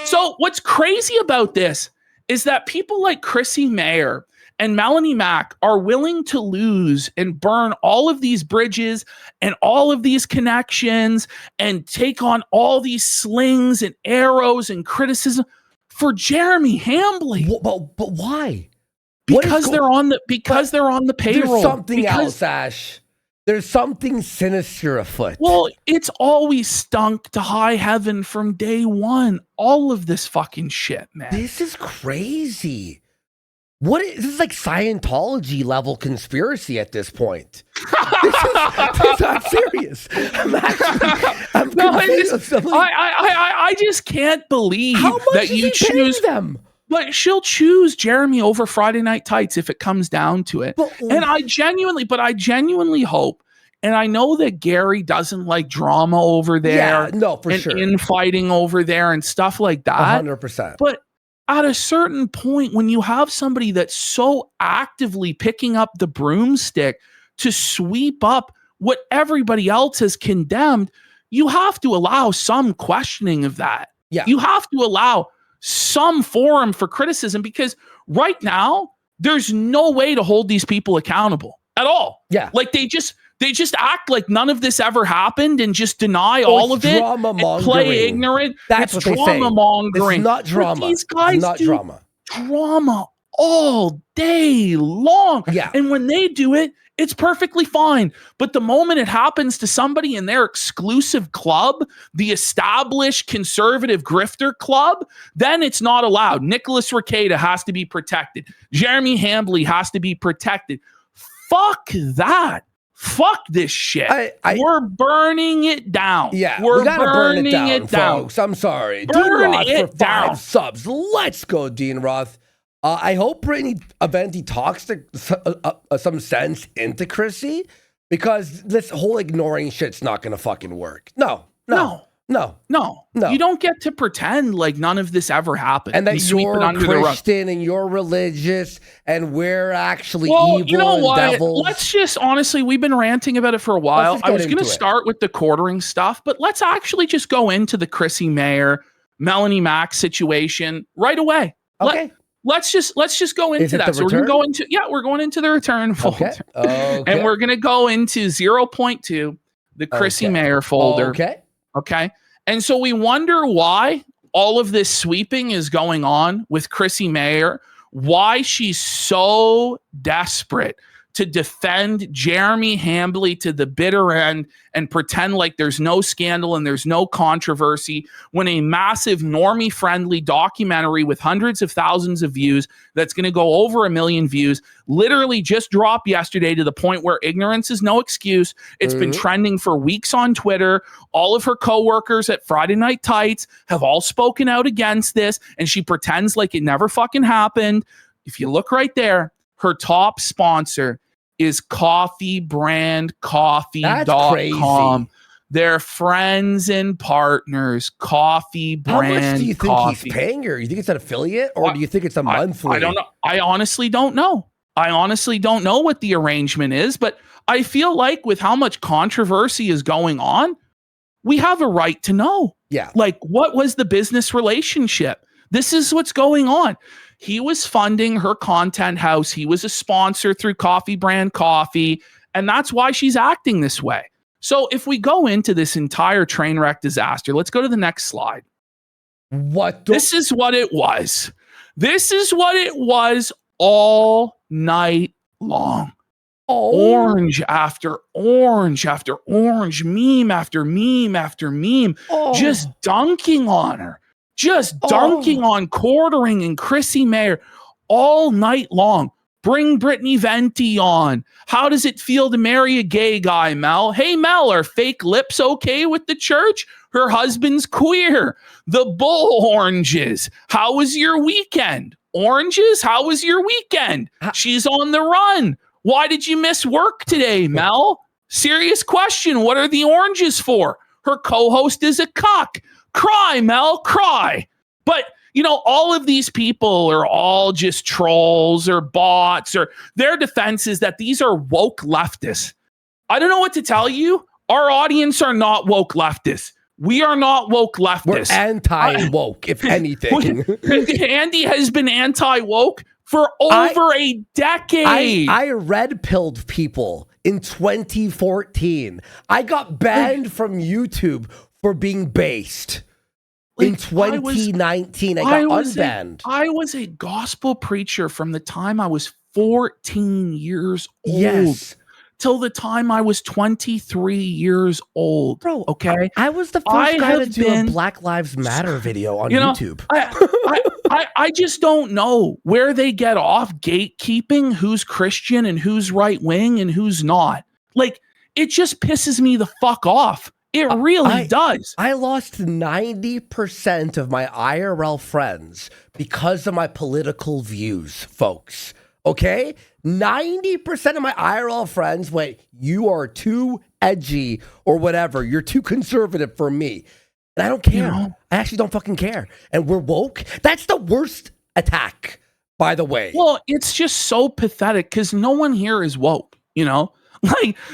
So what's crazy about this is that people like Chrissie Mayr and Melonie Mac are willing to lose and burn all of these bridges and all of these connections and take on all these slings and arrows and criticism for Jeremy Hambly. But why? Because they're on the payroll. There's something else, Ash. There's something sinister afoot. Well, it's always stunk to high heaven from day one. All of this fucking shit, man. This is crazy. This is like Scientology level conspiracy at this point. this is not serious. I just can't believe that you choose them. But she'll choose Jeremy over Friday Night Tights if it comes down to it. And I genuinely hope, and I know that Gary doesn't like drama over there. Yeah, no, for and sure. Infighting over there and stuff like that. 100%. But at a certain point, when you have somebody that's so actively picking up the broomstick to sweep up what everybody else has condemned, you have to allow some questioning of that. Yeah. You have to allow some forum for criticism, because right now there's no way to hold these people accountable at all. Yeah. Like they just act like none of this ever happened and just deny all of it and play ignorant. That's it's what they say. drama mongering. It's not drama. But these guys it's not do drama all day long. Yeah. And when they do it, it's perfectly fine. But the moment it happens to somebody in their exclusive club, the established conservative grifter club, then it's not allowed. Nicholas Rekieta has to be protected. Jeremy Hambly has to be protected. Fuck that. Fuck this shit. We're burning it down. Yeah, we're we gotta burn it down, down. folks. I'm sorry. Burn Dean Roth it for 5 down. subs. Let's go, Dean Roth. I hope Brittany Aventi talks some sense into Chrissie, because this whole ignoring shit's not going to fucking work. No. You don't get to pretend like none of this ever happened. And that you're Christian and you're religious and we're actually evil you know what? and devils. Let's just, honestly, we've been ranting about it for a while. I was going to start with the quartering stuff, but let's actually just go into the Chrissie Mayr, Melonie Mac situation right away. Okay. Let's just go into that. So we're going into the return folder. Okay. And we're going to go into 0.2, the Chrissie Mayr folder. Okay. And so we wonder why all of this sweeping is going on with Chrissie Mayr, why she's so desperate to defend Jeremy Hambly to the bitter end and pretend like there's no scandal and there's no controversy, when a massive normie-friendly documentary with hundreds of thousands of views that's going to go over 1 million views literally just dropped yesterday, to the point where ignorance is no excuse. It's been trending for weeks on Twitter. All of her coworkers at Friday Night Tights have all spoken out against this, and she pretends like it never fucking happened. If you look right there, her top sponsor is coffeebrandcoffee.com. They're friends and partners. Coffee Brand. How much do you think coffee. He's paying her? You think it's an affiliate, or do you think it's a monthly? I don't know. I honestly don't know. What the arrangement is, but I feel like with how much controversy is going on, we have a right to know. Yeah. Like, what was the business relationship? This is what's going on. He was funding her content house. He was a sponsor through Coffee Brand Coffee, and that's why she's acting this way. So if we go into this entire train wreck disaster, let's go to the next slide. This is what it was. This is what it was all night long. Orange after orange after orange, meme after meme after meme, just dunking on her. Just dunking on quartering and Chrissie Mayr all night long. Bring Brittany Venti on. How does it feel to marry a gay guy, Mel? Hey, Mel, are fake lips okay with the church? Her husband's queer. The bull oranges. How was your weekend? Oranges? How was your weekend? She's on the run. Why did you miss work today, Mel? Serious question. What are the oranges for? Her co-host is a cuck. Cry, Mel, cry. But, you know, all of these people are all just trolls or bots, or their defense is that these are woke leftists. I don't know what to tell you. Our audience are not woke leftists. We are not woke We're leftists. anti-woke, if anything. Andy has been anti-woke for over a decade. I red-pilled people in 2014. I got banned from YouTube for being based. In 2019, I got unbanned. I was a gospel preacher from the time I was 14 years old. Yes. Till the time I was 23 years old. Bro, okay? I was the first guy to do a Black Lives Matter video on YouTube. I just don't know where they get off gatekeeping who's Christian and who's right wing and who's not. Like, it just pisses me the fuck off. It really does. I lost 90% of my IRL friends because of my political views, folks. Okay? 90% of my IRL friends went, you are too edgy or whatever. You're too conservative for me. And I don't care. You know? I actually don't fucking care. And we're woke. That's the worst attack, by the way. Well, it's just so pathetic because no one here is woke, you know?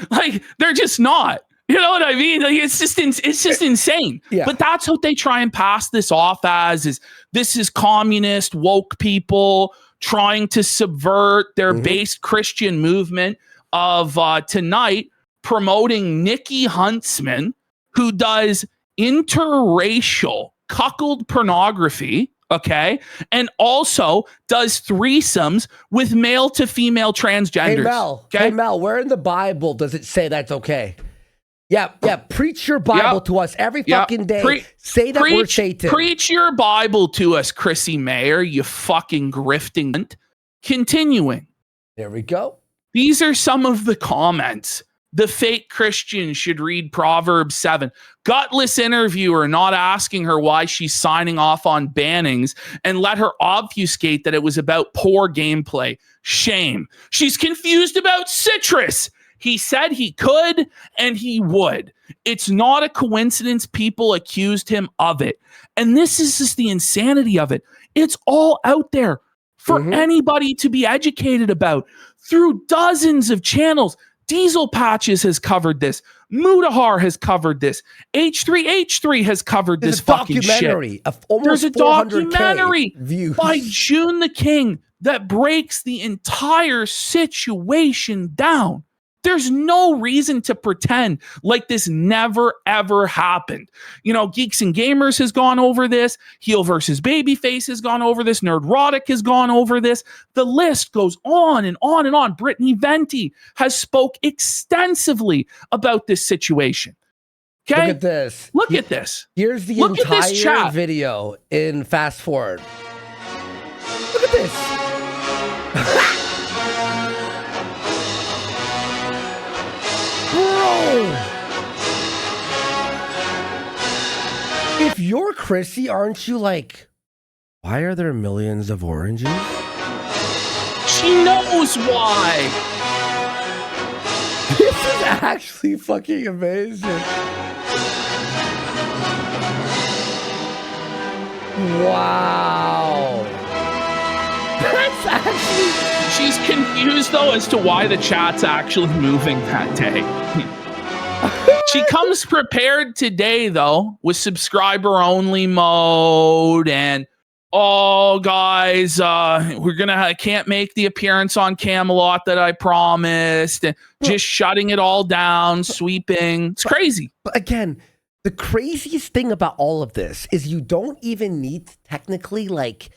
Like they're just not. You know what I mean? Like it's just insane. Yeah. But that's what they try and pass this off as is this is communist woke people trying to subvert their base Christian movement of tonight promoting Nikki Huntsman, who does interracial cuckold pornography, okay, and also does threesomes with male to female transgenders. Hey Mel, where in the Bible does it say that's okay? Yeah, preach your Bible to us every fucking day. Say that we're Satan. Preach your Bible to us, Chrissie Mayr, you fucking grifting. Continuing. There we go. These are some of the comments. The fake Christian should read Proverbs 7. Gutless interviewer not asking her why she's signing off on bannings and let her obfuscate that it was about poor gameplay. Shame. She's confused about citrus. He said he could and he would. It's not a coincidence people accused him of it. And this is just the insanity of it. It's all out there for anybody to be educated about through dozens of channels. Diesel Patches has covered this. Mudahar has covered this. H3H3 has covered this fucking shit. There's a documentary by June the King that breaks the entire situation down. There's no reason to pretend like this never, ever happened. You know, Geeks and Gamers has gone over this. Heel versus Babyface has gone over this. Nerdrotic has gone over this. The list goes on and on and on. Brittany Venti has spoke extensively about this situation. Okay? Look at this. Look at this. Here's the entire video in fast forward. Look at this. If you're Chrissie, aren't you like, why are there millions of oranges? She knows why. This is actually fucking amazing. Wow. That's actually... She's confused, though, as to why the chat's actually moving that day. She comes prepared today, though, with subscriber-only mode and, oh, guys, I can't make the appearance on Camelot that I promised, and just shutting it all down, sweeping. It's crazy. But again, the craziest thing about all of this is you don't even need to technically, like,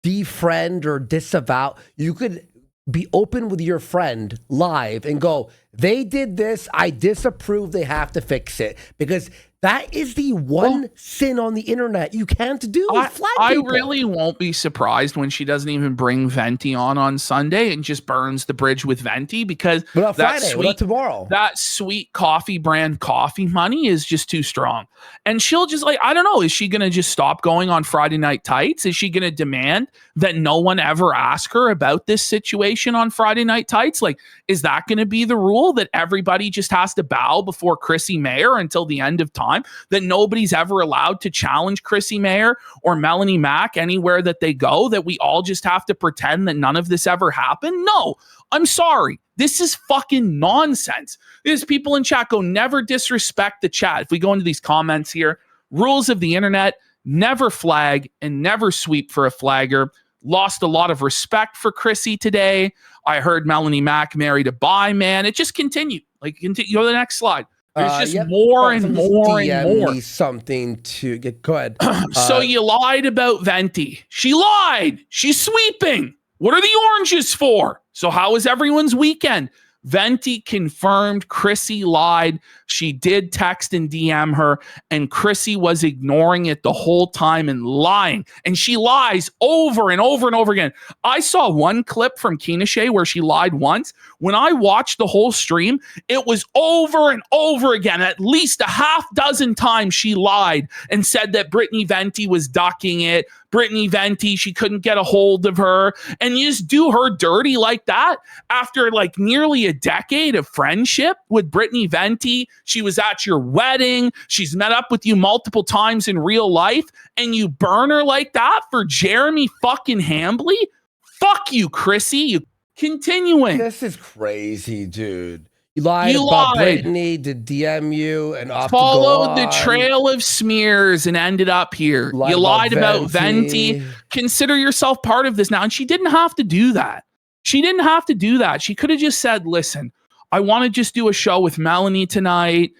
defriend or disavow. You could be open with your friend live and go, they did this, I disapprove, they have to fix it. Because that is the one sin on the internet you can't do. I really won't be surprised when she doesn't even bring Venti on Sunday and just burns the bridge with Venti, because what about Friday? What about tomorrow? That sweet coffee brand coffee money is just too strong. And she'll just, like, I don't know, is she going to just stop going on Friday Night Tights? Is she going to demand that no one ever ask her about this situation on Friday Night Tights? Like, is that going to be the rule, that everybody just has to bow before Chrissie Mayr until the end of time? That nobody's ever allowed to challenge Chrissie Mayr or Melanie Mack anywhere that they go? That we all just have to pretend that none of this ever happened? No, I'm sorry. This is fucking nonsense. There's people in chat go, never disrespect the chat. If we go into these comments here, Rules of the internet: never flag and never sweep for a flagger. Lost a lot of respect for Chrissie today. I heard Melonie Mac married a bi man. It just continued. Like, go to the next slide. There's just more and more and more. Me something to get. Go ahead. So you lied about Venti. She lied. She's sweeping. What are the oranges for? So how was everyone's weekend? Venti confirmed Chrissie lied. She did text and DM her, and Chrissie was ignoring it the whole time and lying. And she lies over and over and over again. I saw one clip from Kino Casino where she lied once. When I watched the whole stream, it was over and over again. At least a half dozen times she lied and said that Brittany Venti was ducking it. Brittany Venti, she couldn't get a hold of her. And you just do her dirty like that after like nearly a decade of friendship with Brittany Venti. She was at your wedding. She's met up with you multiple times in real life, and you burn her like that for Jeremy fucking Hambly? Fuck you, Chrissie. You continuing. This is crazy, dude. You lied about Brittany to DM you and followed the trail of smears and ended up here. You lied about Venti. Consider yourself part of this now. And she didn't have to do that. She didn't have to do that. She could have just said, listen, I want to just do a show with Melonie tonight.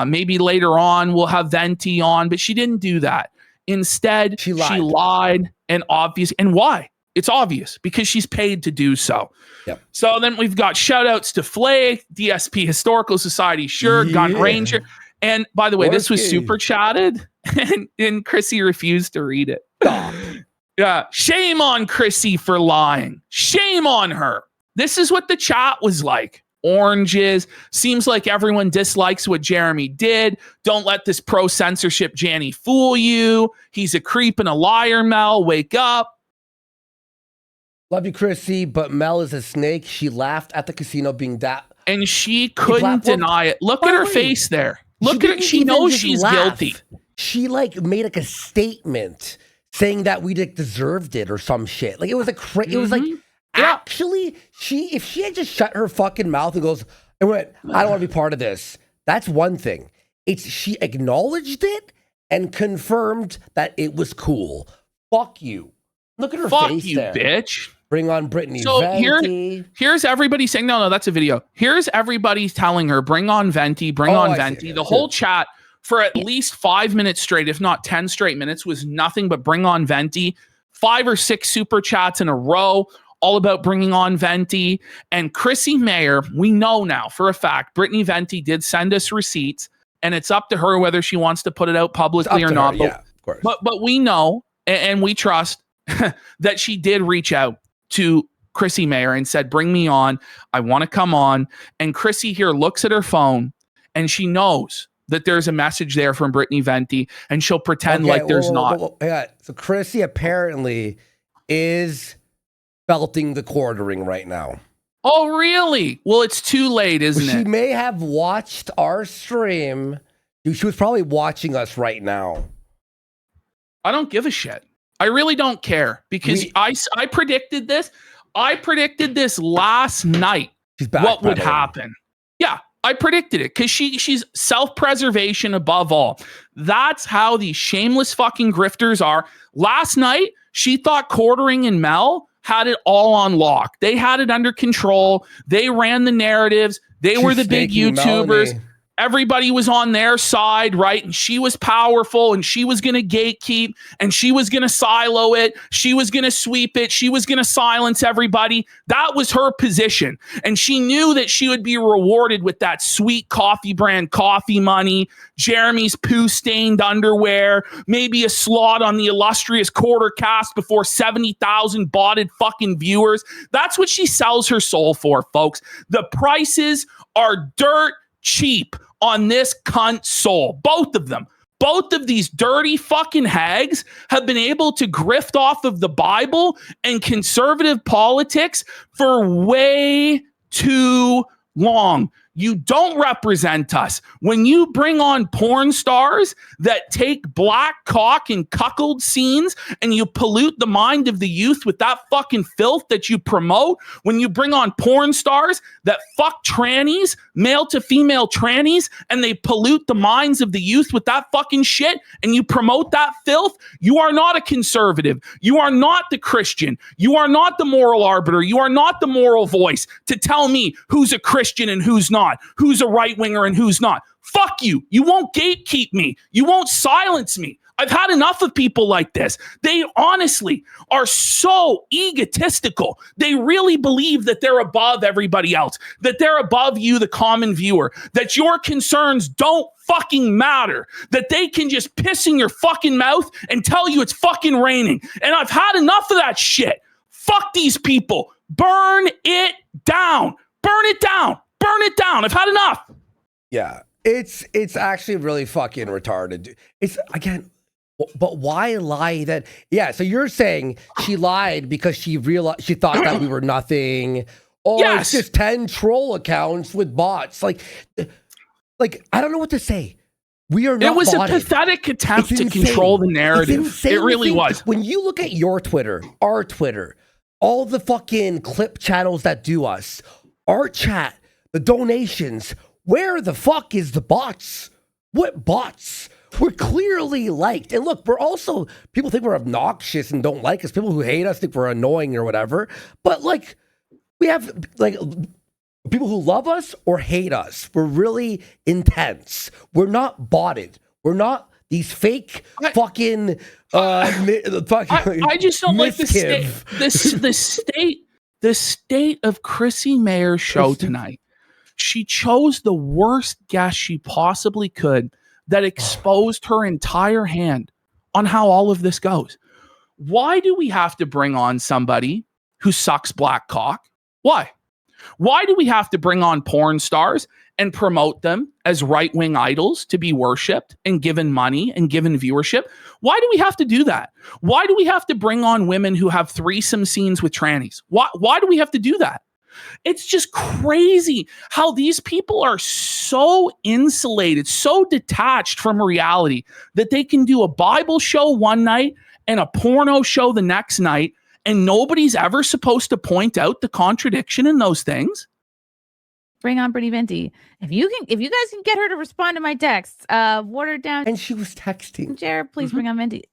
Maybe later on we'll have Venti on, but she didn't do that. Instead, she lied and obvious. And why? It's obvious because she's paid to do so. Yep. So then we've got shout outs to Flay, DSP Historical Society, Gun Ranger. And by the way, this was super chatted and Chrissie refused to read it. Stop. Yeah. Shame on Chrissie for lying. Shame on her. This is what the chat was like. Oranges. Seems like everyone dislikes what Jeremy did. Don't let this pro censorship Janny fool you. He's a creep and a liar, Mel. Wake up. Love you, Chrissie, but Mel is a snake. She laughed at the casino being that. And she couldn't deny it. Look at her face there. Look at her. She knows she's guilty. She like made like a statement saying that we like deserved it or some shit. Like it was it was like actually if she had just shut her fucking mouth and went, I don't want to be part of this. That's one thing. She acknowledged it and confirmed that it was cool. Fuck you. Look at her face. Fuck you, bitch. Bring on Brittany so Venti. Here's everybody saying, no, that's a video. Here's everybody telling her, bring on Venti, bring on Venti. The whole chat for at least 5 minutes straight, if not 10 straight minutes, was nothing but bring on Venti. 5 or 6 super chats in a row, all about bringing on Venti. And Chrissie Mayr, we know now for a fact, Brittany Venti did send us receipts, and it's up to her whether she wants to put it out publicly or not. Yeah, of course. But we know and we trust that she did reach out to Chrissie Mayr and said, bring me on. I want to come on. And Chrissie here looks at her phone and she knows that there's a message there from Brittany Venti, and she'll pretend like there's not. Yeah. So Chrissie apparently is belting the quartering right now. Oh, really? Well, it's too late, isn't it? She may have watched our stream. She was probably watching us right now. I don't give a shit. I really don't care because I predicted this. I predicted this last night. What would happen? Yeah, I predicted it because she's self-preservation above all. That's how these shameless fucking grifters are. Last night, she thought Quartering and Mel had it all on lock. They had it under control. They ran the narratives. They were the big YouTubers. Melonie. Everybody was on their side, right? And she was powerful and she was going to gatekeep and she was going to silo it. She was going to sweep it. She was going to silence everybody. That was her position. And she knew that she would be rewarded with that sweet coffee brand coffee money, Jeremy's poo-stained underwear, maybe a slot on the illustrious quarter cast before 70,000 botted fucking viewers. That's what she sells her soul for, folks. The prices are dirt cheap on this cunt soul. Both of them. Both of these dirty fucking hags have been able to grift off of the Bible and conservative politics for way too long. You don't represent us. When you bring on porn stars that take black cock and cuckold scenes and you pollute the mind of the youth with that fucking filth that you promote, when you bring on porn stars that fuck trannies, male to female trannies, and they pollute the minds of the youth with that fucking shit and you promote that filth, you are not a conservative. You are not the Christian. You are not the moral arbiter. You are not the moral voice to tell me who's a Christian and who's not. Who's a right winger and who's not. Fuck you. You won't gatekeep me. You won't silence me. I've had enough of people like this. They honestly are so egotistical. They really believe that they're above everybody else, that they're above you, the common viewer, that your concerns don't fucking matter, that they can just piss in your fucking mouth and tell you it's fucking raining. And I've had enough of that shit. Fuck these people. Burn it down. Burn it down. Burn it down. I've had enough. Yeah, it's actually really fucking retarded. It's again, but why lie that? Yeah, so you're saying she lied because she realized she thought that we were nothing. Oh, yes. It's just 10 troll accounts with bots. Like I don't know what to say. We are not. It was botted. a pathetic attempt to control the narrative. It really was. When you look at your Twitter, our Twitter, all the fucking clip channels that do us, our chat, the donations, where the fuck is the bots? What bots? We're clearly liked. And look, we're also, people think we're obnoxious and don't like us. People who hate us think we're annoying or whatever. But like, we have like people who love us or hate us. We're really intense. We're not botted. We're not these fake fucking I just don't like the state of Chrissie Mayr's show tonight. She chose the worst guest she possibly could that exposed her entire hand on how all of this goes. Why do we have to bring on somebody who sucks black cock? Why? Why do we have to bring on porn stars and promote them as right-wing idols to be worshipped and given money and given viewership? Why do we have to do that? Why do we have to bring on women who have threesome scenes with trannies? Why do we have to do that? It's just crazy how these people are so insulated, so detached from reality that they can do a Bible show one night and a porno show the next night, and nobody's ever supposed to point out the contradiction in those things. Bring on Brittany Venti. If you guys can get her to respond to my texts, watered down. And she was texting. Jared, please bring on Venti.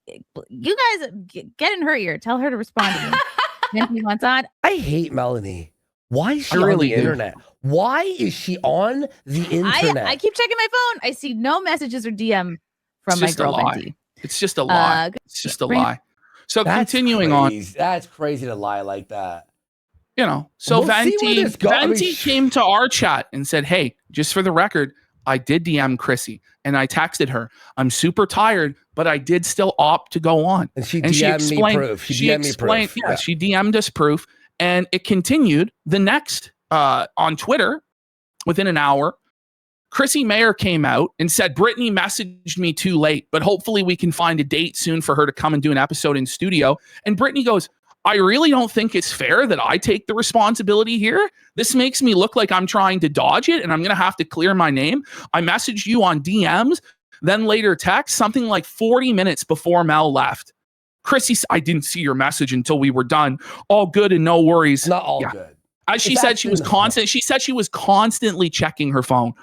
You guys get in her ear. Tell her to respond to me. Venti wants on. I hate Melonie. Why is she on the internet? Why is she on the internet? I keep checking my phone. I see no messages or DM from my girl Venti. It's just a lie. It's just a lie. So continuing on. That's crazy to lie like that. You know, so Venti came to our chat and said, hey, just for the record, I did DM Chrissie and I texted her. I'm super tired, but I did still opt to go on. And she DM'd me proof. She DM'd us proof. And it continued the next on Twitter within an hour. Chrissie Mayr came out and said, Brittany messaged me too late, but hopefully we can find a date soon for her to come and do an episode in studio. And Brittany goes, I really don't think it's fair that I take the responsibility here. This makes me look like I'm trying to dodge it and I'm going to have to clear my name. I messaged you on DMs, then later text, something like 40 minutes before Mel left. Chrissie, I didn't see your message until we were done. All good and no worries. Not all good. As she said, she was constantly checking her phone.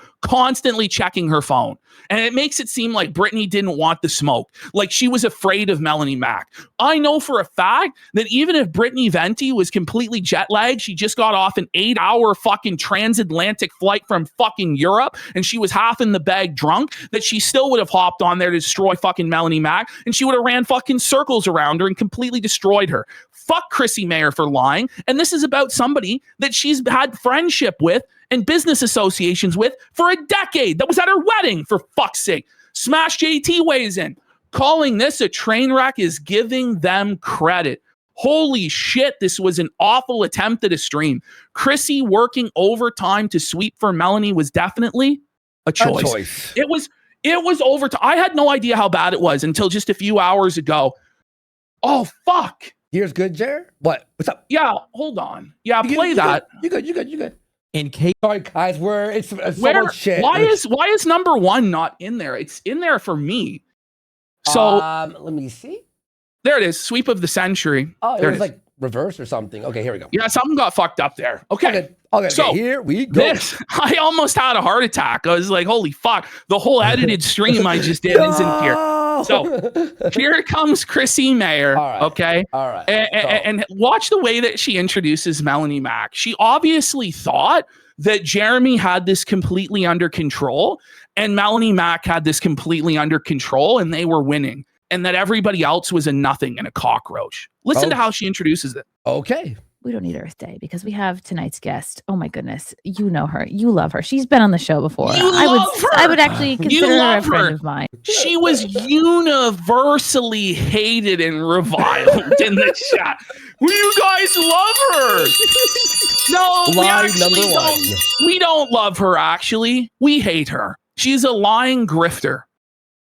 And it makes it seem like Brittany didn't want the smoke, like she was afraid of Melonie Mac. I know for a fact that even if Brittany Venti was completely jet lagged, she just got off an 8-hour fucking transatlantic flight from fucking Europe and she was half in the bag drunk, that she still would have hopped on there to destroy fucking Melonie Mac and she would have ran fucking circles around her and completely destroyed her. Fuck Chrissie Mayr for lying. And this is about somebody that she's had friendship with and business associations with for a decade. That was at her wedding, for fuck's sake. Smash JT weighs in. Calling this a train wreck is giving them credit. Holy shit, this was an awful attempt at a stream. Chrissie working overtime to sweep for Melonie was definitely a choice. It was overtime. I had no idea how bad it was until just a few hours ago. Oh, fuck. Here's good, Jer. What's up? Yeah, hold on. Yeah, play that. You good. in case. Sorry, guys, it's so Where? much shit. Why is number 1 not in there? It's in there for me. So let me see. there it is. Sweep of the century. Oh, it there was like reverse or something. Okay, here we go. Yeah, something got fucked up there. Okay. So here we go. I almost had a heart attack. I was like, holy fuck. The whole edited stream I just did isn't here. So here comes Chrissie Mayr. All right. Okay. All right. And watch the way that she introduces Melonie Mac. She obviously thought that Jeremy had this completely under control and Melonie Mac had this completely under control and they were winning and that everybody else was a nothing and a cockroach. Listen to how she introduces it. Okay. We don't need Earth Day because we have tonight's guest. Oh my goodness. You know her. You love her. She's been on the show before. I would actually consider her a friend of mine. She was universally hated and reviled in the chat. You guys love her. No, we don't love her, actually. We hate her. She's a lying grifter.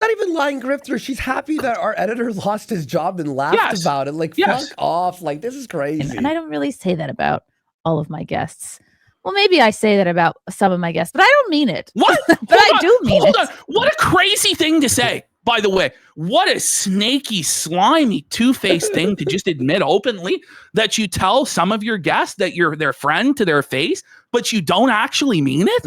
Not even lying grifter. She's happy that our editor lost his job and laughed about it. Like, fuck off. Like, this is crazy. And I don't really say that about all of my guests. Well, maybe I say that about some of my guests, but I don't mean it. What? But I do mean it. What a crazy thing to say. By the way, what a snaky, slimy, two-faced thing to just admit openly that you tell some of your guests that you're their friend to their face, but you don't actually mean it?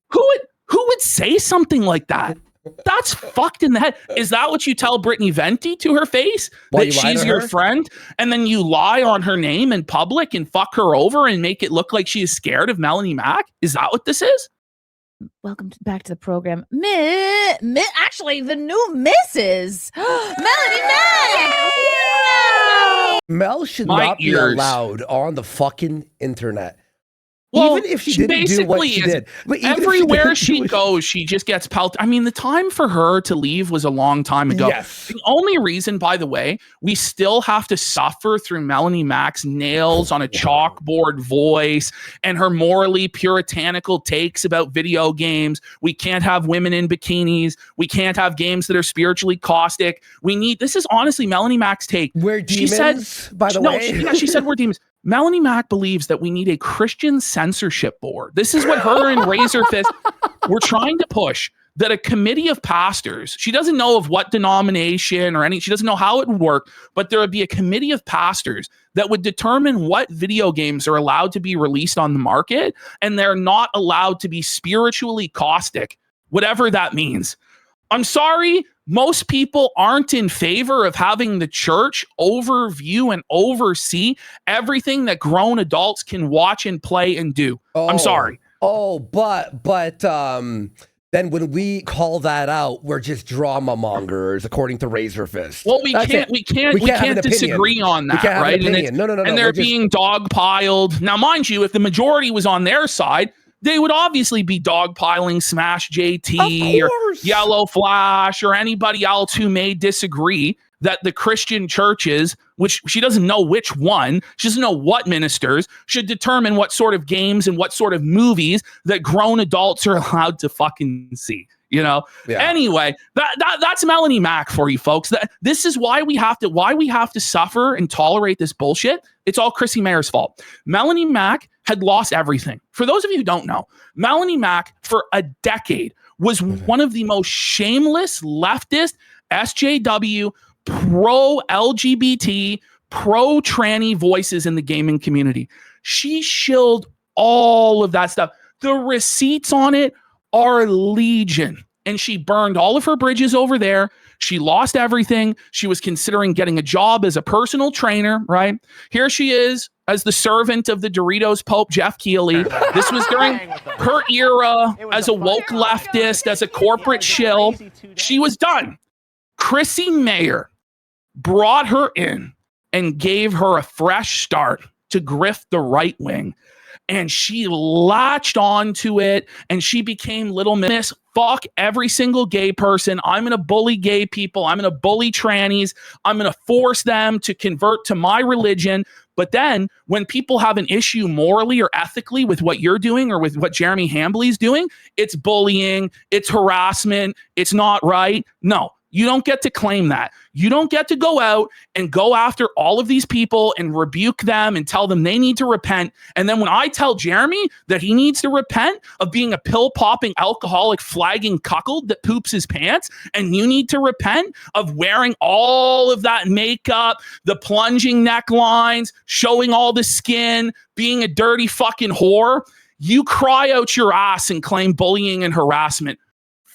Who would say something like that? That's fucked in the head. Is that what you tell Brittany Venti to her face? That she's your friend? And then you lie on her name in public and fuck her over and make it look like she is scared of Melonie Mac? Is that what this is? Welcome back to the program. Actually, the new Mrs. Melonie Mac! Mel should not be allowed on the fucking internet. Well, even if she didn't do what she did. But everywhere she goes, she just gets pelted. I mean, the time for her to leave was a long time ago. Yes. The only reason, by the way, we still have to suffer through Melonie Mac's nails on a chalkboard voice and her morally puritanical takes about video games. We can't have women in bikinis. We can't have games that are spiritually caustic. This is honestly Melonie Mac's take. We're demons, by the way. She said we're demons. Melonie Mac believes that we need a Christian censorship board. This is what her and Razorfist were trying to push, that a committee of pastors, she doesn't know of what denomination or she doesn't know how it would work, but there would be a committee of pastors that would determine what video games are allowed to be released on the market, and they're not allowed to be spiritually caustic, whatever that means. I'm sorry, most people aren't in favor of having the church overview and oversee everything that grown adults can watch and play and do. I'm sorry. But then when we call that out, we're just drama mongers, according to Razorfist. Well, we can't disagree on that, right? And they're being dogpiled. Now, mind you, if the majority was on their side, they would obviously be dogpiling Smash JT or Yellow Flash or anybody else who may disagree that the Christian churches, which she doesn't know which one, she doesn't know what ministers, should determine what sort of games and what sort of movies that grown adults are allowed to fucking see. You know. Yeah. Anyway, that's Melonie Mac for you folks. This is why we have to suffer and tolerate this bullshit. It's all Chrissie Mayr's fault. Melonie Mac had lost everything. For those of you who don't know, Melonie Mac for a decade was one of the most shameless leftist SJW pro LGBT pro tranny voices in the gaming community. She shilled all of that stuff. The receipts on it are legion. And she burned all of her bridges over there. She lost everything. She was considering getting a job as a personal trainer, right? Here she is as the servant of the Doritos Pope, Jeff Keighley. This was during her era as a woke leftist, as a corporate shill. She was done. Chrissie Mayr brought her in and gave her a fresh start to grift the right wing. And she latched onto it and she became Little Miss. Fuck every single gay person. I'm going to bully gay people. I'm going to bully trannies. I'm going to force them to convert to my religion. But then when people have an issue morally or ethically with what you're doing or with what Jeremy Hambly's doing, it's bullying, it's harassment, it's not right. No, You don't get to claim that. You don't get to go out and go after all of these people and rebuke them and tell them they need to repent. And then when I tell Jeremy that he needs to repent of being a pill-popping, alcoholic, flagging cuckold that poops his pants, and you need to repent of wearing all of that makeup, the plunging necklines, showing all the skin, being a dirty fucking whore, you cry out your ass and claim bullying and harassment.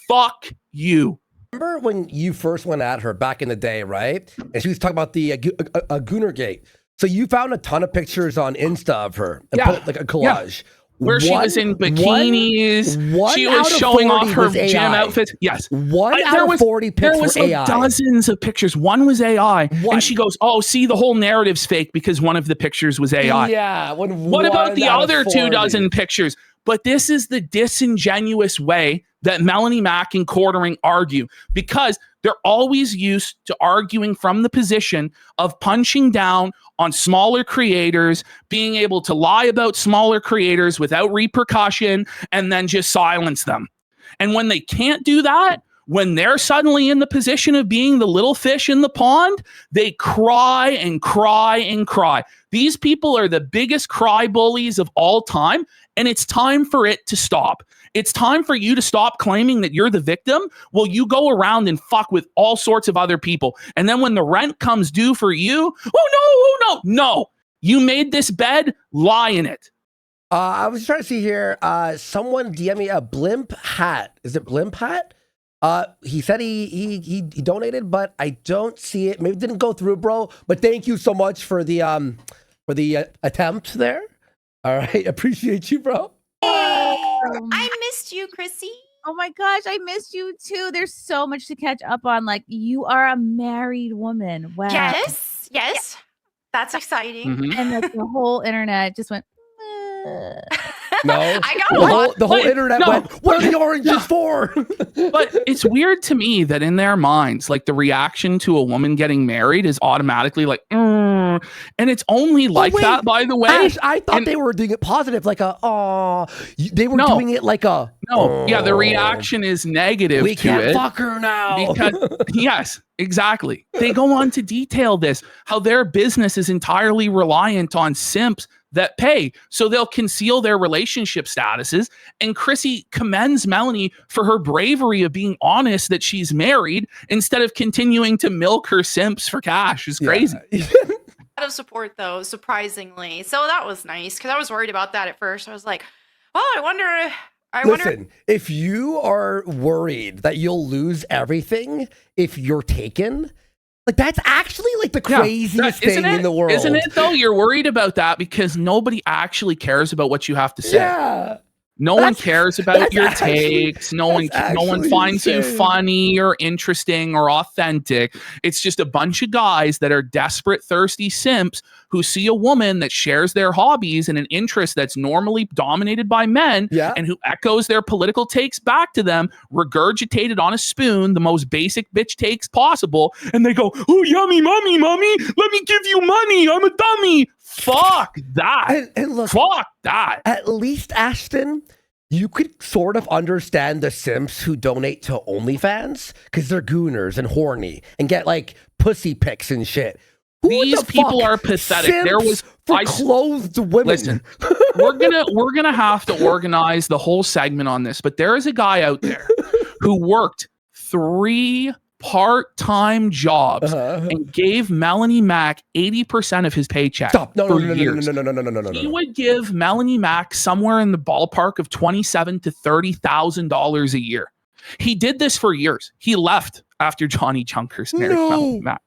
Fuck you. Remember when you first went at her back in the day, right? And she was talking about the Goonergate. So you found a ton of pictures on Insta of her and put like a collage. Where she was in bikinis. She was showing off her gym outfits. Yes. Out of 40 pics There was were AI. dozens of pictures. One was AI. And she goes, oh, see, the whole narrative's fake because one of the pictures was AI. Yeah. What about the other 24 pictures? But this is the disingenuous way that Melonie Mac and Quartering argue, because they're always used to arguing from the position of punching down on smaller creators, being able to lie about smaller creators without repercussion, and then just silence them. And when they can't do that, when they're suddenly in the position of being the little fish in the pond, they cry and cry and cry. These people are the biggest cry bullies of all time, and it's time for it to stop. It's time for you to stop claiming that you're the victim. Well, you go around and fuck with all sorts of other people. And then when the rent comes due for you, no. You made this bed, lie in it. I was trying to see here. Someone DM me a blimp hat. Is it blimp hat? He said he donated, but I don't see it. Maybe it didn't go through, bro. But thank you so much for the attempt there. All right, appreciate you, bro. I missed you, Chrissie. Oh my gosh, I missed you too. There's so much to catch up on. Like, you are a married woman. Wow. Yes. That's exciting. Mm-hmm. And like the whole internet just went. No, I got the whole internet went, what are the oranges for? But it's weird to me that in their minds, like the reaction to a woman getting married is automatically like, and it's only like that, by the way. Ash, I thought they were doing it positive, like they were doing it like a the reaction is negative. We can't fuck her now. Because, yes, exactly. They go on to detail this, how their business is entirely reliant on simps that pay, so they'll conceal their relationship statuses. And Chrissie commends Melonie for her bravery of being honest that she's married instead of continuing to milk her simps for cash. It's crazy. A lot of support, though, surprisingly. So that was nice, because I was worried about that at first. I was like, well, I wonder. Listen, if you are worried that you'll lose everything if you're taken, like that's actually like the craziest thing in the world. Isn't it though? You're worried about that because nobody actually cares about what you have to say. Yeah. No one cares about your takes. No one finds you funny or interesting or authentic. It's just a bunch of guys that are desperate, thirsty simps who see a woman that shares their hobbies and an interest that's normally dominated by men, and who echoes their political takes back to them, regurgitated on a spoon, the most basic bitch takes possible. And they go, oh, yummy, mommy, let me give you money. I'm a dummy. Fuck that. And look, fuck that. At least, Ashton, you could sort of understand the simps who donate to OnlyFans because they're gooners and horny and get like pussy pics and shit. These people are pathetic. There was clothed women. Listen, we're gonna have to organize the whole segment on this, but there is a guy out there who worked 3 part-time jobs and gave Melonie Mac 80% of his paycheck. Stop! No. He would give Melonie Mac somewhere in the ballpark of $27,000 to $30,000 a year. He did this for years. He left after Johnny Chunkers married Melonie Mac.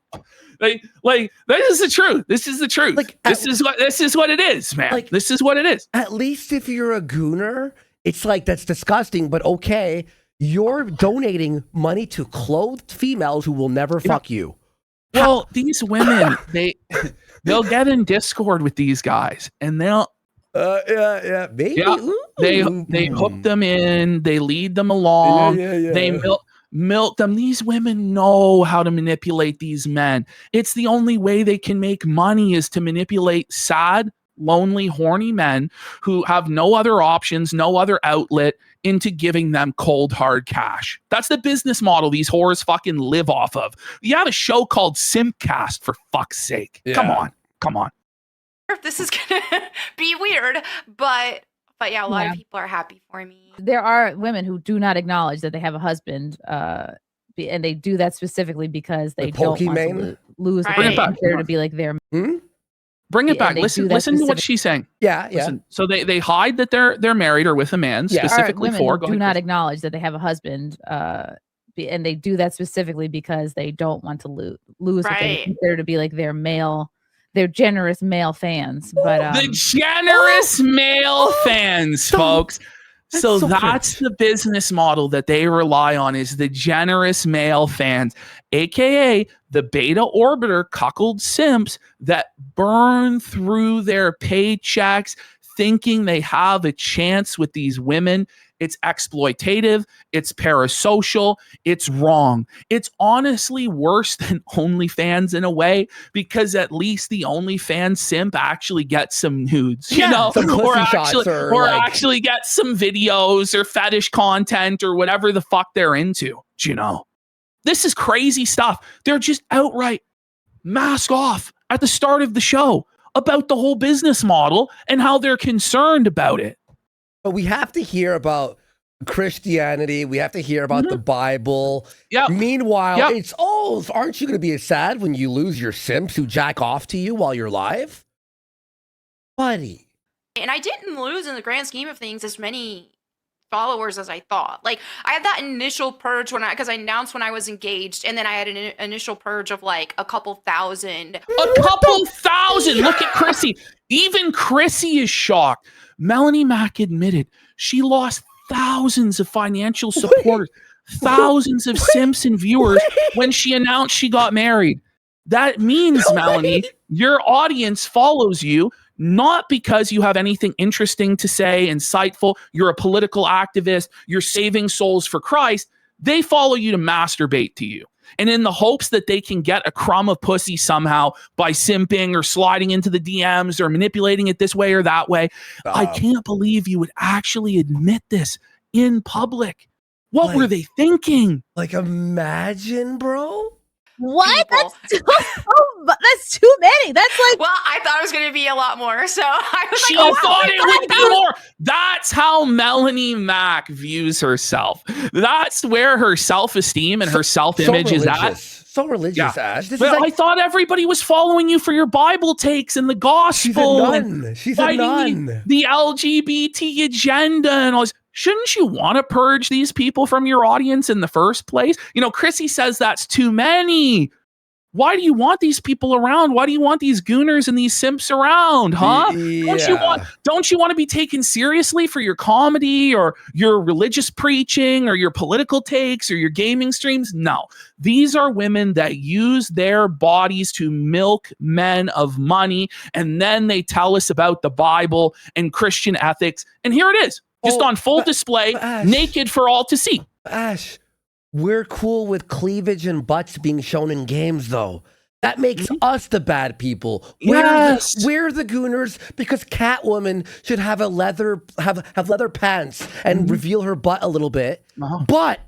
Like this is the truth. This is the truth. Like, this is what it is, man. Like, this is what it is. At least if you're a gooner, it's like that's disgusting, but okay. You're donating money to clothed females who will never fuck you. Well, these women, they'll get in Discord with these guys, and they'll maybe they hook them in, they lead them along, they milk them. These women know how to manipulate these men. It's the only way they can make money is to manipulate sad, lonely, horny men who have no other options, no other outlet into giving them cold, hard cash. That's the business model these whores fucking live off of. You have a show called Simpcast, for fuck's sake. Yeah. Come on. This is gonna be weird, but yeah, a lot of people are happy for me. There are women who do not acknowledge that they have a husband, and they do that specifically because they don't want to lose. Bring it back. To be like their. Bring it back. Listen to what she's saying. Yeah. Listen. So they hide that they're married or with a man specifically for. Do not acknowledge that they have a husband, and they do that specifically because they don't want to lose. What they consider to be like their generous male fans. But the generous male fans, folks. So that's the business model that they rely on, is the generous male fans, aka the beta orbiter cuckold simps that burn through their paychecks thinking they have a chance with these women. It's exploitative, it's parasocial, it's wrong. It's honestly worse than OnlyFans in a way, because at least the OnlyFans simp actually gets some nudes, you know, or actually get some videos or fetish content or whatever the fuck they're into, you know. This is crazy stuff. They're just outright mask off at the start of the show about the whole business model and how they're concerned about it. But we have to hear about Christianity. We have to hear about the Bible. Yep. Meanwhile, it's, aren't you going to be sad when you lose your simps who jack off to you while you're live? Buddy. And I didn't lose in the grand scheme of things as many followers as I thought. Like, I had that initial purge because I announced when I was engaged, and then I had an initial purge of like a couple thousand. A couple thousand! Look at Chrissie. Even Chrissie is shocked. Melonie Mac admitted she lost thousands of financial supporters, thousands of simps and viewers when she announced she got married. That means, Melonie, your audience follows you not because you have anything interesting to say, insightful, you're a political activist, you're saving souls for Christ. They follow you to masturbate to you. And in the hopes that they can get a crumb of pussy somehow by simping or sliding into the DMs or manipulating it this way or that way. I can't believe you would actually admit this in public. What were they thinking? Like, imagine, bro. What? That's too many. That's like. Well, I thought it was going to be a lot more. So I was she thought it would be more. That's how Melonie Mac views herself. That's where her self-esteem and her self-image is at. So religious, Ash. I thought everybody was following you for your Bible takes and the gospel. She's a nun. The LGBT agenda and all this. Shouldn't you want to purge these people from your audience in the first place? You know, Chrissie says that's too many. Why do you want these people around? Why do you want these gooners and these simps around, huh? Yeah. Don't you want to be taken seriously for your comedy or your religious preaching or your political takes or your gaming streams? No. These are women that use their bodies to milk men of money, and then they tell us about the Bible and Christian ethics. And here it is. Just on full display, Ash, naked for all to see. Ash, we're cool with cleavage and butts being shown in games, though. That makes us the bad people. We're the gooners because Catwoman should have leather pants and reveal her butt a little bit. But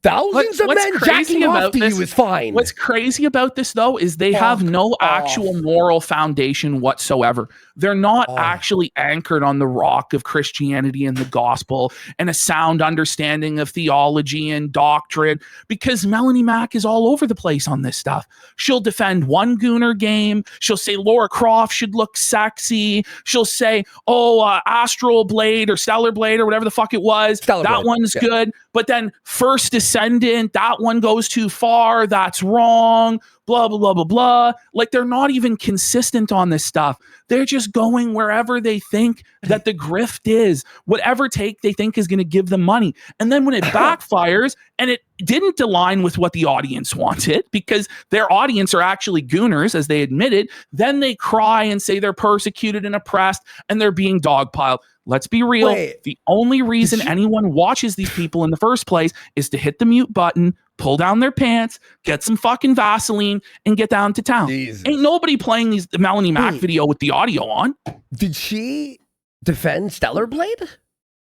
thousands of men jacking off to you is fine. What's crazy about this, though, is they have no actual moral foundation whatsoever. They're not actually anchored on the rock of Christianity and the gospel and a sound understanding of theology and doctrine, because Melonie Mac is all over the place on this stuff. She'll defend one gooner game. She'll say Laura Croft should look sexy. She'll say, Astral Blade or Stellar Blade or whatever the fuck it was. That one's good. But then First Descendant, that one goes too far. That's wrong. Blah, blah, blah, blah, blah. Like, they're not even consistent on this stuff. They're just going wherever they think that the grift is, whatever take they think is going to give them money. And then when it backfires and it didn't align with what the audience wanted, because their audience are actually gooners, as they admitted, then they cry and say they're persecuted and oppressed and they're being dogpiled. Let's be real. The only reason anyone watches these people in the first place is to hit the mute button, pull down their pants, get some fucking Vaseline, and get down to town. Jesus. Ain't nobody playing the Melonie Mac Wait. video with the audio on. Did she defend Stellar Blade?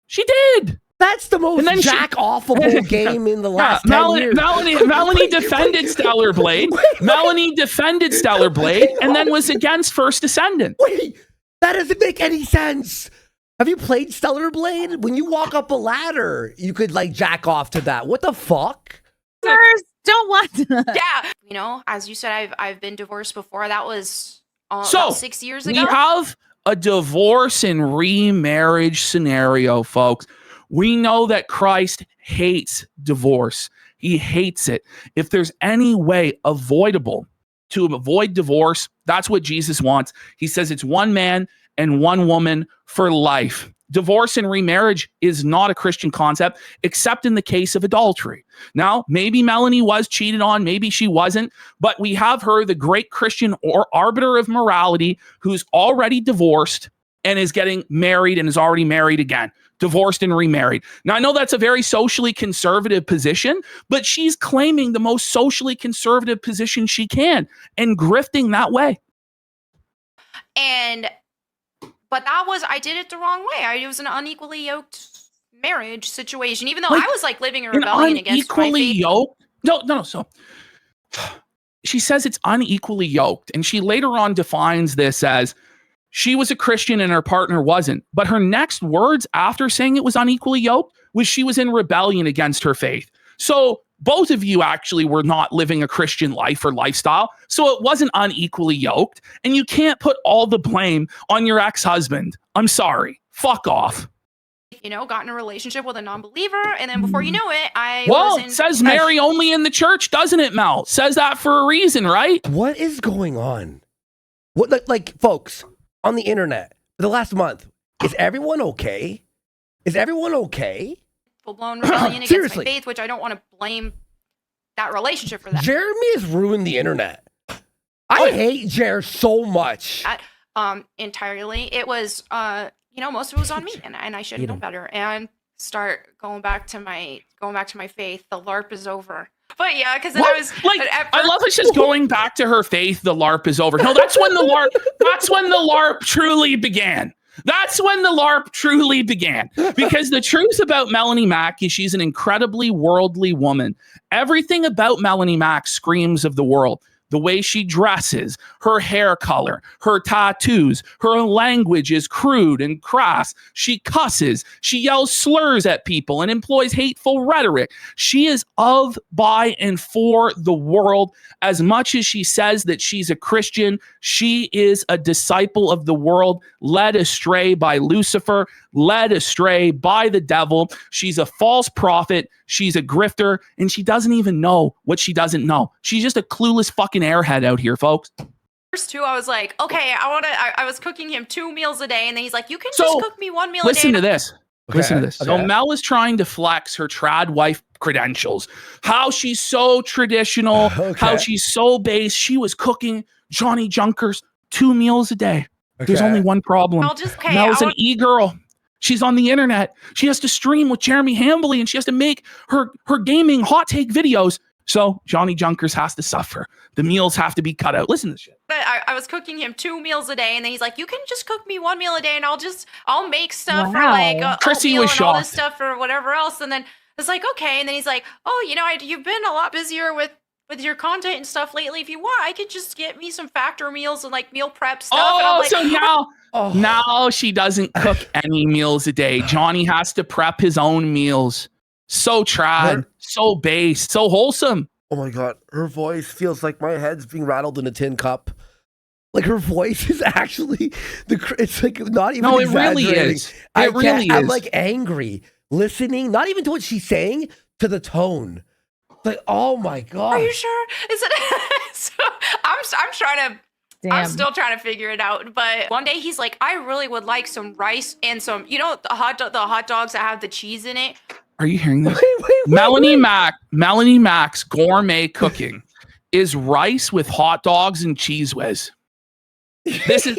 She did. That's the most then jack-offable game in the last 10 years. Melanie defended Stellar Blade. Melanie defended Stellar Blade and then was against First Descendant. Wait, that doesn't make any sense. Have you played Stellar Blade? When you walk up a ladder, you could like jack off to that. What the fuck? Sirs, don't want to. Yeah. You know, as you said, I've been divorced before. That was about 6 years ago. We have a divorce and remarriage scenario, folks. We know that Christ hates divorce. He hates it. If there's any way avoidable to avoid divorce, that's what Jesus wants. He says it's one man and one woman for life. Divorce and remarriage is not a Christian concept, except in the case of adultery. Now, maybe Melonie was cheated on, maybe she wasn't, but we have her, the great Christian or arbiter of morality, who's already divorced and is getting married and is already married again. Divorced and remarried. Now, I know that's a very socially conservative position, but she's claiming the most socially conservative position she can and grifting that way. But I did it the wrong way. It was an unequally yoked marriage situation, even though Like, I was like living in rebellion against my unequally faith. yoked? No. So she says it's unequally yoked. And she later on defines this as she was a Christian and her partner wasn't. But her next words after saying it was unequally yoked was she was in rebellion against her faith. So both of you actually were not living a Christian life or lifestyle. So it wasn't unequally yoked. And you can't put all the blame on your ex-husband. I'm sorry. Fuck off. You know, got in a relationship with a non-believer, and then before you know it, It says marry only in the church, doesn't it, Mel? Says that for a reason, right? What is going on? What, like folks on the internet for the last month, is everyone okay? Is everyone okay? Full-blown rebellion against Seriously. my faith, which I don't want to blame that relationship for that. Jeremy has ruined the internet. I hate Jer so much. Entirely. It was, most of it was on me, and I should have known better. And start going back to my faith. The LARP is over. But yeah, because then I was like, I love it's just going back to her faith. The LARP is over. No, that's when the LARP. That's when the LARP truly began. That's when the LARP truly began. Because the truth about Melonie Mac is she's an incredibly worldly woman. Everything about Melonie Mac screams of the world. The way she dresses, her hair color, her tattoos, her language is crude and crass. She cusses, she yells slurs at people and employs hateful rhetoric. She is of, by, and for the world. As much as she says that she's a Christian, she is a disciple of the world, led astray by Lucifer, led astray by the devil. She's a false prophet. She's a grifter, and she doesn't even know what she doesn't know. She's just a clueless fucking airhead out here, folks. First two, I was like, okay, I was cooking him 2 meals a day, and then he's like, you can just cook me 1 meal a day. Listen to this. Okay, Listen to this. okay. So Mel is trying to flex her trad wife credentials. How she's so traditional, how she's so base. She was cooking Johnny Junkers 2 meals a day. There's only one problem. Mel's an e-girl. She's on the internet. She has to stream with Jeremy Hambly, and she has to make her gaming hot take videos. So Johnny Junkers has to suffer. The meals have to be cut out. Listen to this shit. I was cooking him 2 meals a day, and then he's like, you can just cook me 1 meal a day, and I'll make stuff for like Chrissy was and all this shocked. stuff or whatever else. And then it's like, okay. And then he's like, oh, you've been a lot busier with your content and stuff lately. If you want, I could just get me some factor meals and like meal prep stuff. And I'm like, so now she doesn't cook any meals a day. Johnny has to prep his own meals. So trad, so base, so wholesome. Oh my God, her voice feels like my head's being rattled in a tin cup. Like her voice is actually it's like not even. No, it really is. It really is. I'm like angry listening, not even to what she's saying, to the tone. Like, oh my God. Are you sure? Is it? So I'm trying to. Damn. I'm still trying to figure it out. But one day he's like, I really would like some rice and some, the hot dogs that have the cheese in it. Are you hearing this? Wait. Melonie Mac's gourmet cooking is rice with hot dogs and cheese whiz. These are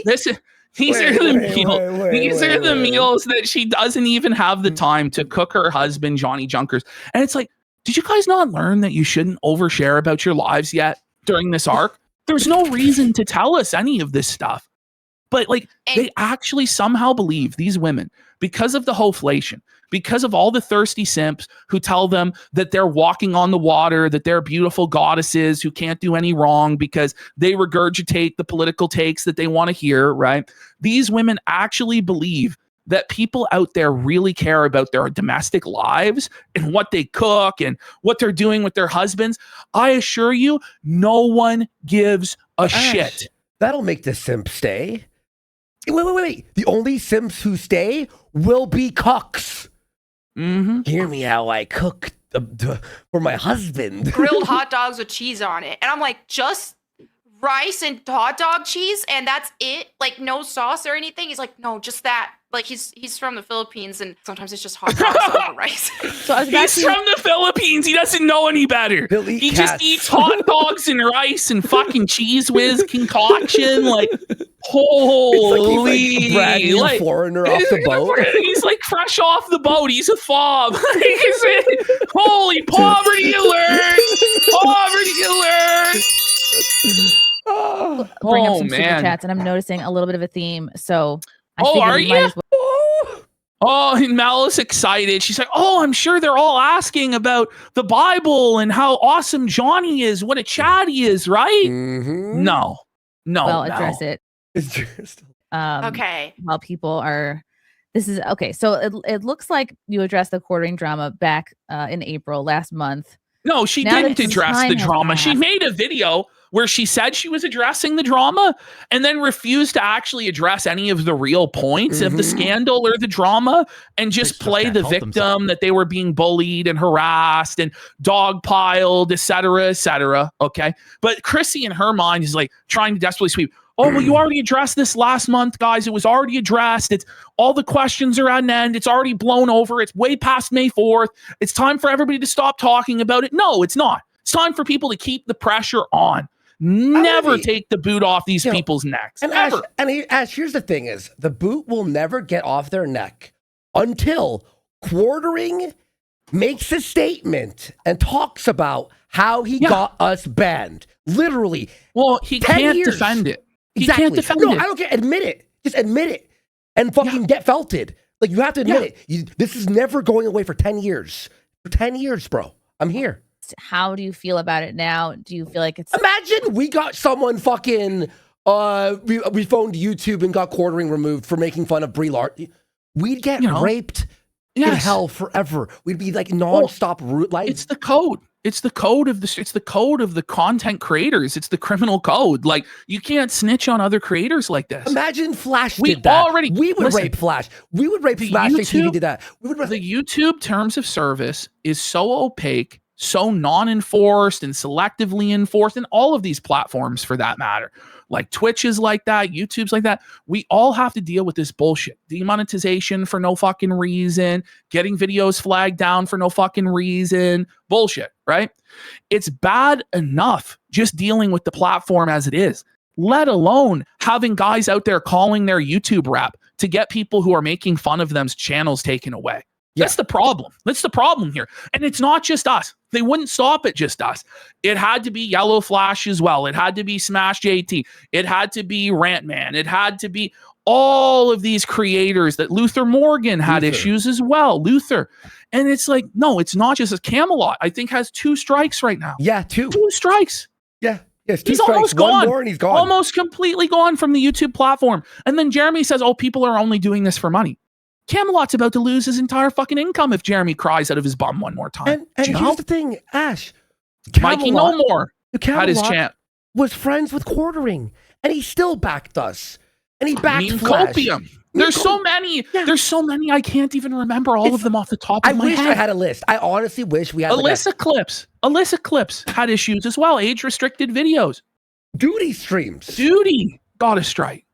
the meals that she doesn't even have the time to cook her husband Johnny Junkers. And it's like, Did you guys not learn that you shouldn't overshare about your lives yet during this arc? There's no reason to tell us any of this stuff. But like, they actually somehow believe, these women, because of the hoflation, because of all the thirsty simps who tell them that they're walking on the water, that they're beautiful goddesses who can't do any wrong because they regurgitate the political takes that they want to hear, right? These women actually believe that people out there really care about their domestic lives and what they cook and what they're doing with their husbands. I assure you, no one gives a shit. That'll make the simp stay. Wait. The only simps who stay will be cucks. Mm-hmm. Hear me how I cook for my husband. Grilled hot dogs with cheese on it. And I'm like, just rice and hot dog cheese? And that's it? Like, no sauce or anything? He's like, no, just that. Like, he's from the Philippines, and sometimes it's just hot dogs over rice. So he's from the Philippines. He doesn't know any better. He just eats hot dogs and rice and fucking cheese whiz concoction. Like, holy. He's like bragging a foreigner off the boat. He's like fresh off the boat. He's a fob. Holy poverty alert. Poverty alert. Bring up some super chats, and I'm noticing a little bit of a theme. So are you? Oh, and Mel is excited. She's like, oh, I'm sure they're all asking about the Bible and how awesome Johnny is, what a chat he is, right? Mm-hmm. No. Well, address it. Okay. While people are, this is okay. So it looks like you addressed the quartering drama back in April last month. No, she didn't address the drama. She made a video where she said she was addressing the drama and then refused to actually address any of the real points of the scandal or the drama and just play the victim that they were being bullied and harassed and dogpiled, et cetera, okay? But Chrissie in her mind is like trying to desperately sweep. Oh, well, you already addressed this last month, guys. It was already addressed. It's all the questions are at an end. It's already blown over. It's way past May 4th. It's time for everybody to stop talking about it. No, it's not. It's time for people to keep the pressure on. Never take the boot off these people's necks. And Ash, here's the thing is, the boot will never get off their neck until quartering makes a statement and talks about how he got us banned. Literally. Well, he can't defend it. He can't defend it. No, I don't care. Admit it. Just admit it. And fucking get felted. Like, you have to admit it. This is never going away for 10 years. For 10 years, bro. I'm here. How do you feel about it now? Do you feel like it's... Imagine we got someone fucking... we phoned YouTube and got quartering removed for making fun of Brie Larson. We'd get raped in hell forever. We'd be like non-stop life. It's the code. It's the code of the content creators. It's the criminal code. Like, you can't snitch on other creators like this. Imagine Flash did that. We would rape Flash. We would rape Smash TV did that. The YouTube terms of service is so opaque, so non-enforced and selectively enforced, and all of these platforms for that matter. Like Twitch is like that, YouTube's like that. We all have to deal with this bullshit. Demonetization for no fucking reason, getting videos flagged down for no fucking reason. Bullshit, right? It's bad enough just dealing with the platform as it is, let alone having guys out there calling their YouTube rep to get people who are making fun of them's channels taken away. That's the problem. That's the problem here. And it's not just us. They wouldn't stop at just us. It had to be Yellow Flash as well. It had to be Smash JT. It had to be Rantman. It had to be all of these creators that Luther Morgan had issues as well. Luther. And it's like, no, it's not just a Camelot. I think has 2 strikes right now. Yeah, 2. 2 strikes. Yeah. Yes, he's strikes, almost gone. One more and he's gone. Almost completely gone from the YouTube platform. And then Jeremy says, oh, people are only doing this for money. Camelot's about to lose his entire fucking income if Jeremy cries out of his bum one more time. And here's the thing, Ash. Mikey No More had his chant. Was friends with quartering, and he still backed us. And he backed Flash. Copium. There's so many. Yeah. There's so many. I can't even remember all of them off the top of my head. I wish I had a list. I honestly wish we had Alyssa Clips. Alyssa Clips had issues as well. Age-restricted videos. Duty streams. Duty got a strike.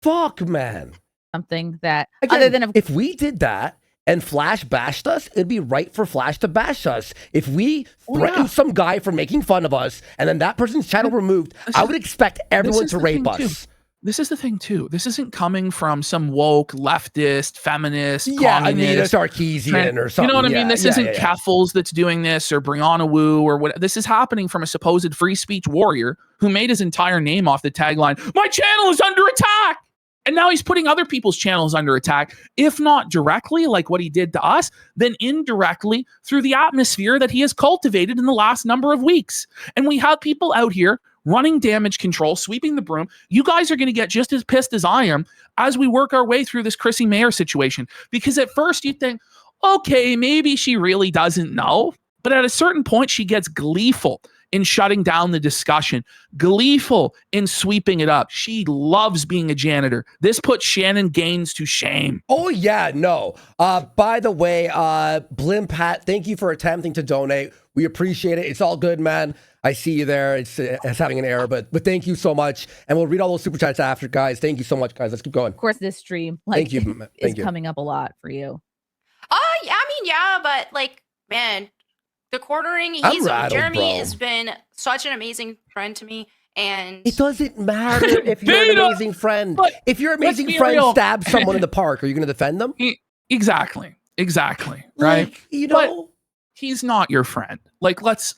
Fuck, man. Something that again, other than if we did that and Flash bashed us, it'd be right for Flash to bash us. If we threatened some guy for making fun of us and then that person's channel removed, I would expect everyone to rape us. this is the thing too. This isn't coming from some woke leftist, feminist, Yeah, Anita communist, Sarkeesian or something. You know what I Yeah, mean? This isn't Keffels that's doing this or Brianna Wu or what. This is happening from a supposed free speech warrior who made his entire name off the tagline, "My channel is under attack." And now he's putting other people's channels under attack, if not directly, like what he did to us, then indirectly through the atmosphere that he has cultivated in the last number of weeks. And we have people out here running damage control, sweeping the broom. You guys are going to get just as pissed as I am as we work our way through this Chrissie Mayr situation. Because at first you think, okay, maybe she really doesn't know. But at a certain point, she gets gleeful in shutting down the discussion, gleeful in sweeping it up. She loves being a janitor. This puts Shannon Gaines to shame. Oh, yeah, no. By the way, Blimp Hat, thank you for attempting to donate. We appreciate it. It's all good, man. I see you there. It's having an error, but thank you so much. And we'll read all those super chats after, guys. Thank you so much, guys. Let's keep going. Of course, this stream is coming up a lot for you. Yeah, I mean, yeah, but like, man, the quartering, Jeremy has been such an amazing friend to me. And it doesn't matter if you're an amazing friend. If your amazing friend stabs someone in the park, are you going to defend them? Exactly. Right. Like, you know, but he's not your friend. Like, let's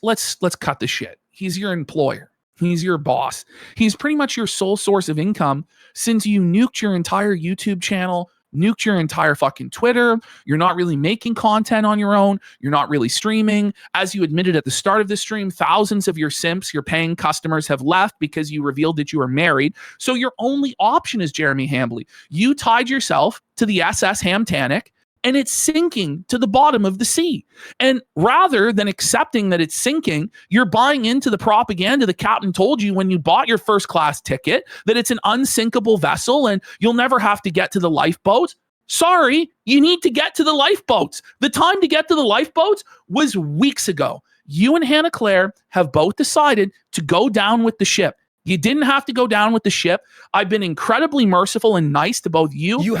cut the shit. He's your employer. He's your boss. He's pretty much your sole source of income since you nuked your entire YouTube channel, nuked your entire fucking Twitter. You're not really making content on your own. You're not really streaming. As you admitted at the start of the stream, thousands of your simps, your paying customers have left because you revealed that you were married. So your only option is Jeremy Hambly. You tied yourself to the SS Hamtanic, and it's sinking to the bottom of the sea. And rather than accepting that it's sinking, you're buying into the propaganda the captain told you when you bought your first class ticket, that it's an unsinkable vessel and you'll never have to get to the lifeboat. Sorry, you need to get to the lifeboats. The time to get to the lifeboats was weeks ago. You and Hannah Claire have both decided to go down with the ship. You didn't have to go down with the ship. I've been incredibly merciful and nice to both you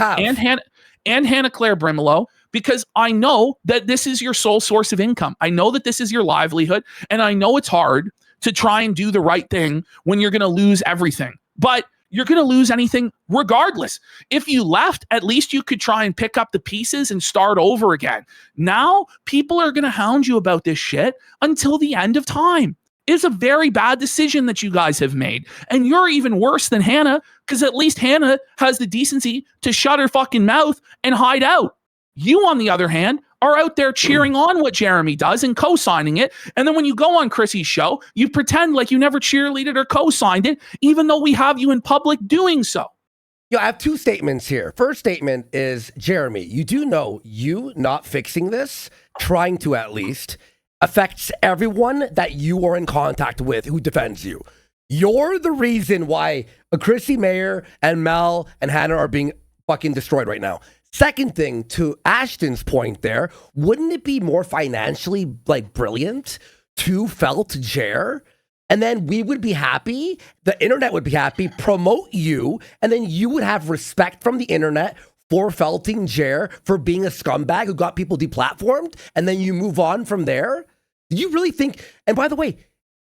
and Hannah Claire Brimelow, because I know that this is your sole source of income. I know that this is your livelihood, and I know it's hard to try and do the right thing when you're going to lose everything. But you're going to lose anything regardless. If you left, at least you could try and pick up the pieces and start over again. Now, people are going to hound you about this shit until the end of time. It's a very bad decision that you guys have made. And you're even worse than Hannah, because at least Hannah has the decency to shut her fucking mouth and hide out. You, on the other hand, are out there cheering on what Jeremy does and co-signing it. And then when you go on Chrissy's show, you pretend like you never cheerleaded or co-signed it, even though we have you in public doing so. I have two statements here. First statement is, Jeremy, you do know you not fixing this, trying to at least, affects everyone that you are in contact with who defends you. You're the reason why Chrissie Mayr and Mel and Hannah are being fucking destroyed right now. Second thing, to Ashton's point there, wouldn't it be more financially brilliant to felt Jer? And then we would be happy, the internet would be happy, promote you, and then you would have respect from the internet for felting Jer for being a scumbag who got people deplatformed, and then you move on from there? Do you really think, and by the way,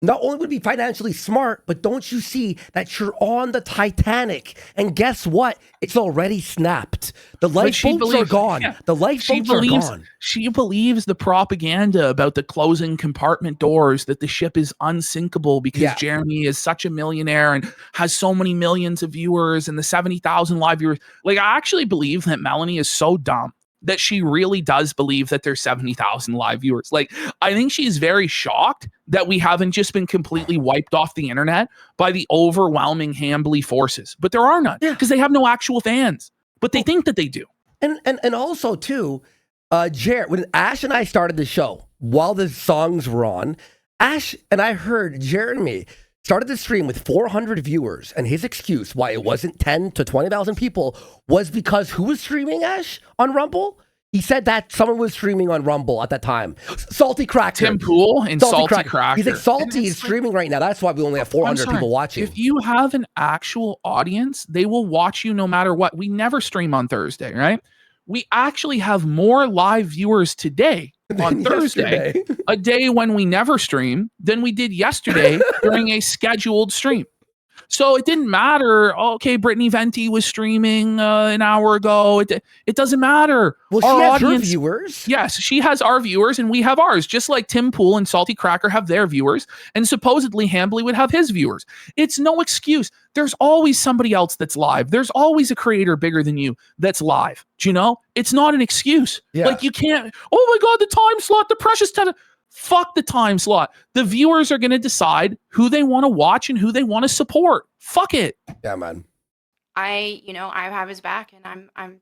not only would it be financially smart, but don't you see that you're on the Titanic? And guess what? It's already snapped. The lifeboats are gone. Yeah. The lifeboats are gone. She believes the propaganda about the closing compartment doors, that the ship is unsinkable because Jeremy is such a millionaire and has so many millions of viewers and the 70,000 live viewers. Like, I actually believe that Melonie is so dumb that she really does believe that there's 70,000 live viewers. Like, I think she's very shocked that we haven't just been completely wiped off the internet by the overwhelming Hambly forces. But there are none because they have no actual fans. But they think that they do. And also, too, when Ash and I started the show, while the songs were on, Ash and I heard Jeremy started the stream with 400 viewers, and his excuse why it wasn't 10 to 20,000 people was because who was streaming, Ash, on Rumble? He said that someone was streaming on Rumble at that time. Salty Cracker. Tim Pool and Salty Cracker. He's like, Salty is streaming right now. That's why we only have 400 people watching. If you have an actual audience, they will watch you no matter what. We never stream on Thursday, right? We actually have more live viewers today on Thursday, a day when we never stream, than we did yesterday during a scheduled stream. So it didn't matter. Okay, Brittany Venti was streaming an hour ago. It doesn't matter. Well, Our she has her audience- viewers. Yes, she has our viewers and we have ours, just like Tim Pool and Salty Cracker have their viewers, and supposedly Hambly would have his viewers. It's no excuse. There's always somebody else that's live. There's always a creator bigger than you that's live. Do you know? It's not an excuse. Yeah. Like you can't, oh my God, the time slot, the precious time. Fuck the time slot. The viewers are going to decide who they want to watch and who they want to support. Fuck it. Yeah, man. I have his back, and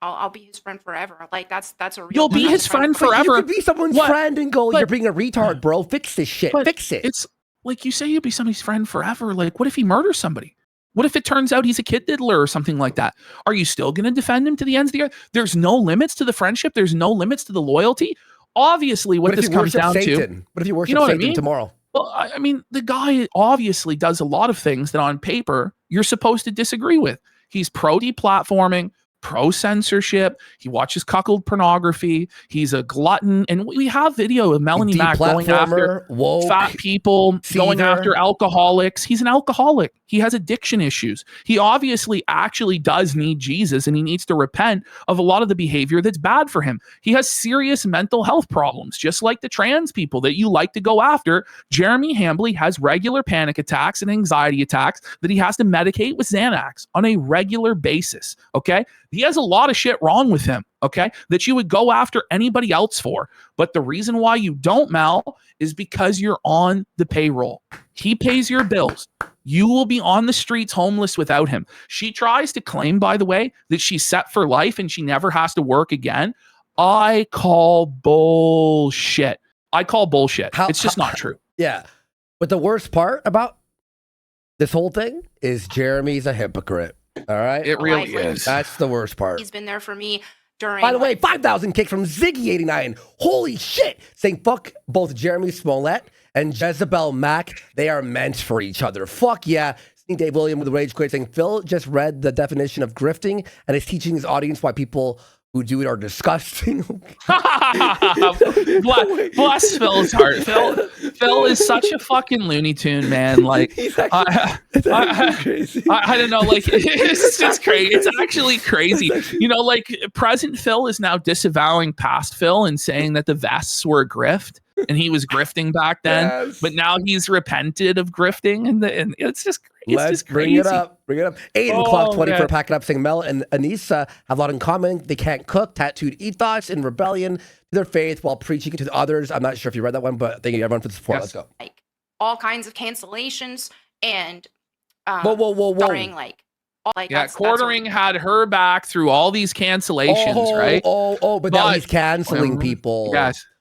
I'll be his friend forever. Like that's a real. You'll be his friend But forever. you could be someone's What? friend and go, But- you're being a retard, bro. Fix this shit. But Fix it. It's like you say you'll be somebody's friend forever. Like, what if he murders somebody? What if it turns out he's a kid diddler or something like that? Are you still going to defend him to the ends of the earth? There's no limits to the friendship. There's no limits to the loyalty. Obviously, what What if this you comes worship down to. Satan? What if you worship You know what I Satan mean? tomorrow? Well, I mean, the guy obviously does a lot of things that on paper you're supposed to disagree with. He's pro deplatforming, pro censorship. He watches cuckold pornography. He's a glutton. And we have video of Melanie Mack going after Deplatformer, woke. fat people, going seether. after alcoholics. He's an alcoholic. He has addiction issues. He obviously actually does need Jesus, and he needs to repent of a lot of the behavior that's bad for him. He has serious mental health problems, just like the trans people that you like to go after. Jeremy Hambly has regular panic attacks and anxiety attacks that he has to medicate with Xanax on a regular basis. Okay. He has a lot of shit wrong with him. Okay. That you would go after anybody else for. But the reason why you don't, Mel, is because you're on the payroll. He pays your bills. You will be on the streets homeless without him. She tries to claim, by the way, that she's set for life and she never has to work again. I call bullshit. It's just not true. Yeah. But the worst part about this whole thing is Jeremy's a hypocrite. All right? It really Likely. is. That's the worst part. He's been there for me during. By the way, 5,000 kicks from Ziggy89. Holy shit. Saying fuck both Jeremy Smollett and Jezebel Mack. They are meant for each other. Fuck yeah. Seeing Dave William with the Rage Quit saying Phil just read the definition of grifting and is teaching his audience why people who do it are disgusting. Bless Phil's heart. Phil is such a fucking Looney Tune, man. Like, He's actually crazy. I don't know. Like, it's just crazy. It's actually crazy. You know, like, present Phil is now disavowing past Phil and saying that the vests were a grift. And he was grifting back then, Yes. but now he's repented of grifting, and it's just Let's bring crazy. it up. Bring it up. Aiden Oh, Clock 20 man. for packing up saying Mel and Anissa have a lot in common. They can't cook, tattooed ethos in rebellion to their faith while preaching it to the others. I'm not sure if you read that one, but thank you everyone for the support. Yes. Let's go. like all kinds of cancellations and Whoa. during like all like Yeah, that's quartering had her back through all these cancellations, right? But now But- he's canceling people.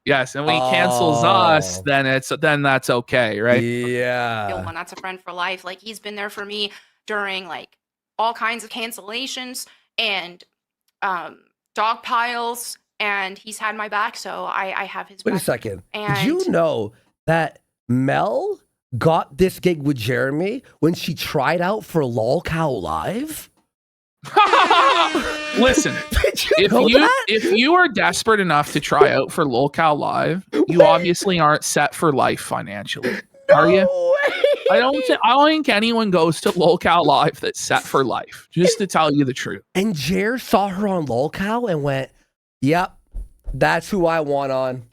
Yes, and when he cancels us, then that's okay, right? Yeah. one that's a friend for life. Like he's been there for me during like all kinds of cancellations and dog piles, and he's had my back, so I have his Wait a back. second. Did And- you know that Mel got this gig with Jeremy when she tried out for Lol Cow Live? Listen, Did you know that? if you are desperate enough to try out for Lolcow Live, you obviously aren't set for life financially, are you? No way. I don't think anyone goes to Lolcow Live that's set for life. Just to tell you the truth. And Jer saw her on Lol Cow and went, "Yep, that's who I want on."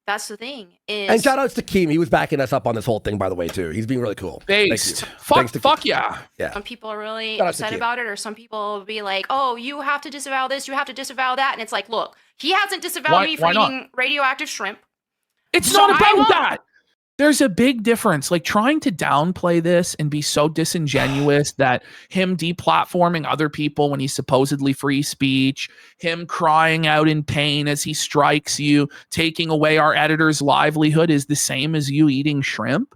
That's the thing is And shout outs to Keem. He was backing us up on this whole thing, by the way, too. He's being really cool. Based. Thank you. Thanks to Fuck yeah. some people are really Shout out to upset Kim. about it, or some people will be like, "Oh, you have to disavow this, you have to disavow that," and it's like, look, he hasn't disavowed me for why not? eating radioactive shrimp. It's So not I about won't- that. There's a big difference. Like trying to downplay this and be so disingenuous that him deplatforming other people when he's supposedly free speech, him crying out in pain as he strikes you, taking away our editor's livelihood is the same as you eating shrimp.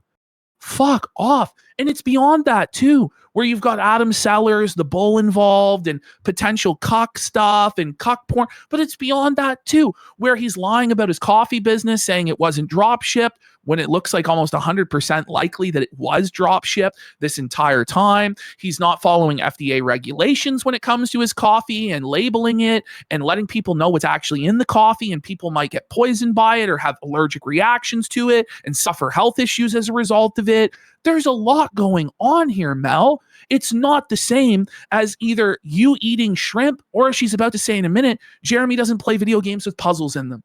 Fuck off. And it's beyond that too, where you've got Adam Sellers, the bull involved, and potential cuck stuff and cuck porn. But it's beyond that too, where he's lying about his coffee business, saying it wasn't drop shipped, when it looks like almost 100% likely that it was drop shipped this entire time. He's not following FDA regulations when it comes to his coffee and labeling it and letting people know what's actually in the coffee, and people might get poisoned by it or have allergic reactions to it and suffer health issues as a result of it. There's a lot going on here, Mel. It's not the same as either you eating shrimp or, as she's about to say in a minute, Jeremy doesn't play video games with puzzles in them.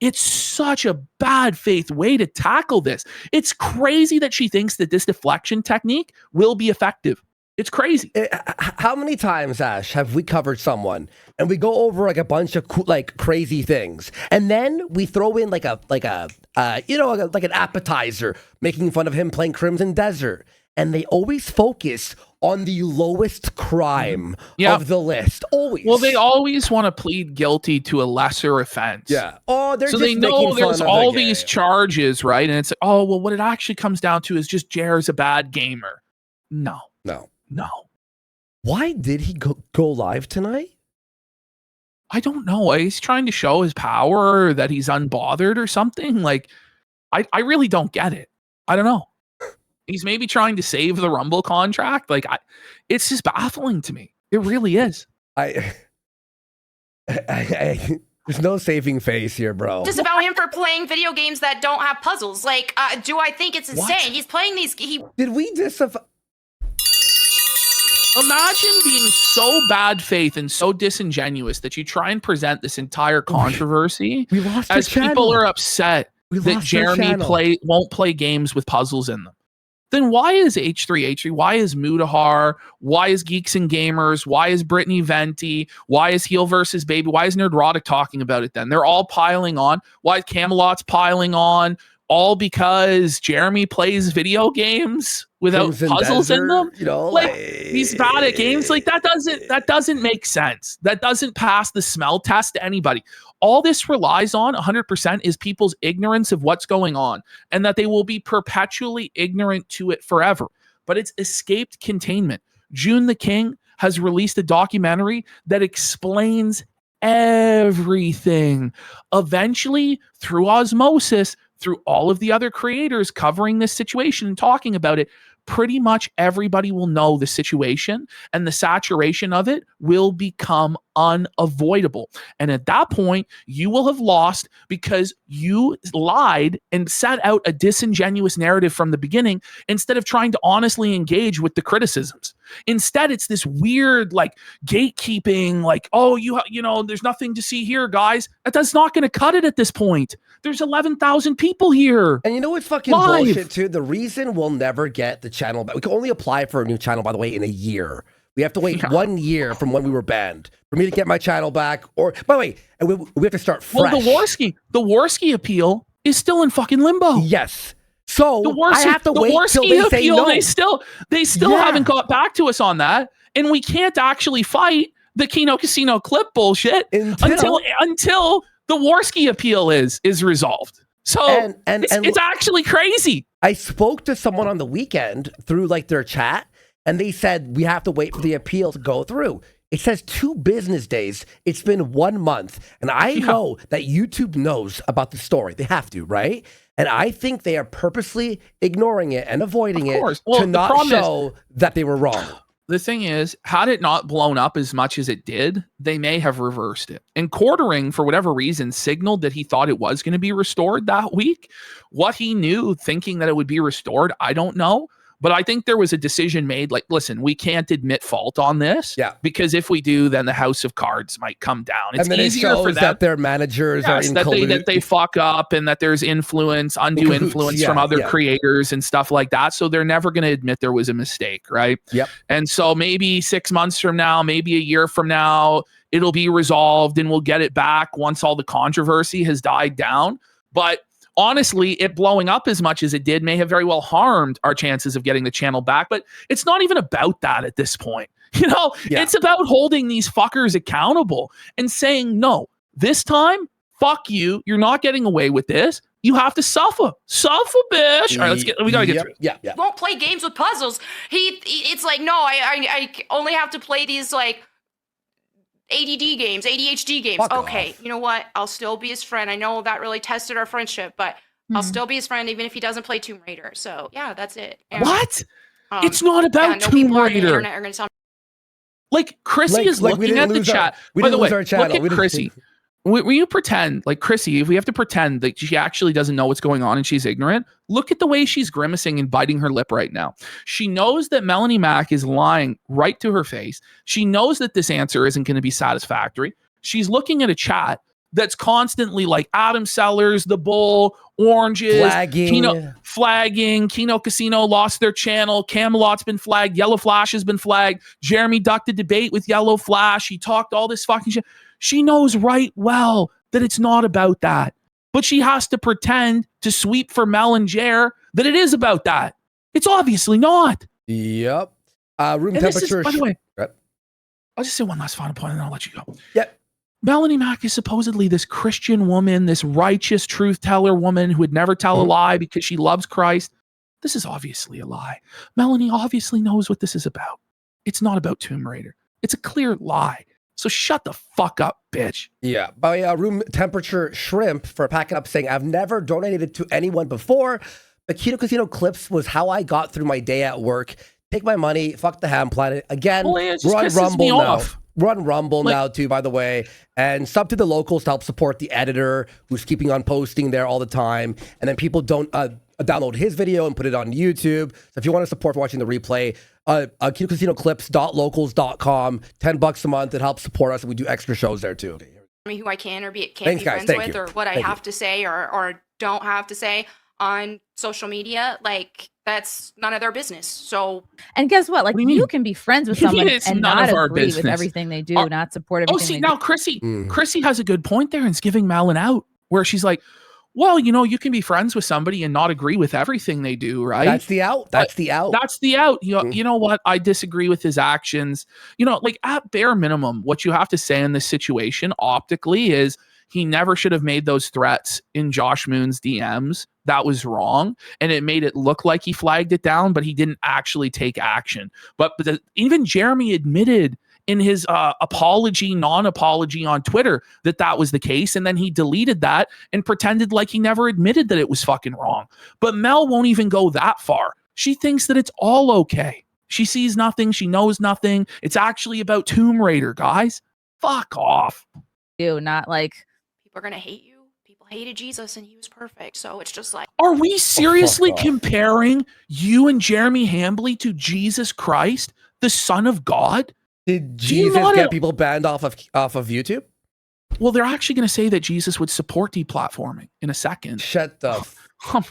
It's such a bad faith way to tackle this. It's crazy that she thinks that this deflection technique will be effective. It's crazy. How many times, Ash, have we covered someone and we go over like a bunch of crazy things, and then we throw in like an appetizer, making fun of him playing Crimson Desert, and they always focus on the lowest crime of the list. Always. Well, they always want to plead guilty to a lesser offense. Yeah. Oh, they're so just they know there's all these game. Charges, right? And it's oh well, what it actually comes down to is just Jer's a bad gamer. No. Why did he go live tonight? I don't know. He's trying to show his power, or that he's unbothered or something. Like, I really don't get it. I don't know. He's maybe trying to save the Rumble contract. Like, it's just baffling to me. It really is. There's no saving face here, bro. Just about him for playing video games that don't have puzzles. Like, do I think it's insane? What? He's playing these. Did we Imagine being so bad faith and so disingenuous that you try and present this entire controversy we lost as channel. People are upset that Jeremy won't play games with puzzles in them. Then why is H3, why is Mudahar, why is Geeks and Gamers, why is Brittany Venti, why is Heel versus Baby, why is Nerdrotic talking about it then? They're all piling on. Why is Camelot's piling on? All because Jeremy plays video games without puzzles in them. You know, like he's bad at games. Like that doesn't make sense. That doesn't pass the smell test to anybody. All this relies on 100% is people's ignorance of what's going on, and that they will be perpetually ignorant to it forever. But it's escaped containment. June the King has released a documentary that explains everything. Eventually, through osmosis, through all of the other creators covering this situation and talking about it, pretty much everybody will know the situation, and the saturation of it will become unavoidable. And at that point, you will have lost because you lied and set out a disingenuous narrative from the beginning instead of trying to honestly engage with the criticisms. Instead, it's this weird like gatekeeping, like, oh, you know, there's nothing to see here, guys. That's not going to cut it at this point. There's 11,000 people here. And you know what's fucking bullshit too? The reason we'll never get the channel back. We can only apply for a new channel, by the way, in a year. We have to wait 1 year from when we were banned for me to get my channel back. Or, by the way, we have to start fresh. Well, the Warski appeal is still in fucking limbo. Yes. So I have to wait till they say no. They still haven't got back to us on that, and we can't actually fight the Kino Casino clip bullshit until the Warski appeal is resolved. So it's actually crazy. I spoke to someone on the weekend through like their chat, and they said we have to wait for the appeal to go through. It says 2 business days. It's been 1 month. And I know that YouTube knows about the story. They have to, right? And I think they are purposely ignoring it and avoiding it to not show that they were wrong. The thing is, had it not blown up as much as it did, they may have reversed it. And Quartering, for whatever reason, signaled that he thought it was going to be restored that week. What he knew, thinking that it would be restored, I don't know. But I think there was a decision made, like, listen, we can't admit fault on this. Yeah. Because if we do, then the House of Cards might come down. It's and then easier for them that their managers are in that they fuck up, and that there's undue influence from other creators and stuff like that. So they're never going to admit there was a mistake, right? Yep. And so maybe 6 months from now, maybe a year from now, it'll be resolved and we'll get it back once all the controversy has died down. But honestly, it blowing up as much as it did may have very well harmed our chances of getting the channel back. But it's not even about that at this point. You know, it's about holding these fuckers accountable and saying, no, this time, fuck you. You're not getting away with this. You have to suffer. Suffer, bitch. All right, we gotta get through it. Yeah. Won't play games with puzzles. It's like, no, I only have to play these like ADD games, ADHD games. Fuck okay, off. you know what? I'll still be his friend. I know that really tested our friendship, but I'll still be his friend even if he doesn't play Tomb Raider. So yeah, that's it. And, what? It's not about Tomb Raider. Are gonna tell me. Like Chrissie is looking at the chat. By the way, look at Chrissie. when you pretend, like Chrissie, if we have to pretend that she actually doesn't know what's going on and she's ignorant, look at the way she's grimacing and biting her lip right now. She knows that Melonie Mac is lying right to her face. She knows that this answer isn't going to be satisfactory. She's looking at a chat that's constantly like Adam Sellers, The Bull, Oranges, flagging, Kino Casino lost their channel, Camelot's been flagged, Yellow Flash has been flagged, Jeremy ducked a debate with Yellow Flash, he talked all this fucking shit. She knows right well that it's not about that. But she has to pretend to sweep for Mel and Jer that it is about that. It's obviously not. Yep. Room temperature. By the way, I'll just say one last final point and then I'll let you go. Yep. Melonie Mac is supposedly this Christian woman, this righteous truth teller woman who would never tell a lie because she loves Christ. This is obviously a lie. Melonie obviously knows what this is about. It's not about Tomb Raider. It's a clear lie. So shut the fuck up, bitch. Yeah. By room temperature shrimp for packing up saying, I've never donated to anyone before. The Kino Casino clips was how I got through my day at work. Take my money. Fuck the ham planet. Again, run Rumble now. Run Rumble now too, by the way. And sub to the locals to help support the editor who's keeping on posting there all the time. And then people don't download his video and put it on YouTube. So if you want to support for watching the replay, KinoCasinoClips.locals.com, $10 a month. It helps support us and we do extra shows there too. Me who I can or can't be friends with, or what I have to say or don't have to say on social media, like that's none of their business. So, and guess what? Like you can be friends with someone and not agree with everything they do, not support everything. Now Chrissie has a good point there and it's giving Mal an out where she's like, well, you know, you can be friends with somebody and not agree with everything they do, right? That's the out. That's the out. That's the out. You know what? I disagree with his actions. You know, like at bare minimum, what you have to say in this situation optically is he never should have made those threats in Josh Moon's DMs. That was wrong. And it made it look like he flagged it down, but he didn't actually take action. But even Jeremy admitted in his non-apology on Twitter that was the case. And then he deleted that and pretended like he never admitted that it was fucking wrong. But Mel won't even go that far. She thinks that it's all okay. She sees nothing. She knows nothing. It's actually about Tomb Raider, guys. Fuck off. Not like people are going to hate you. People hated Jesus and he was perfect. So it's just like, are we seriously comparing you and Jeremy Hambly to Jesus Christ, the Son of God? Did Jesus get people banned off of YouTube? Well, they're actually going to say that Jesus would support deplatforming in a second. Shut the. I'm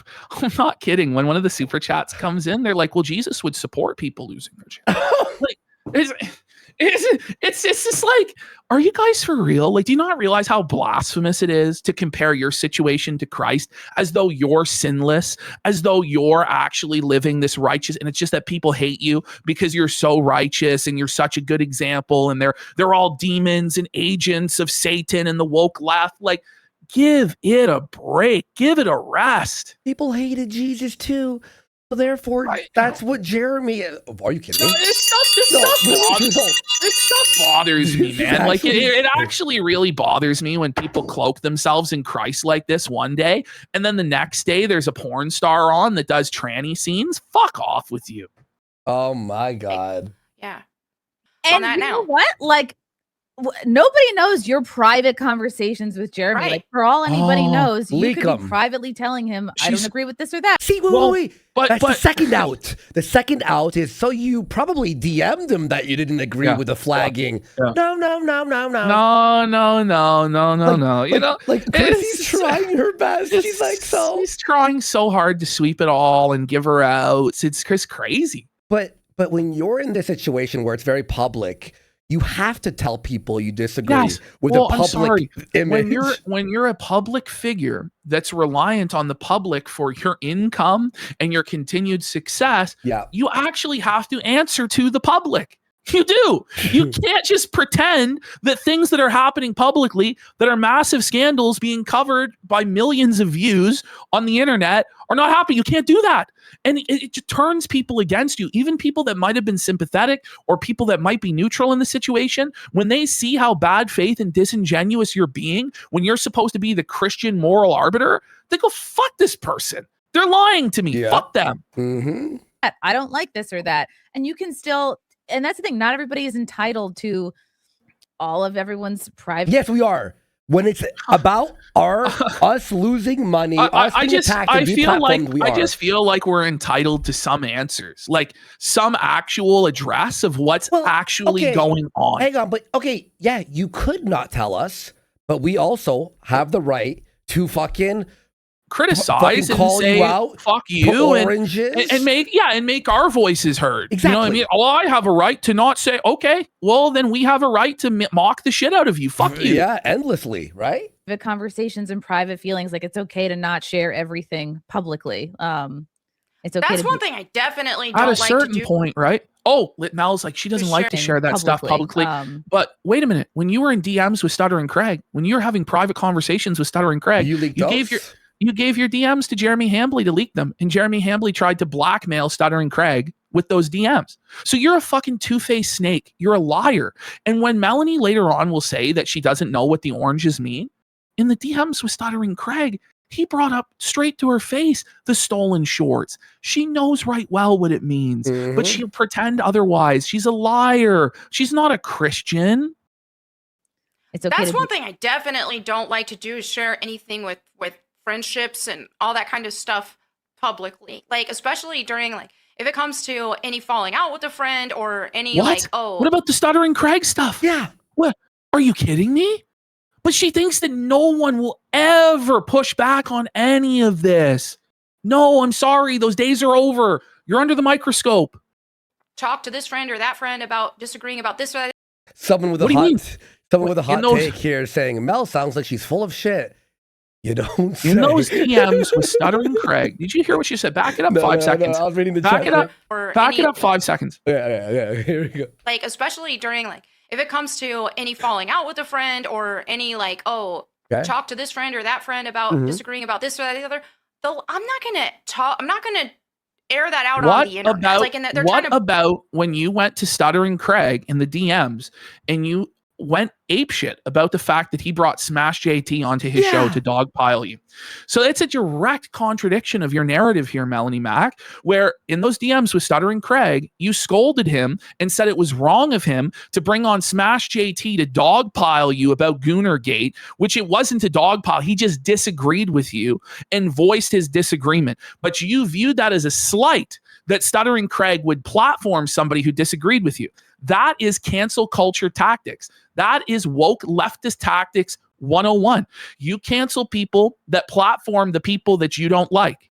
not kidding. When one of the super chats comes in, they're like, "Well, Jesus would support people losing their channel." Like, it's just like, are you guys for real? Like, do you not realize how blasphemous it is to compare your situation to Christ as though you're sinless, as though you're actually living this righteous, and it's just that people hate you because you're so righteous and you're such a good example, and they're all demons and agents of Satan and the woke left. Like, give it a break, give it a rest. People hated Jesus too. So therefore, that's what Jeremy. Are you kidding me? This stuff bothers me, man. Like it actually really bothers me when people cloak themselves in Christ like this one day, and then the next day there's a porn star on that does tranny scenes. Fuck off with you. Oh my god. Yeah. And you know what? Like nobody knows your private conversations with Jeremy. Right. Like for all anybody knows, you could be em. privately telling him, "I don't agree with this or that." See, wait. That's the second out. The second out is so you probably DM'd him that you didn't agree with the flagging. Yeah. No. No. You know, like Chrissie's trying her best. She's like, she's trying so hard to sweep it all and give her outs. It's crazy. But when you're in this situation where it's very public, you have to tell people you disagree with a public image. When you're a public figure that's reliant on the public for your income and your continued success, you actually have to answer to the public. You do. You can't just pretend that things that are happening publicly, that are massive scandals being covered by millions of views on the internet, are not happening. You can't do that. And it just turns people against you, even people that might have been sympathetic or people that might be neutral in the situation. When they see how bad faith and disingenuous you're being, when you're supposed to be the Christian moral arbiter, they go, fuck this person. They're lying to me. Fuck them. Mm-hmm. I don't like this or that. And you can still... And that's the thing. Not everybody is entitled to all of everyone's private. Yes, we are. When it's about us losing money, us being attacked and deplatformed, I just feel like we're entitled to some answers, like some actual address of what's actually going on. Hang on, but yeah, you could not tell us, but we also have the right to fucking criticize and call say you out, fuck you and make our voices heard. Exactly. You know what I mean? Oh, I have a right to not say, okay, well then we have a right to mock the shit out of you. Fuck you. Yeah, endlessly, right? The conversations and private feelings, like it's okay to not share everything publicly. It's okay. That's one thing I definitely don't at like a certain to do. point, right? Oh, Mel's like she doesn't like to share that stuff publicly. But wait a minute, when you were in DMs with Stuttering Craig, when you were having private conversations with Stuttering Craig, you gave your DMs to Jeremy Hambly to leak them, and Jeremy Hambly tried to blackmail Stuttering Craig with those DMs. So you're a fucking two-faced snake. You're a liar. And when Melonie later on will say that she doesn't know what the oranges mean, in the DMs with Stuttering Craig, he brought up straight to her face the stolen shorts. She knows right well what it means, but she'll pretend otherwise. She's a liar. She's not a Christian. It's okay. That's one thing I definitely don't like to do is share anything with friendships and all that kind of stuff publicly. Like, especially during, like, if it comes to any falling out with a friend or any, what about the Stuttering Craig stuff? Yeah. What? Are you kidding me? But she thinks that no one will ever push back on any of this. No, I'm sorry. Those days are over. You're under the microscope. Talk to this friend or that friend about disagreeing about this or that. Someone with a hot take here saying, Mel sounds like she's full of shit. You don't say. In those DMs with Stuttering Craig, did you hear what she said? Back it up 5 seconds. No, I was reading the Back chat. it up. Back it up 5 seconds. Yeah. Here we go. Like, especially during, like, if it comes to any falling out with a friend or any, like, talk to this friend or that friend about disagreeing about this or that or the other, though I'm not gonna air that out on the internet. About when you went to Stuttering Craig in the DMs and you went apeshit about the fact that he brought Smash JT onto his show to dogpile you? So it's a direct contradiction of your narrative here, Melonie Mac, where in those DMs with Stuttering Craig, you scolded him and said it was wrong of him to bring on Smash JT to dogpile you about Goonergate, which it wasn't a dogpile. He just disagreed with you and voiced his disagreement. But you viewed that as a slight that Stuttering Craig would platform somebody who disagreed with you. That is cancel culture tactics. That is woke leftist tactics 101. You cancel people that platform the people that you don't like.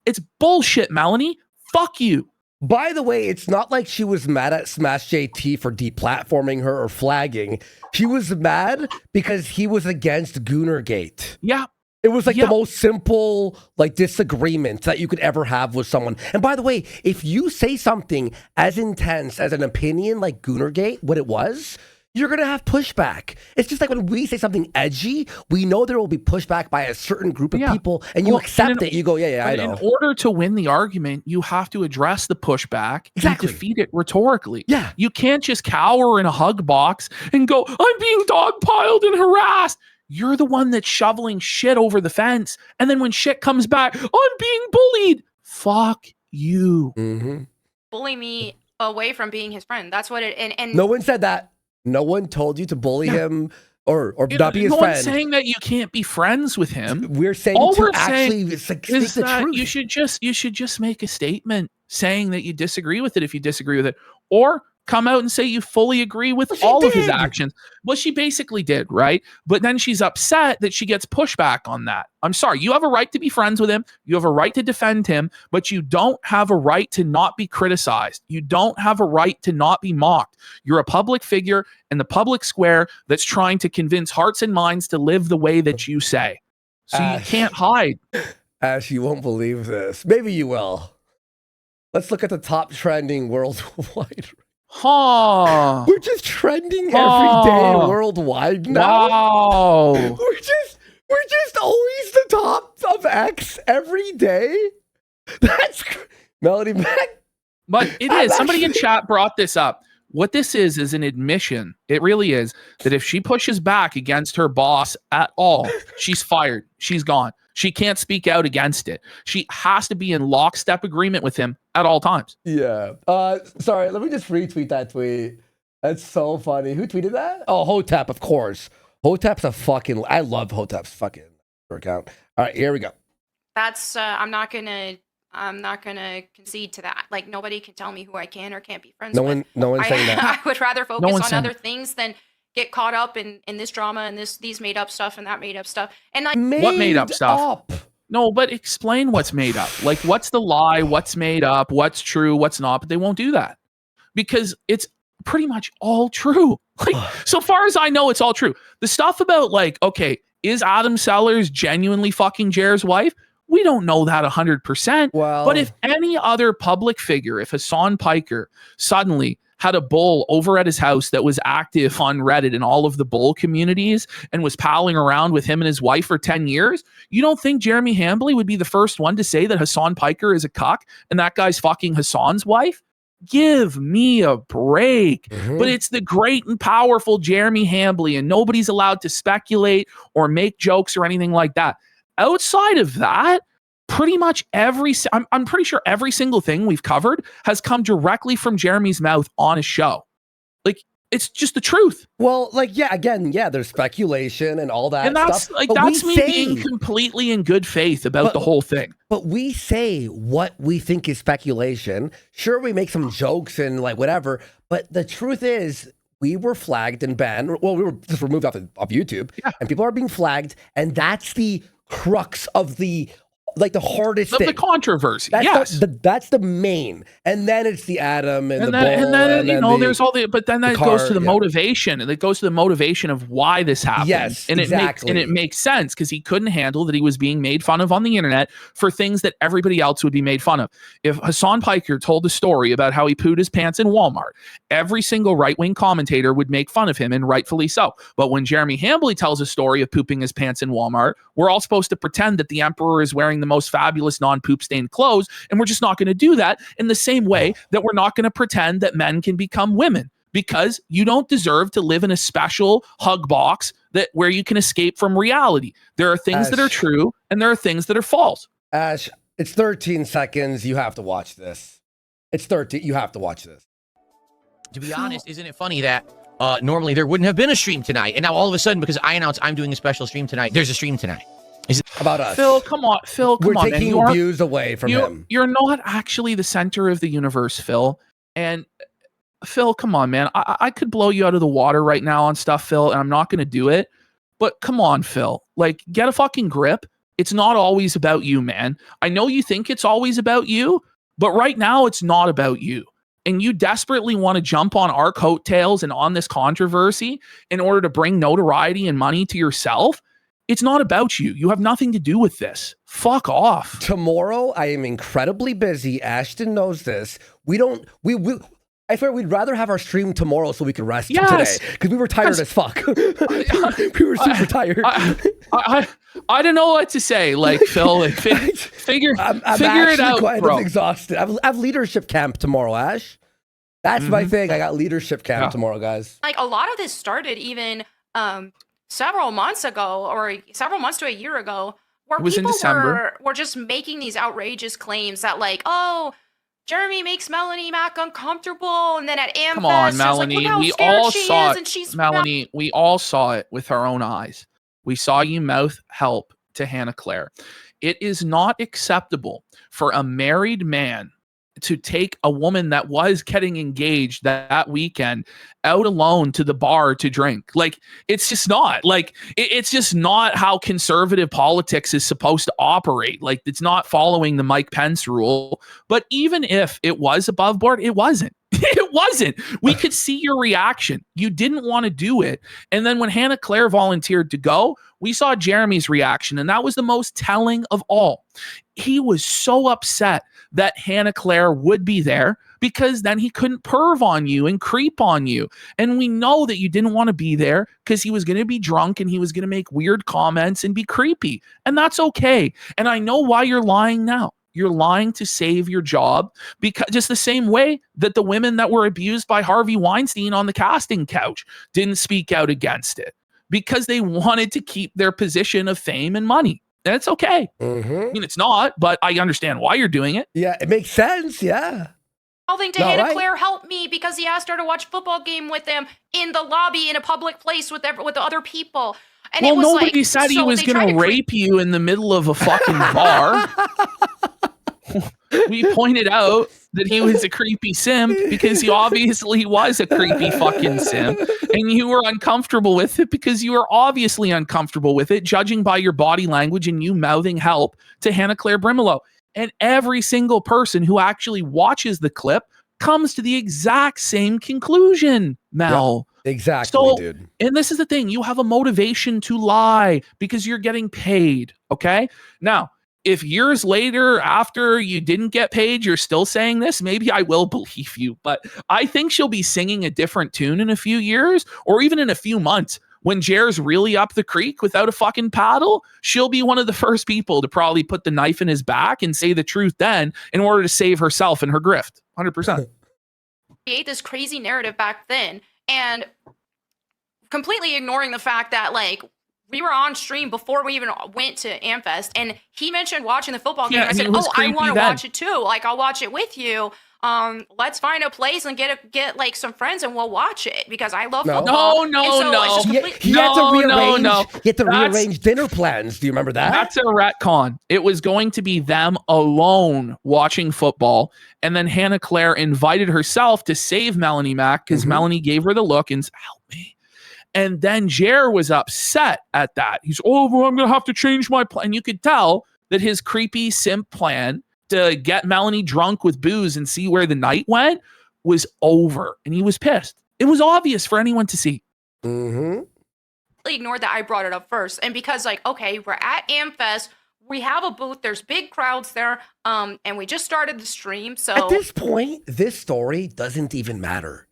It's bullshit, Melonie. Fuck you. By the way, it's not like she was mad at Smash JT for deplatforming her or flagging. She was mad because he was against Goonergate. Yeah. It was like the most simple disagreement that you could ever have with someone. And by the way, if you say something as intense as an opinion like Goonergate, what it was, you're going to have pushback. It's just like when we say something edgy, we know there will be pushback by a certain group of people, and you accept it. You go, I know. In order to win the argument, you have to address the pushback and defeat it rhetorically. Yeah. You can't just cower in a hug box and go, I'm being dogpiled and harassed. You're the one that's shoveling shit over the fence. And then when shit comes back, I'm being bullied. Fuck you. Mm-hmm. Bully me away from being his friend. That's what it and no one said that. No one told you to bully him or not be his friend. No one's saying that you can't be friends with him. We're saying speak the truth. You should just make a statement saying that you disagree with it if you disagree with it. Or come out and say you fully agree with all of his actions. Well, she basically did, right? But then she's upset that she gets pushback on that. I'm sorry. You have a right to be friends with him. You have a right to defend him, but you don't have a right to not be criticized. You don't have a right to not be mocked. You're a public figure in the public square that's trying to convince hearts and minds to live the way that you say. So you can't hide. Ash, you won't believe this. Maybe you will. Let's look at the top trending worldwide. Huh. We're just trending every day worldwide now. Wow. We're just always the top of X every day. That's Melonie Mac. But it is. Somebody in chat brought this up. What this is an admission. It really is that if she pushes back against her boss at all, she's fired. She's gone. She can't speak out against it. She has to be in lockstep agreement with him at all times. Yeah. Sorry, let me just retweet that tweet. That's so funny. Who tweeted that? Oh, Hotep, of course. Hotep's a fucking. I love Hotep's fucking account. All right, here we go. That's I'm not gonna concede to that. Like nobody can tell me who I can or can't be friends with. No one's saying that. I would rather focus on other things than get caught up in this drama and these made up stuff and that made up stuff. And like what made up stuff? No, but explain what's made up. Like what's the lie, what's made up, what's true, what's not, but they won't do that. Because it's pretty much all true. Like so far as I know, it's all true. The stuff about like, okay, is Adam Sellers genuinely fucking Jared's wife? We don't know that 100%. Well, but if any other public figure, if Hassan Piker suddenly had a bull over at his house that was active on Reddit and all of the bull communities and was palling around with him and his wife for 10 years, you don't think Jeremy Hambly would be the first one to say that Hassan Piker is a cuck and that guy's fucking Hassan's wife? Give me a break. But it's the great and powerful Jeremy Hambly, and nobody's allowed to speculate or make jokes or anything like that. Outside of that, pretty much I'm pretty sure every single thing we've covered has come directly from Jeremy's mouth on his show. Like, it's just the truth. Well, like, yeah, again, yeah, there's speculation and all that and that's stuff. like, that's me being completely in good faith about the whole thing. But we say what we think is speculation. Sure, we make some jokes and like whatever, but the truth is we were flagged and banned. Well, we were just removed off YouTube, and people are being flagged, and that's the crux of the hardest thing. The controversy. That's that's the main. And then it's the Adam and the bull. And then there's all the, but then that goes to the motivation, and it goes to the motivation of why this happened. Yes, and exactly. It makes sense because he couldn't handle that he was being made fun of on the internet for things that everybody else would be made fun of. If Hassan Piker told a story about how he pooed his pants in Walmart, every single right-wing commentator would make fun of him, and rightfully so. But when Jeremy Hambly tells a story of pooping his pants in Walmart, we're all supposed to pretend that the emperor is wearing the most fabulous non-poop stained clothes, and we're just not going to do that in the same way that we're not going to pretend that men can become women, because you don't deserve to live in a special hug box where you can escape from reality. There are things that are true and there are things that are false. Ash, it's 13 seconds. You have to watch this. It's 13. You have to watch this. To be honest, isn't it funny that normally there wouldn't have been a stream tonight, and now all of a sudden, because I announced I'm doing a special stream tonight, there's a stream tonight. Is it about us? Phil, come on. We're taking views away from him. You're not actually the center of the universe, Phil. And Phil, come on, man. I could blow you out of the water right now on stuff, Phil, and I'm not going to do it. But come on, Phil. Like, get a fucking grip. It's not always about you, man. I know you think it's always about you, but right now it's not about you. And you desperately want to jump on our coattails and on this controversy in order to bring notoriety and money to yourself. It's not about you. You have nothing to do with this. Fuck off. Tomorrow, I am incredibly busy. Ashton knows this. I swear we'd rather have our stream tomorrow so we can rest today. Because we were tired as fuck. We were super tired. I don't know what to say. Like, Phil, like, figure it out, bro. I'm exhausted. I have leadership camp tomorrow, Ash. That's my thing. I got leadership camp tomorrow, guys. Like, a lot of this started even several months ago, or several months to a year ago, where people were just making these outrageous claims that, like, oh, Jeremy makes Melonie Mac uncomfortable, and then at AmFest, come on, Melonie, like, we all saw it. Melonie, we all saw it with our own eyes. We saw you mouth help to Hannah Claire. It is not acceptable for a married man to take a woman that was getting engaged that weekend out alone to the bar to drink. Like, it's just not. Like, it's just not how conservative politics is supposed to operate. Like, it's not following the Mike Pence rule. But even if it was above board, it wasn't. It wasn't. We could see your reaction. You didn't want to do it. And then when Hannah Claire volunteered to go, we saw Jeremy's reaction, and that was the most telling of all. He was so upset that Hannah Claire would be there because then he couldn't perv on you and creep on you. And we know that you didn't want to be there because he was going to be drunk and he was going to make weird comments and be creepy. And that's okay. And I know why you're lying now. You're lying to save your job, because just the same way that the women that were abused by Harvey Weinstein on the casting couch didn't speak out against it because they wanted to keep their position of fame and money. And it's okay. I mean, it's not, but I understand why you're doing it. Yeah, it makes sense. Yeah. mouthing to Not Hannah right. Claire, help me, because he asked her to watch football game with him in the lobby in a public place with the other people. And Well, it was nobody like, said he so was they tried going to to rape you in the middle of a fucking bar. We pointed out that he was a creepy simp because he obviously was a creepy fucking simp, and you were uncomfortable with it because you were obviously uncomfortable with it, judging by your body language and you mouthing help to Hannah Claire Brimelow. And every single person who actually watches the clip comes to the exact same conclusion, Mel. Exactly, So, dude. and this is the thing, you have a motivation to lie because you're getting paid, okay? Now, if years later, after you didn't get paid, you're still saying this, maybe I will believe you. But I think she'll be singing a different tune in a few years or even in a few months. When Jer's really up the creek without a fucking paddle, she'll be one of the first people to probably put the knife in his back and say the truth then in order to save herself and her grift. 100%. create this crazy narrative back then, and completely ignoring the fact that, like, we were on stream before we even went to Amfest, and he mentioned watching the football game. Yeah, I and said, it was I creepy want to then. watch it too. Like, I'll watch it with you. Let's find a place and get like some friends and we'll watch it because I love football. No, And so no. it's just He complete- had to No, rearrange. no. He had to That's- rearrange dinner plans. Do you remember that? That's a retcon. It was going to be them alone watching football. And then Hannah Claire invited herself to save Melanie Mac because Mhm. Melanie gave her the look and said, help me. And then Jer was upset at that. He's, well, I'm going to have to change my plan. And you could tell that his creepy simp plan to get Melanie drunk with booze and see where the night went was over. And he was pissed. It was obvious for anyone to see. Mm-hmm. ignored that I brought it up first. And because, like, okay, we're at Amfest, we have a booth, there's big crowds there, and we just started the stream. So At this point, this story doesn't even matter.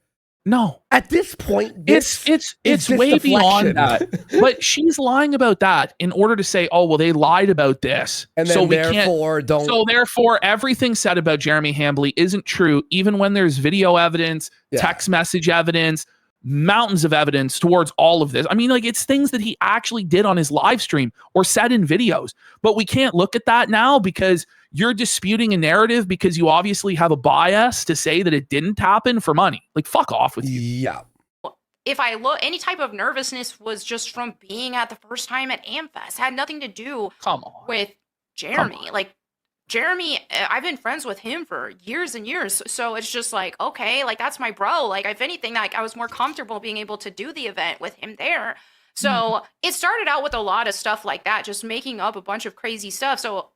No. At this point, It's this way beyond deflection. that. But she's lying about that in order to say, oh, well, they lied about this. And then so we therefore can't. don't. So therefore, everything said about Jeremy Hambly isn't true, even when there's video evidence, Yeah. text message evidence, mountains of evidence towards all of this. I mean, like, it's things that he actually did on his live stream or said in videos. But we can't look at that now because you're disputing a narrative because you obviously have a bias to say that it didn't happen for money. Like, fuck off with you. Yeah. if I look, any type of nervousness was just from being at the first time at Amfest. Had nothing to do Come on. with Jeremy. Like, Jeremy, I've been friends with him for years and years. So it's just like, okay, like, that's my bro. Like, if anything, like, I was more comfortable being able to do the event with him there. So it started out with a lot of stuff like that, just making up a bunch of crazy stuff. So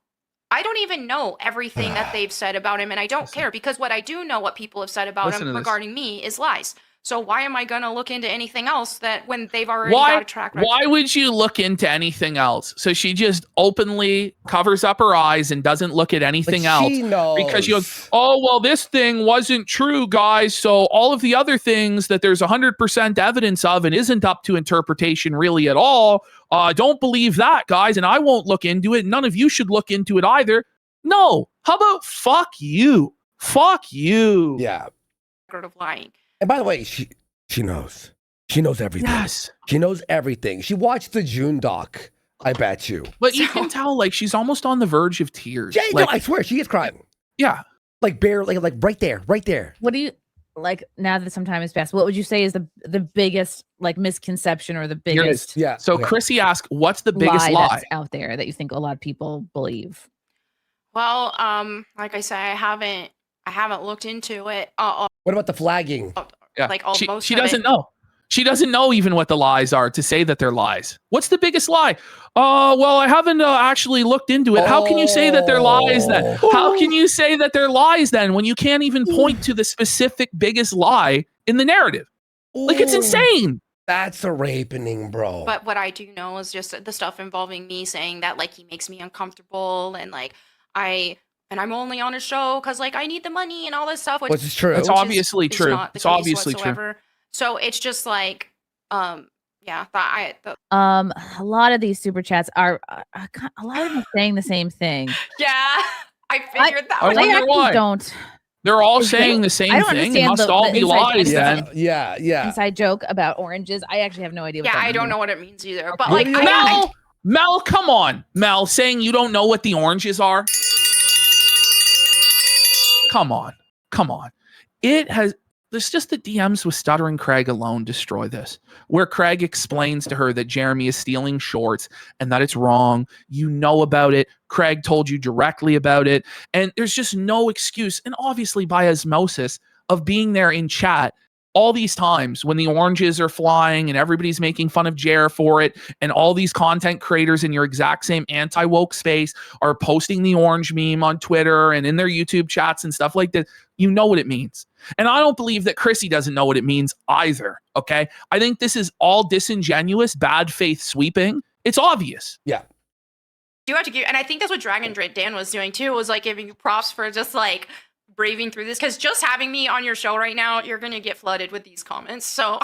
I don't even know everything that they've said about him, and I don't care, because what I do know, what people have said about Listen to him this. regarding me, is lies. So why am I going to look into anything else that when they've already got a track record? Why would you look into anything else? So she just openly covers up her eyes and doesn't look at anything But else. she knows. Because you go, oh, well, this thing wasn't true, guys. So all of the other things that there's 100% evidence of and isn't up to interpretation really at all, don't believe that, guys. And I won't look into it. None of you should look into it either. No. How about fuck you? Fuck you. Yeah. record of lying. And by the way, she knows. She knows everything. Yes. She knows everything. She watched the June doc. I bet you. But you can tell, like, she's almost on the verge of tears. Yeah, Like, no, I swear she is crying. yeah. Like barely, like right there, right there. What do you like now that some time has passed? What would you say is the biggest like misconception or the Here it is. biggest Yeah. So okay. Chrissy asked, what's the biggest lie? that's out there that you think a lot of people believe? Well, like I said, I haven't looked into it. What about the flagging? Yeah. Like, she most she of it. doesn't know. She doesn't know even what the lies are to say that they're lies. What's the biggest lie? Well, I haven't actually looked into it. How can you say that they're lies then? How can you say that they're lies then when you can't even point to the specific biggest lie in the narrative? Like, it's Ooh, insane. That's a rapening, bro. But what I do know is just the stuff involving me saying that, like, he makes me uncomfortable, and like I'm only on a show because, like, I need the money and all this stuff. Which is true. It's which obviously is true. not the It's case obviously true. whatsoever. So it's just like, yeah, A lot of these super chats are a lot of them are saying the same thing. yeah, I figured that. I was- wonder I actually why. don't. They're all Is saying it- the same I don't thing. It understand must the all be inside lies joke. then. yeah. Inside joke about oranges. I actually have no idea. What Yeah, that I don't means. know what it means either. But What like, do you Mel, come on. Mel, saying you don't know what the oranges are? Come on. There's just the DMs with Stuttering Craig alone destroy this, where Craig explains to her that Jeremy is stealing shorts and that it's wrong. You know about it. Craig told you directly about it. And there's just no excuse. And obviously by osmosis of being there in chat all these times when the oranges are flying and everybody's making fun of Jer for it, and all these content creators in your exact same anti-woke space are posting the orange meme on Twitter and in their YouTube chats and stuff like that, you know what it means. And I don't believe that Chrissie doesn't know what it means either, okay? I think this is all disingenuous, bad faith sweeping. It's obvious. Yeah. You have to give, and I think that's what Dragon Dan was doing too, was like giving you props for just like braving through this, because just having me on your show right now, you're gonna get flooded with these comments. So,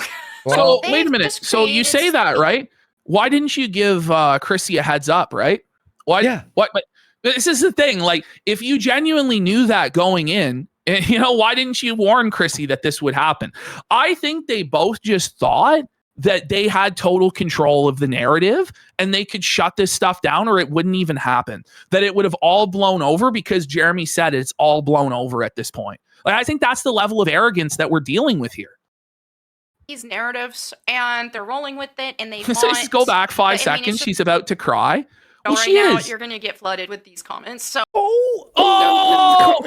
so wait a minute. So you say that, right? Why didn't you give Chrissie a heads up, right? Why? Yeah. What? But this is the thing. Like, if you genuinely knew that going in, you know, why didn't you warn Chrissie that this would happen? I think they both just thought that they had total control of the narrative and they could shut this stuff down or it wouldn't even happen. That it would have all blown over because Jeremy said it's all blown over at this point. Like, I think that's the level of arrogance that we're dealing with here. These narratives, and they're rolling with it, and they So want... just go back 5 seconds. She's about to cry. Well, right she now, is. you're going to get flooded with these comments. So, well,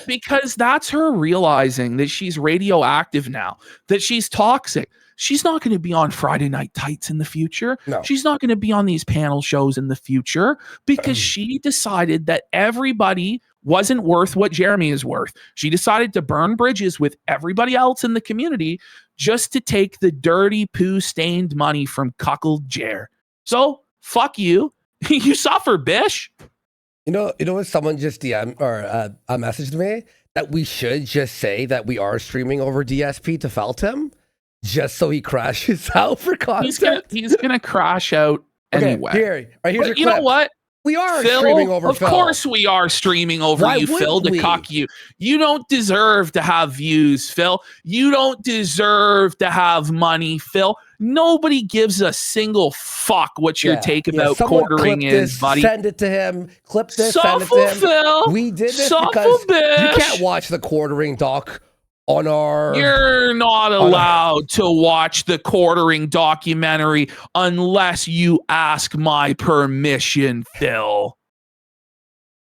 because that's her realizing that she's radioactive now, that she's toxic. She's not going to be on Friday Night Tights in the future. No. She's not going to be on these panel shows in the future because she decided that everybody wasn't worth what Jeremy is worth. She decided to burn bridges with everybody else in the community just to take the dirty poo-stained money from cuckold Jer. So, fuck you. You suffer, bish. You know what? Someone just DM or messaged me that we should just say that we are streaming over DSP to Feltham, just so he crashes out for content. He's gonna crash out anyway. Here's your you clip. know what? We are Phil, streaming over of Phil. course we are streaming over Why you, Phil, to wouldn't we? cuck you. You don't deserve to have views, Phil. You don't deserve to have money, Phil. Nobody gives a single fuck what your take about Someone quartering clip is, this, buddy. Send it to him. Clip this, Suffer, send it to him. Phil. We did this Suffer, because bitch. you can't watch the quartering doc on our... You're not allowed to watch the quartering documentary unless you ask my permission, Phil.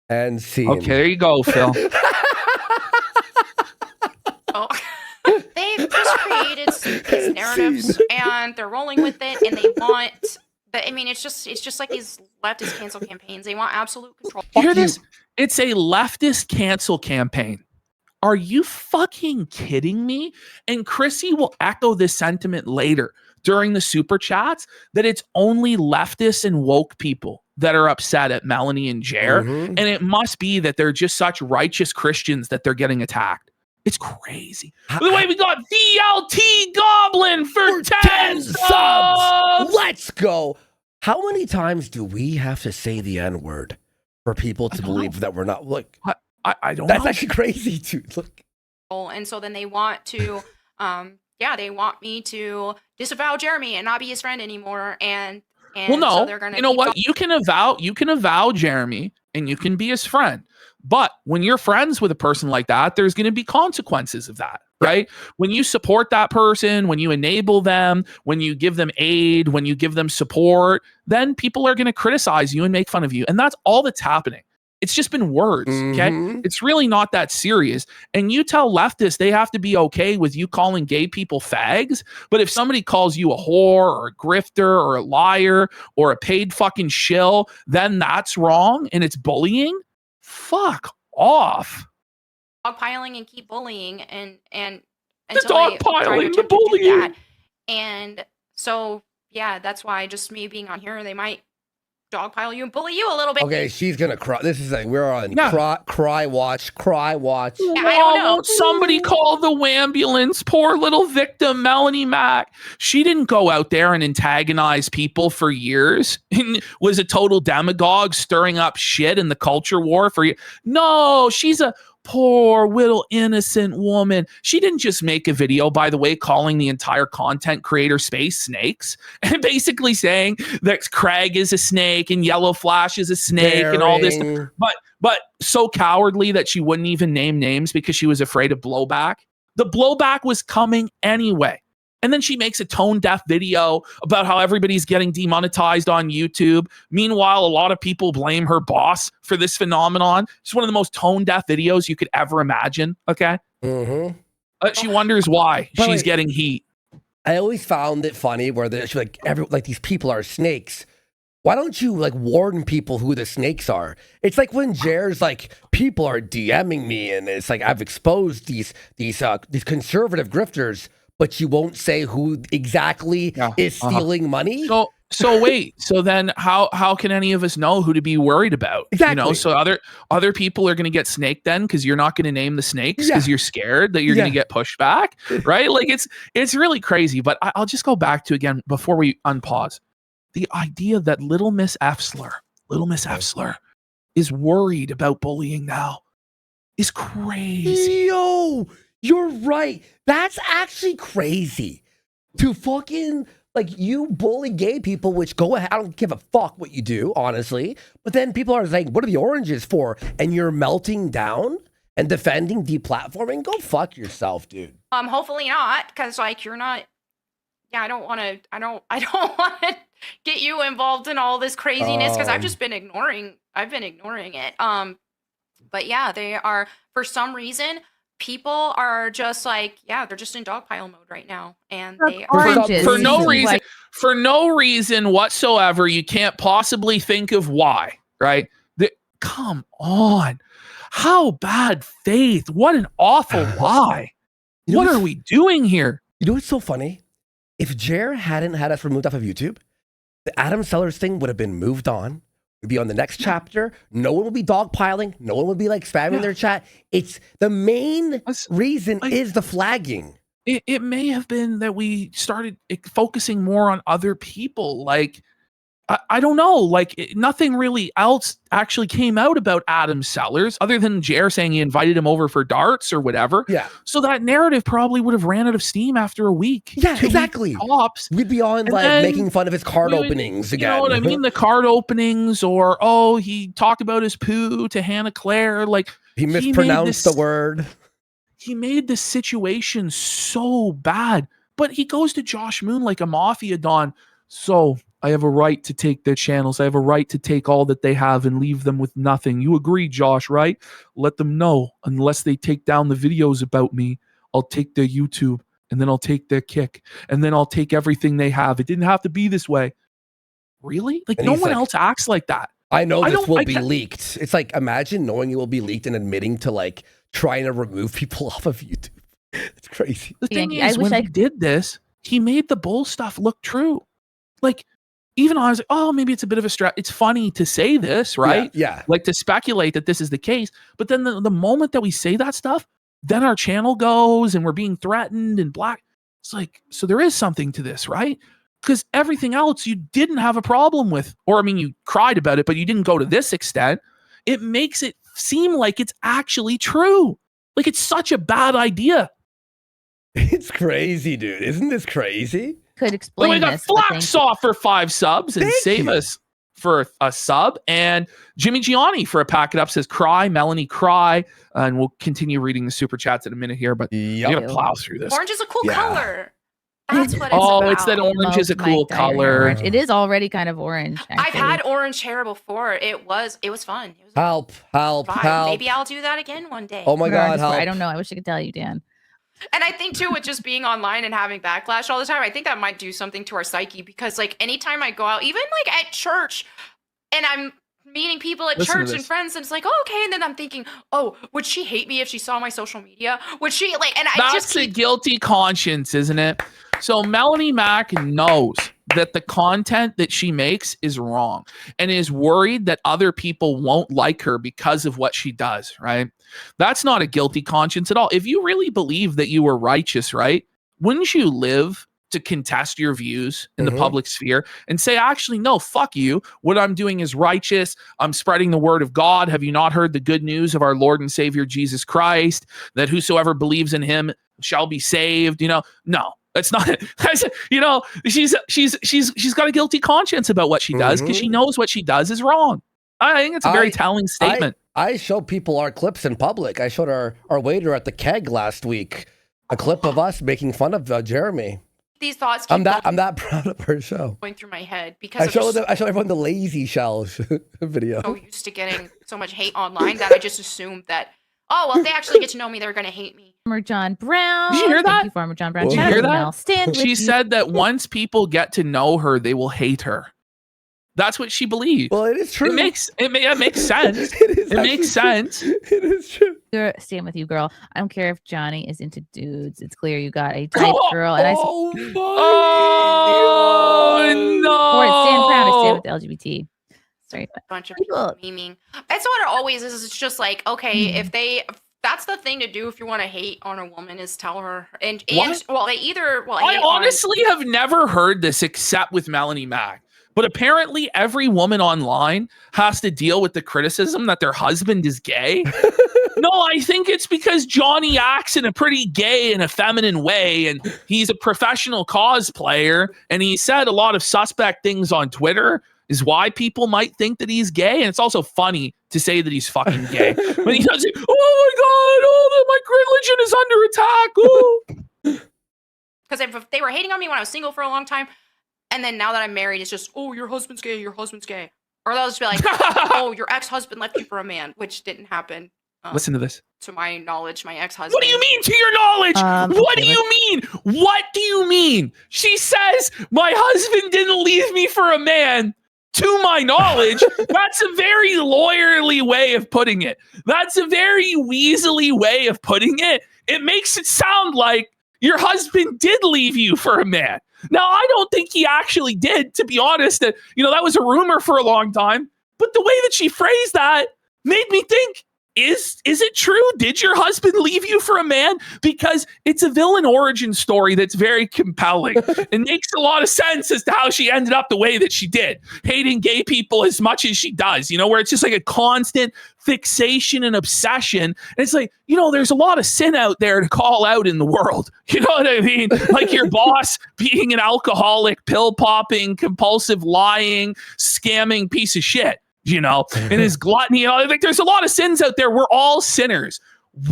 And scene. Okay, there you go, Phil. they've just created these narratives, and they're rolling with it, and they want... I mean, it's just like these leftist cancel campaigns. They want absolute control. You hear this? It's a leftist cancel campaign. Are you fucking kidding me? And Chrissie will echo this sentiment later during the super chats that it's only leftists and woke people that are upset at Melonie and Jer. And it must be that they're just such righteous Christians that they're getting attacked. It's crazy. By the way, we got VLT Goblin for 10 subs. Let's go. How many times do we have to say the N-word for people to believe that we're not? Look, I don't that's know. actually crazy, dude. Look. And so then they want to, they want me to disavow Jeremy and not be his friend anymore. And well, no, so they're gonna you know what? You can avow Jeremy and you can be his friend. But when you're friends with a person like that, there's going to be consequences of that, right? When you support that person, when you enable them, when you give them aid, when you give them support, then people are going to criticize you and make fun of you. And that's all that's happening. It's just been words, okay? It's really not that serious. And you tell leftists they have to be okay with you calling gay people fags, but if somebody calls you a whore or a grifter or a liar or a paid fucking shill, then that's wrong and it's bullying? Fuck off. Dogpiling and keep bullying and The until they try to dogpiling, the attempt to do bullying. that. And so, yeah, that's why just me being on here, they might dogpile you and bully you a little bit. Okay, she's gonna cry. This is like we're on Yeah. cry watch. I don't know. Won't somebody call the ambulance? Poor little victim, Melonie Mac. She didn't go out there and antagonize people for years and was a total demagogue stirring up shit in the culture war for years. No, she's a poor little innocent woman. She didn't just make a video, by the way, calling the entire content creator space snakes and basically saying that Craig is a snake and Yellow Flash is a snake and all this. But so cowardly that she wouldn't even name names because she was afraid of blowback. The blowback was coming anyway. And then she makes a tone-deaf video about how everybody's getting demonetized on YouTube. Meanwhile, a lot of people blame her boss for this phenomenon. It's one of the most tone-deaf videos you could ever imagine, okay? She wonders why she's getting heat. I always found it funny where she's like, these people are snakes. Why don't you like warn people who the snakes are? It's like when Jer's like, people are DMing me, and it's like I've exposed these conservative grifters, but you won't say who exactly is stealing money. So wait. So then, how can any of us know who to be worried about? Exactly. You know, so other people are going to get snaked then because you're not going to name the snakes because you're scared that you're going to get pushed back, right? Like it's really crazy. But I'll just go back to again before we unpause. The idea that little Miss Efsler is worried about bullying now is crazy. Yo, you're right. That's actually crazy. To fucking, like, you bully gay people, which go ahead. I don't give a fuck what you do, honestly. But then people are saying, what are the oranges for? And you're melting down and defending deplatforming? Go fuck yourself, dude. Hopefully not, because, like, you're not... Yeah, I don't want to get you involved in all this craziness because I've just been ignoring it. But yeah, they are, for some reason, people are just like, they're just in dogpile mode right now, and they are for no reason whatsoever. You can't possibly think of why, right? Come on, how bad faith! What an awful lie! What are we doing here? You know what's so funny? If Jer hadn't had us removed off of YouTube, the Adam Sellers thing would have been moved on. We'd be on the next chapter. No one would be dogpiling. No one would be like spamming their chat. It's the main reason is the flagging. It may have been that we started focusing more on other people. Like, I don't know. Like, nothing really else actually came out about Adam Sellers other than Jer saying he invited him over for darts or whatever. Yeah. So that narrative probably would have ran out of steam after a week. Yeah, exactly. Tops. We'd be on like making fun of his card openings again. You know what I mean? The card openings, or he talked about his poo to Hannah Claire. Like, he mispronounced the word. He made this situation so bad, but he goes to Josh Moon like a mafia don. So I have a right to take their channels. I have a right to take all that they have and leave them with nothing. You agree, Josh, right? Let them know. Unless they take down the videos about me, I'll take their YouTube, and then I'll take their Kick, and then I'll take everything they have. It didn't have to be this way. Really? Like, no one else acts like that. I know this will be leaked. It's like, imagine knowing it will be leaked and admitting to like trying to remove people off of YouTube. It's crazy. The thing is, when he did this, he made the bull stuff look true. Like, even I was like, oh, maybe it's a bit of a stretch. It's funny to say this, right? Yeah. Like, to speculate that this is the case. But then the moment that we say that stuff, then our channel goes and we're being threatened and black. It's like, so there is something to this, right? Because everything else you didn't have a problem with. Or, I mean, you cried about it, but you didn't go to this extent. It makes it seem like it's actually true. Like, it's such a bad idea. It's crazy, dude. Isn't this crazy? Could explain we got this. Flaxsaw for 5 subs and Save Us for a sub, and Jimmy Gianni for a pack it up says cry, Melanie cry, and we'll continue reading the super chats in a minute here, but you gotta plow through this. Orange is a cool color. That's what it's about. It's that orange is a cool color. Orange. It is already kind of orange. Actually. I've had orange hair before. It was fun. It was help. Maybe I'll do that again one day. Oh my God, help. I don't know. I wish I could tell you, Dan. And I think too, with just being online and having backlash all the time, I think that might do something to our psyche, because like anytime I go out, even like at church, and I'm meeting people at church and friends, and it's like, oh, okay, and then I'm thinking, oh, would she hate me if she saw my social media? Would she like? And that's a guilty conscience, isn't it? So Melanie Mack knows that the content that she makes is wrong and is worried that other people won't like her because of what she does, right? That's not a guilty conscience at all. If you really believe that you were righteous, right, wouldn't you live to contest your views in the public sphere and say, actually, no, fuck you. What I'm doing is righteous. I'm spreading the word of God. Have you not heard the good news of our Lord and Savior Jesus Christ, that whosoever believes in him shall be saved? You know, no. That's not, you know, she's got a guilty conscience about what she does because she knows what she does is wrong. I think it's a very telling statement. I show people our clips in public. I showed our waiter at the keg last week. a clip of us making fun of Jeremy. These thoughts I'm keep that proud of our show. going through my head because I show everyone the lazy shells video. so used to getting so much hate online that I just assumed that, oh, well, if they actually get to know me, they're going to hate me. Farmer John Brown. Did you hear that? Thank you, Farmer John Brown. Did you Shout out hear to that? Mel. Stand with She you. said that once people get to know her, they will hate her. That's what she believes. Well, it is true. It makes sense. It makes sense. It is true. Stand with you, girl. I don't care if Johnny is into dudes. It's clear you got a type, girl. And I Oh, Oh stand proud. I stand with the LGBT. Sorry, but Bunch of people. people memeing. That's what it always is. It's just like, okay, if that's the thing to do if you want to hate on a woman is tell her. And What? well, they either I hate honestly have never heard this except with Melanie Mack. But apparently every woman online has to deal with the criticism that their husband is gay. No, I think it's because Johnny acts in a pretty gay and a feminine way, and he's a professional cosplayer, and he said a lot of suspect things on Twitter is why people might think that he's gay. And it's also funny to say that he's fucking gay. But he does it, oh my God, my religion is under attack. Ooh. because if they were hating on me when I was single for a long time, and then now that I'm married, it's just, oh, your husband's gay, your husband's gay. Or they'll just be like, oh, your ex-husband left you for a man, which didn't happen. Listen to this. To my knowledge, my ex-husband. What do you mean to your knowledge? What do you mean? What do you mean? She says my husband didn't leave me for a man. To my knowledge, that's a very lawyerly way of putting it. That's a very weaselly way of putting it. It makes it sound like your husband did leave you for a man. Now, I don't think he actually did, to be honest. That was a rumor for a long time. But the way that she phrased that made me think, is it true? Did your husband leave you for a man? Because it's a villain origin story that's very compelling. It makes a lot of sense as to how she ended up the way that she did, hating gay people as much as she does, where it's just like a constant fixation and obsession. And it's like, there's a lot of sin out there to call out in the world. You know what I mean? Like your boss being an alcoholic, pill popping, compulsive lying, scamming piece of shit. And his gluttony, like there's a lot of sins out there. We're all sinners.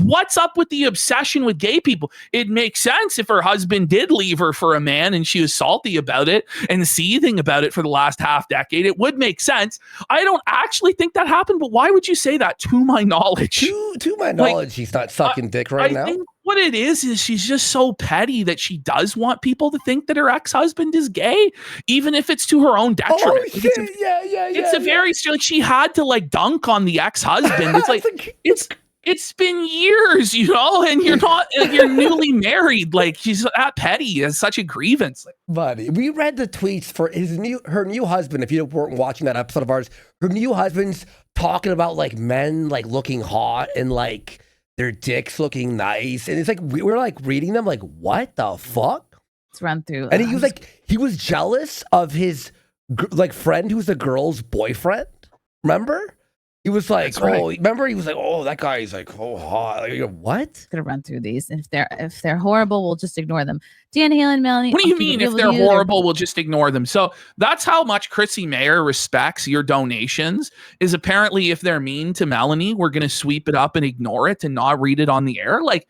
What's up with the obsession with gay people? It makes sense if her husband did leave her for a man and she was salty about it and seething about it for the last half decade. It would make sense. I don't actually think that happened, but why would you say that? To my knowledge. To my knowledge, he's not sucking dick right now. I think what it is she's just so petty that she does want people to think that her ex-husband is gay, even if it's to her own detriment. Oh, shit. It's a very, like, she had to dunk on the ex-husband. It's like, it's been years, and you're newly married. Like, she's that petty. It's such a grievance. Buddy, we read the tweets for her new husband. If you weren't watching that episode of ours, her new husband's talking about men looking hot and their dicks looking nice. And it's like, we're reading them what the fuck? Let's run through. And he was jealous of his friend who's the girl's boyfriend. Remember? He was like, remember? He was like, oh, that guy's hot. What? Gonna run through these. And if they're horrible, we'll just ignore them. Dan Halen, Melanie. What do you mean if they're horrible, we'll just ignore them? So that's how much Chrissie Mayr respects your donations, is apparently if they're mean to Melanie, we're going to sweep it up and ignore it and not read it on the air. Like,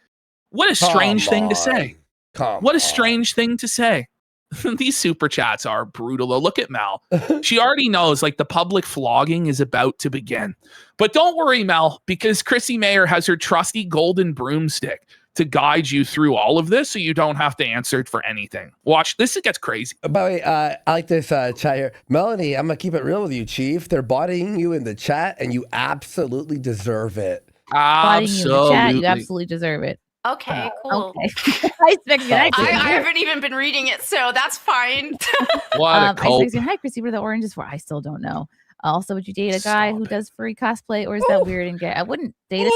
what a strange thing to say. What a strange thing to say. These super chats are brutal. Look at Mel. She already knows the public flogging is about to begin. But don't worry, Mel, because Chrissie Mayr has her trusty golden broomstick to guide you through all of this so you don't have to answer it for anything. Watch this. It gets crazy. By the way, I like this chat here. Melanie, I'm going to keep it real with you, Chief. They're bodying you in the chat and you absolutely deserve it. Absolutely. You absolutely deserve it. Okay, cool. Okay. I haven't even been reading it, so that's fine. What a cope. Hi, Chrissy. What are the oranges for? I still don't know. Also, would you date a guy who does furry cosplay, or is that weird and gay? I wouldn't date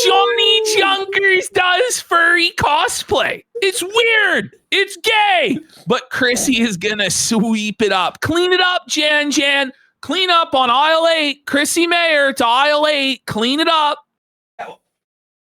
Johnny Junkers does furry cosplay. It's weird. It's gay. But Chrissy is gonna sweep it up. Clean it up, Jan. Clean up on aisle 8. Chrissie Mayr to aisle 8. Clean it up.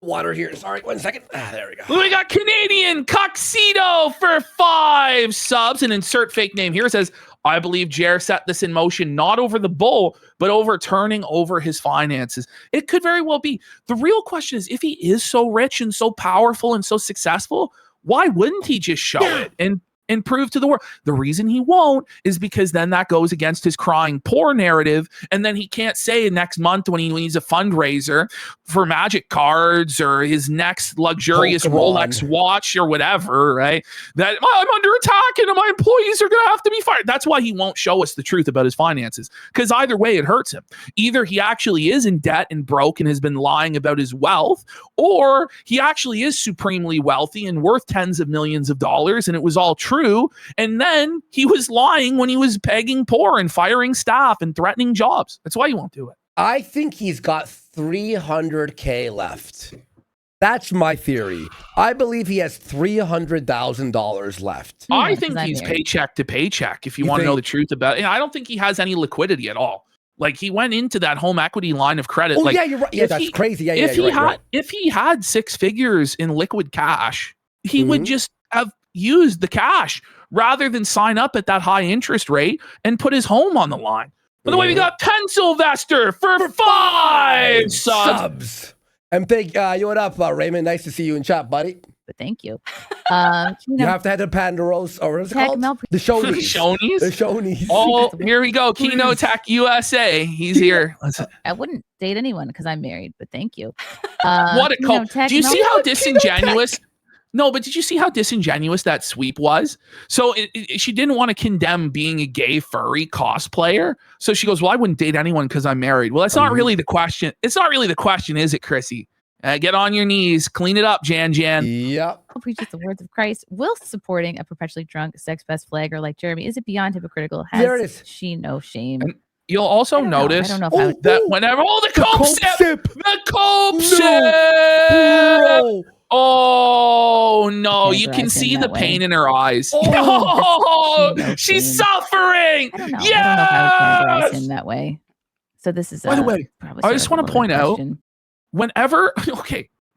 Water here. Sorry, 1 second. There we go. We got Canadian Cuckoldry for 5 subs. And insert fake name here. It says, I believe Jer set this in motion, not over the bull, but over turning over his finances. It could very well be. The real question is, if he is so rich and so powerful and so successful, why wouldn't he just show it and prove to the world? The reason he won't is because then that goes against his crying poor narrative. And then he can't say next month when he's a fundraiser for magic cards or his next luxurious Rolex watch or whatever, right? That I'm under attack and my employees are going to have to be fired. That's why he won't show us the truth about his finances, because either way it hurts him. Either he actually is in debt and broke and has been lying about his wealth, or he actually is supremely wealthy and worth tens of millions of dollars and it was all true. And then he was lying when he was pegging poor and firing staff and threatening jobs. That's why he won't do it. I think he's got $300K left. That's my theory. I believe he has $300,000 left. I think he's paycheck to paycheck, if you want to know the truth about it. I don't think he has any liquidity at all. Like, he went into that home equity line of credit. Oh, yeah, you're right. Yeah, that's crazy. Yeah, if he had 6 figures in liquid cash, he would just have used the cash rather than sign up at that high interest rate and put his home on the line. By the way, we got Penn Sylvester for 5 subs. And thank you. What up, Raymond? Nice to see you in chat, buddy. But thank you. You have to head to Pandaros, or what is it called? The Shonies. The Shonies. Oh, here we go. Kino Tech USA. He's here. I wouldn't date anyone because I'm married, but thank you. What a cult. Do you see how disingenuous? No, but did you see how disingenuous that sweep was? So she didn't want to condemn being a gay furry cosplayer. So she goes, well, I wouldn't date anyone because I'm married. Well, that's not really the question. It's not really the question, is it, Chrissy? Get on your knees. Clean it up, Jan. Yep. Preaches the words of Christ whilst supporting a perpetually drunk sex best flagger like Jeremy. Is it beyond hypocritical? Has she no shame? And you'll also notice that whenever the cope sip. Oh no, you can see the pain in her eyes. Oh, she's suffering. I don't know if I would categorize him that way. So this is by the way, I just want to point out, whenever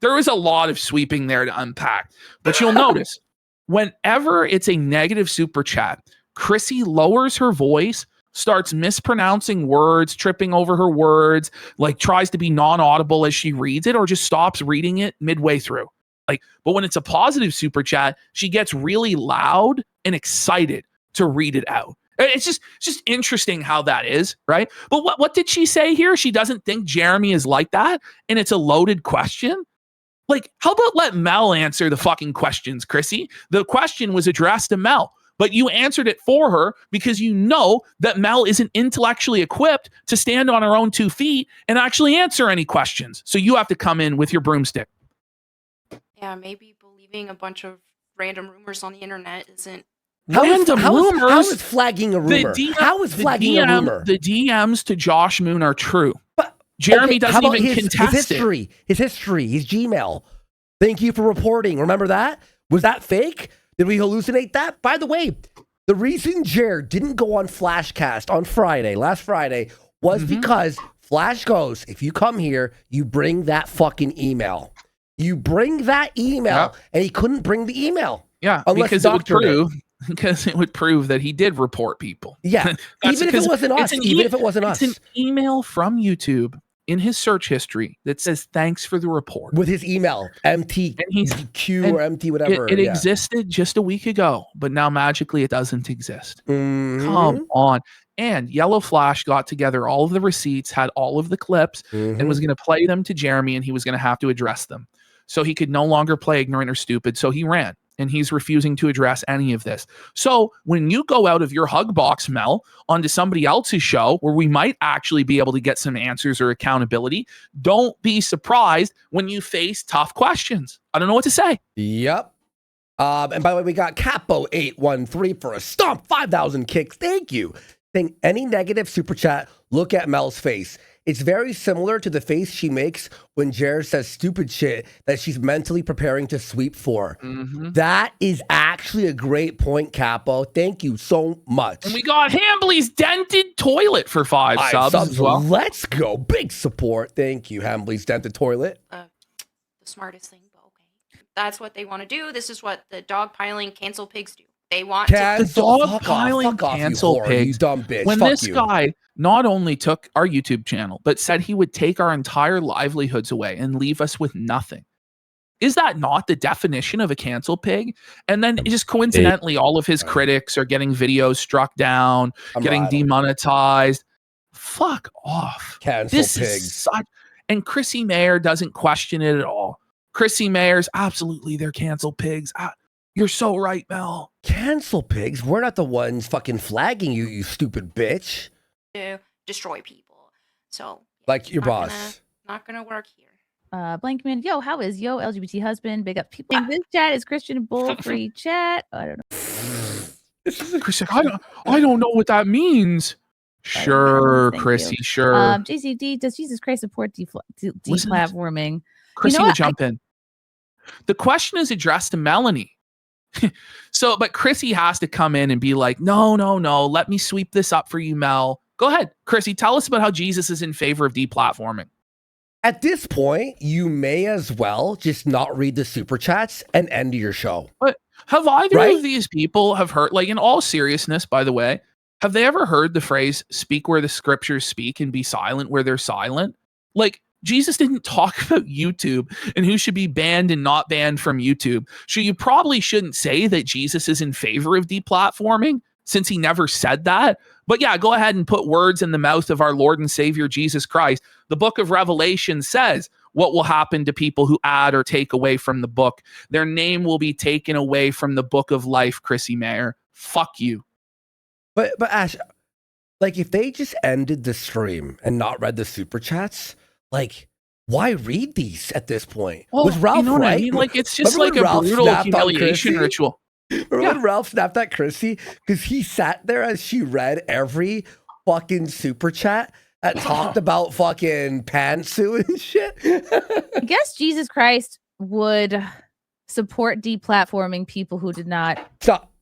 there is a lot of sweeping there to unpack, but you'll notice whenever it's a negative super chat, Chrissy lowers her voice, starts mispronouncing words, tripping over her words, like tries to be non-audible as she reads it, or just stops reading it midway through. But when it's a positive super chat, she gets really loud and excited to read it out. It's just interesting how that is, right? But what did she say here? She doesn't think Jeremy is like that, and it's a loaded question. Like, how about let Mel answer the fucking questions, Chrissy? The question was addressed to Mel, but you answered it for her because you know that Mel isn't intellectually equipped to stand on her own 2 feet and actually answer any questions. So you have to come in with your broomstick. Yeah, maybe believing a bunch of random rumors on the internet isn't. How is flagging a rumor? How is flagging a rumor? The DMs to Josh Moon are true. But Jeremy doesn't even contest his history. His Gmail. Thank you for reporting. Remember that? Was that fake? Did we hallucinate that? By the way, the reason Jared didn't go on Flashcast on last Friday, was because Flash goes, if you come here, you bring that fucking email. You bring that email, and he couldn't bring the email. Yeah, because it would prove that he did report people. Yeah, even if it wasn't us. It's an email from YouTube in his search history that says, thanks for the report. With his email, MTQ or MT whatever. It existed just a week ago, but now magically it doesn't exist. Come on. And Yellow Flash got together all of the receipts, had all of the clips, and was going to play them to Jeremy, and he was going to have to address them. So he could no longer play ignorant or stupid, so he ran. And he's refusing to address any of this. So when you go out of your hug box, Mel, onto somebody else's show where we might actually be able to get some answers or accountability, don't be surprised when you face tough questions. I don't know what to say. Yep. And by the way, we got Capo813 for a stomp, 5,000 kicks. Thank you. Saying any negative super chat, look at Mel's face. It's very similar to the face she makes when Jared says stupid shit that she's mentally preparing to sweep for. That is actually a great point, Capo. Thank you so much. And we got Hambly's dented toilet for 5 subs as well. Let's go. Big support. Thank you, Hambly's dented toilet. The smartest thing, but okay. That's what they want to do. This is what the dogpiling cancel pigs do. they want to. Cancel. The Fuck dogpiling off, you cancel whore, pigs. you dumb bitch. When Fuck this you. guy not only took our YouTube channel, but said he would take our entire livelihoods away and leave us with nothing. Is that not the definition of a cancel pig? And then just coincidentally, all of his critics are getting videos struck down, getting demonetized. Fuck off. Cancel This pigs. is such, and Chrissie Mayr doesn't question it at all. Chrissie Mayr's absolutely, they're cancel pigs. You're so right, Mel. Cancel pigs? We're not the ones fucking flagging you, you stupid bitch. To destroy people. So Like your boss. Not gonna work here. Blankman, yo, how is yo LGBT husband? Big up people in this chat. Is Christian bull free chat? I don't know. Chris, I don't know what that means. Sure, Thank Chrissy, you. sure. JCD, does Jesus Christ support deplatforming? Chrissy would jump in. The question is addressed to Melonie. So, but Chrissy has to come in and be like, no, let me sweep this up for you, Mel. Go ahead, Chrissy, tell us about how Jesus is in favor of deplatforming. At this point, you may as well just not read the super chats and end your show. But have either of these people have heard, like in all seriousness, by the way, have they ever heard the phrase, speak where the scriptures speak and be silent where they're silent? Like, Jesus didn't talk about YouTube and who should be banned and not banned from YouTube. So you probably shouldn't say that Jesus is in favor of deplatforming since he never said that. But yeah, go ahead and put words in the mouth of our Lord and Savior, Jesus Christ. The book of Revelation says what will happen to people who add or take away from the book. Their name will be taken away from the book of life, Chrissie Mayr. Fuck you. But Ash, like if they just ended the stream and not read the super chats, like why read these at this point? Well, Was Ralph you know what right? I mean? Like it's just Remember like when a Ralph brutal snapped on humiliation Chrissy? ritual. Remember when Ralph snapped at Chrissy? Because he sat there as she read every fucking super chat that talked about fucking pantsuit and shit. I guess Jesus Christ would support deplatforming people who did not. Stop.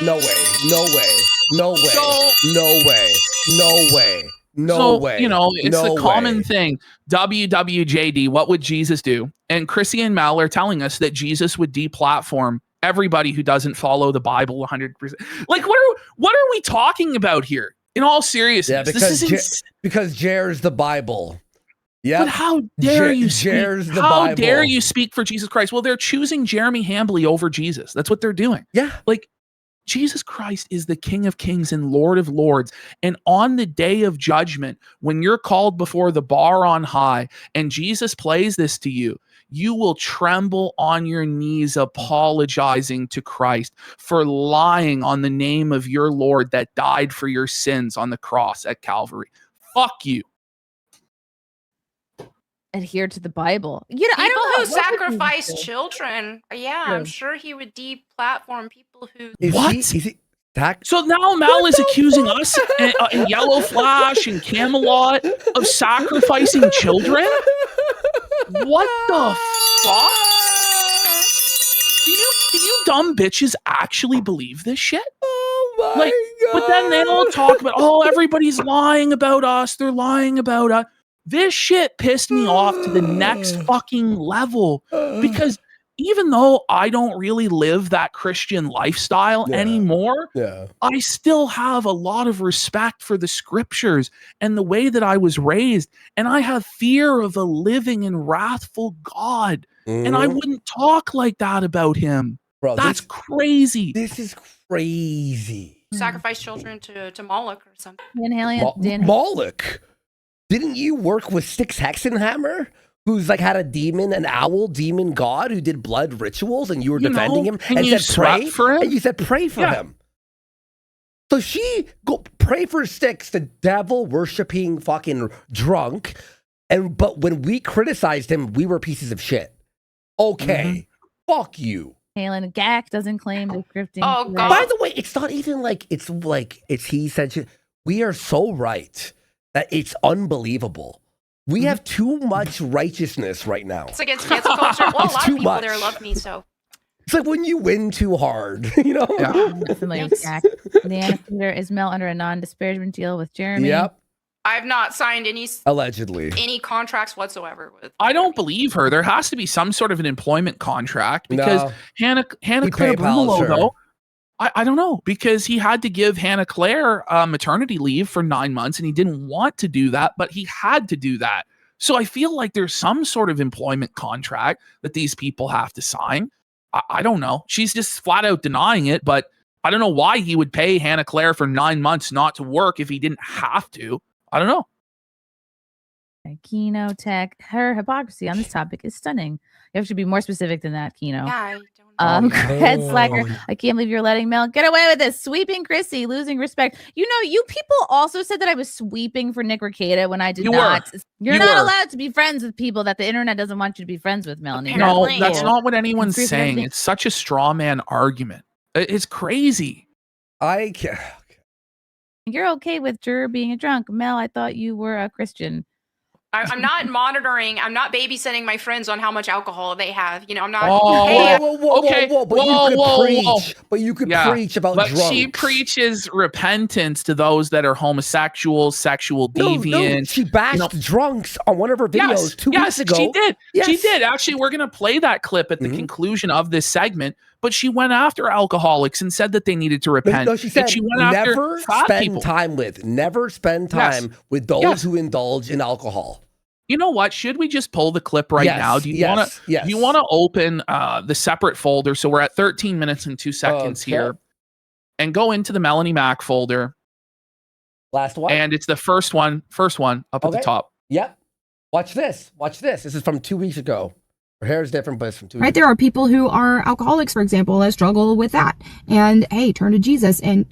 No way. No way. No way. No way. No way. No way. You know, it's no the common way. thing. WWJD, what would Jesus do? And Chrissy and Mel are telling us that Jesus would deplatform everybody who doesn't follow the Bible 100%. Like, what are we talking about here? In all seriousness, Yeah, because Jer's the Bible. Yeah. But how dare you speak? Jer's the How Bible. dare you speak for Jesus Christ? Well, they're choosing Jeremy Hambly over Jesus. That's what they're doing. Yeah. Like, Jesus Christ is the King of Kings and Lord of Lords. And on the day of judgment, when you're called before the bar on high and Jesus plays this to you, you will tremble on your knees apologizing to Christ for lying on the name of your Lord that died for your sins on the cross at Calvary. Fuck you. Adhere to the Bible. You know, People I don't know who what would you sacrifice do? children. Yeah, I'm sure he would deplatform people who. What? So now Mal What is the accusing fuck? us in Yellow Flash and Camelot of sacrificing children? What the fuck? Do you dumb bitches actually believe this shit? Oh my Like, God. but then they all talk about, oh, everybody's lying about us. They're lying about us. This shit pissed me off to the next fucking level because even though I don't really live that Christian lifestyle anymore, I still have a lot of respect for the scriptures and the way that I was raised. And I have fear of a living and wrathful God. And I wouldn't talk like that about him. Bro, That's crazy. This is crazy. sacrifice children to Moloch or something. Moloch. Didn't you work with Styx Hexenhammer? Who's like had a demon, an owl demon god who did blood rituals, and you were defending him and you said pray for him? and you said pray for him. So she go pray for Styx, the devil worshiping fucking drunk, but when we criticized him, we were pieces of shit. Okay, fuck you. Halen Gak doesn't claim the scripting. Oh, God. By the way, it's not even like it's he said shit. We are so right that it's unbelievable. We have too much righteousness right now. It's against cancel culture. Well, a It's lot too of people much. there love me, so. It's like when you win too hard, you know? Yeah. I'm not familiar with Gak. The Antipater is Mel under a non-disparagement deal with Jeremy. Yep, I've not signed allegedly. contracts whatsoever with. I don't believe her. There has to be some sort of an employment contract because No. Hannah He Claire PayPals her. Brumolo, though, I don't know, because he had to give Hannah Claire maternity leave for 9 months and he didn't want to do that, but he had to do that. So I feel like there's some sort of employment contract that these people have to sign. I don't know. She's just flat out denying it, but I don't know why he would pay Hannah Claire for 9 months not to work if he didn't have to. I don't know. Kino Tech, her hypocrisy on this topic is stunning. You have to be more specific than that, Kino. Yeah, I don't know. Head slacker. I can't believe you're letting Mel get away with this. Sweeping Chrissie, losing respect. You know, you people also said that I was sweeping for Nick Rekieta when I did not. You're not allowed to be friends with people that the internet doesn't want you to be friends with, Melanie. No, that's not what anyone's saying. It's such a straw man argument. It's crazy. I can't. You're okay with Jur being a drunk. Mel, I thought you were a Christian. I'm not monitoring. I'm not babysitting my friends on how much alcohol they have. You know, I'm not. But you could preach about but drunks. She preaches repentance to those that are homosexual, sexual deviant. No, she bashed drunks on one of her videos 2 weeks ago. She did. Yes. She did. Actually, we're going to play that clip at the conclusion of this segment. But she went after alcoholics and said that they needed to repent. No, she said she went never after never spend time with those who indulge in alcohol. You know what? Should we just pull the clip right now? Do you want to open the separate folder? So we're at 13 minutes and 2 seconds here, and go into the Melanie Mac folder. Last one, and it's the first one up at the top. Yep. Watch this. This is from 2 weeks ago. Her hair is different, but it's from 2 weeks ago. There are people who are alcoholics, for example, that struggle with that, and hey, turn to Jesus and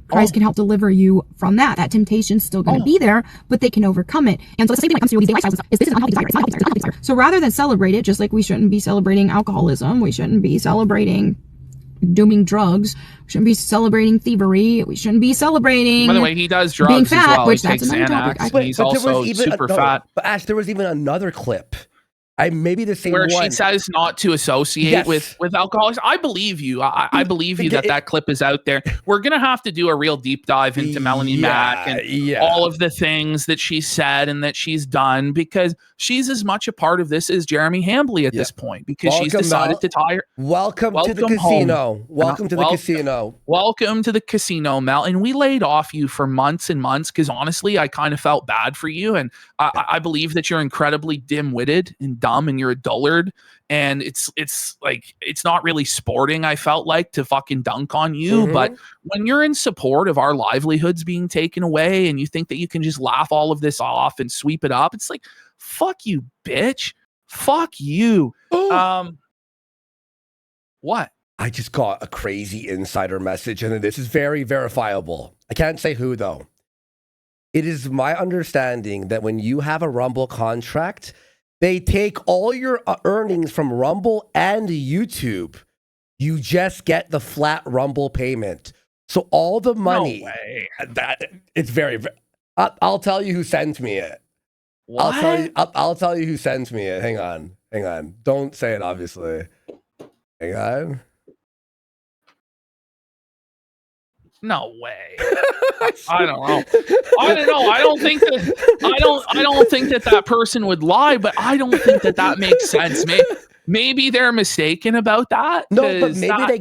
Christ can help deliver you from that. That temptation's still going to be there, but they can overcome it. And so it's the same thing when it comes to obesity lifestyles. This is an unhealthy desire. It's not a healthy desire. So rather than celebrate it, just like we shouldn't be celebrating alcoholism, we shouldn't be celebrating doing drugs, we shouldn't be celebrating thievery, we shouldn't be celebrating. By the way, he does drugs being fat, as well. which He takes Xanax. He's also super fat. But Ash, there was even another clip. Maybe the same where one. she says not to associate with alcoholics. I believe you. I believe you that clip is out there. We're gonna have to do a real deep dive into Melanie Mac and all of the things that she said and that she's done, because she's as much a part of this as Jeremy Hambly at this point, because she's decided to tire. Welcome to the casino. Welcome to the casino. Welcome to the casino, Mel. And we laid off you for months and months because honestly, I kind of felt bad for you, and I believe that you're incredibly dim-witted and dumb and you're a dullard, and it's like it's not really sporting, I felt like, to fucking dunk on you. But when you're in support of our livelihoods being taken away and you think that you can just laugh all of this off and sweep it up, it's like, fuck you, bitch. Fuck you. What? I just got a crazy insider message, and this is very verifiable. I can't say who though. It is my understanding that when you have a Rumble contract, they take all your earnings from Rumble and YouTube. You just get the flat Rumble payment. So all the money. No way. It's very. I'll tell you who sends me it. What? I'll tell you who sends me it. Hang on. Don't say it, obviously. Hang on. No way. I don't know. I don't think that person would lie, but I don't think that makes sense. Maybe they're mistaken about that. No, but maybe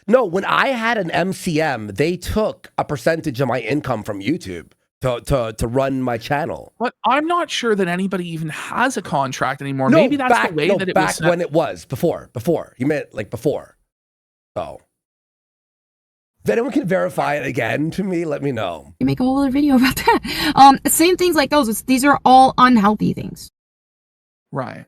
no. When I had an MCM, they took a percentage of my income from YouTube to run my channel. But I'm not sure that anybody even has a contract anymore. Maybe that's the way that it was. Back when it was before. You meant like before. So. If anyone can verify it again to me, let me know. You make a whole other video about that. Same things like those. These are all unhealthy things. Right.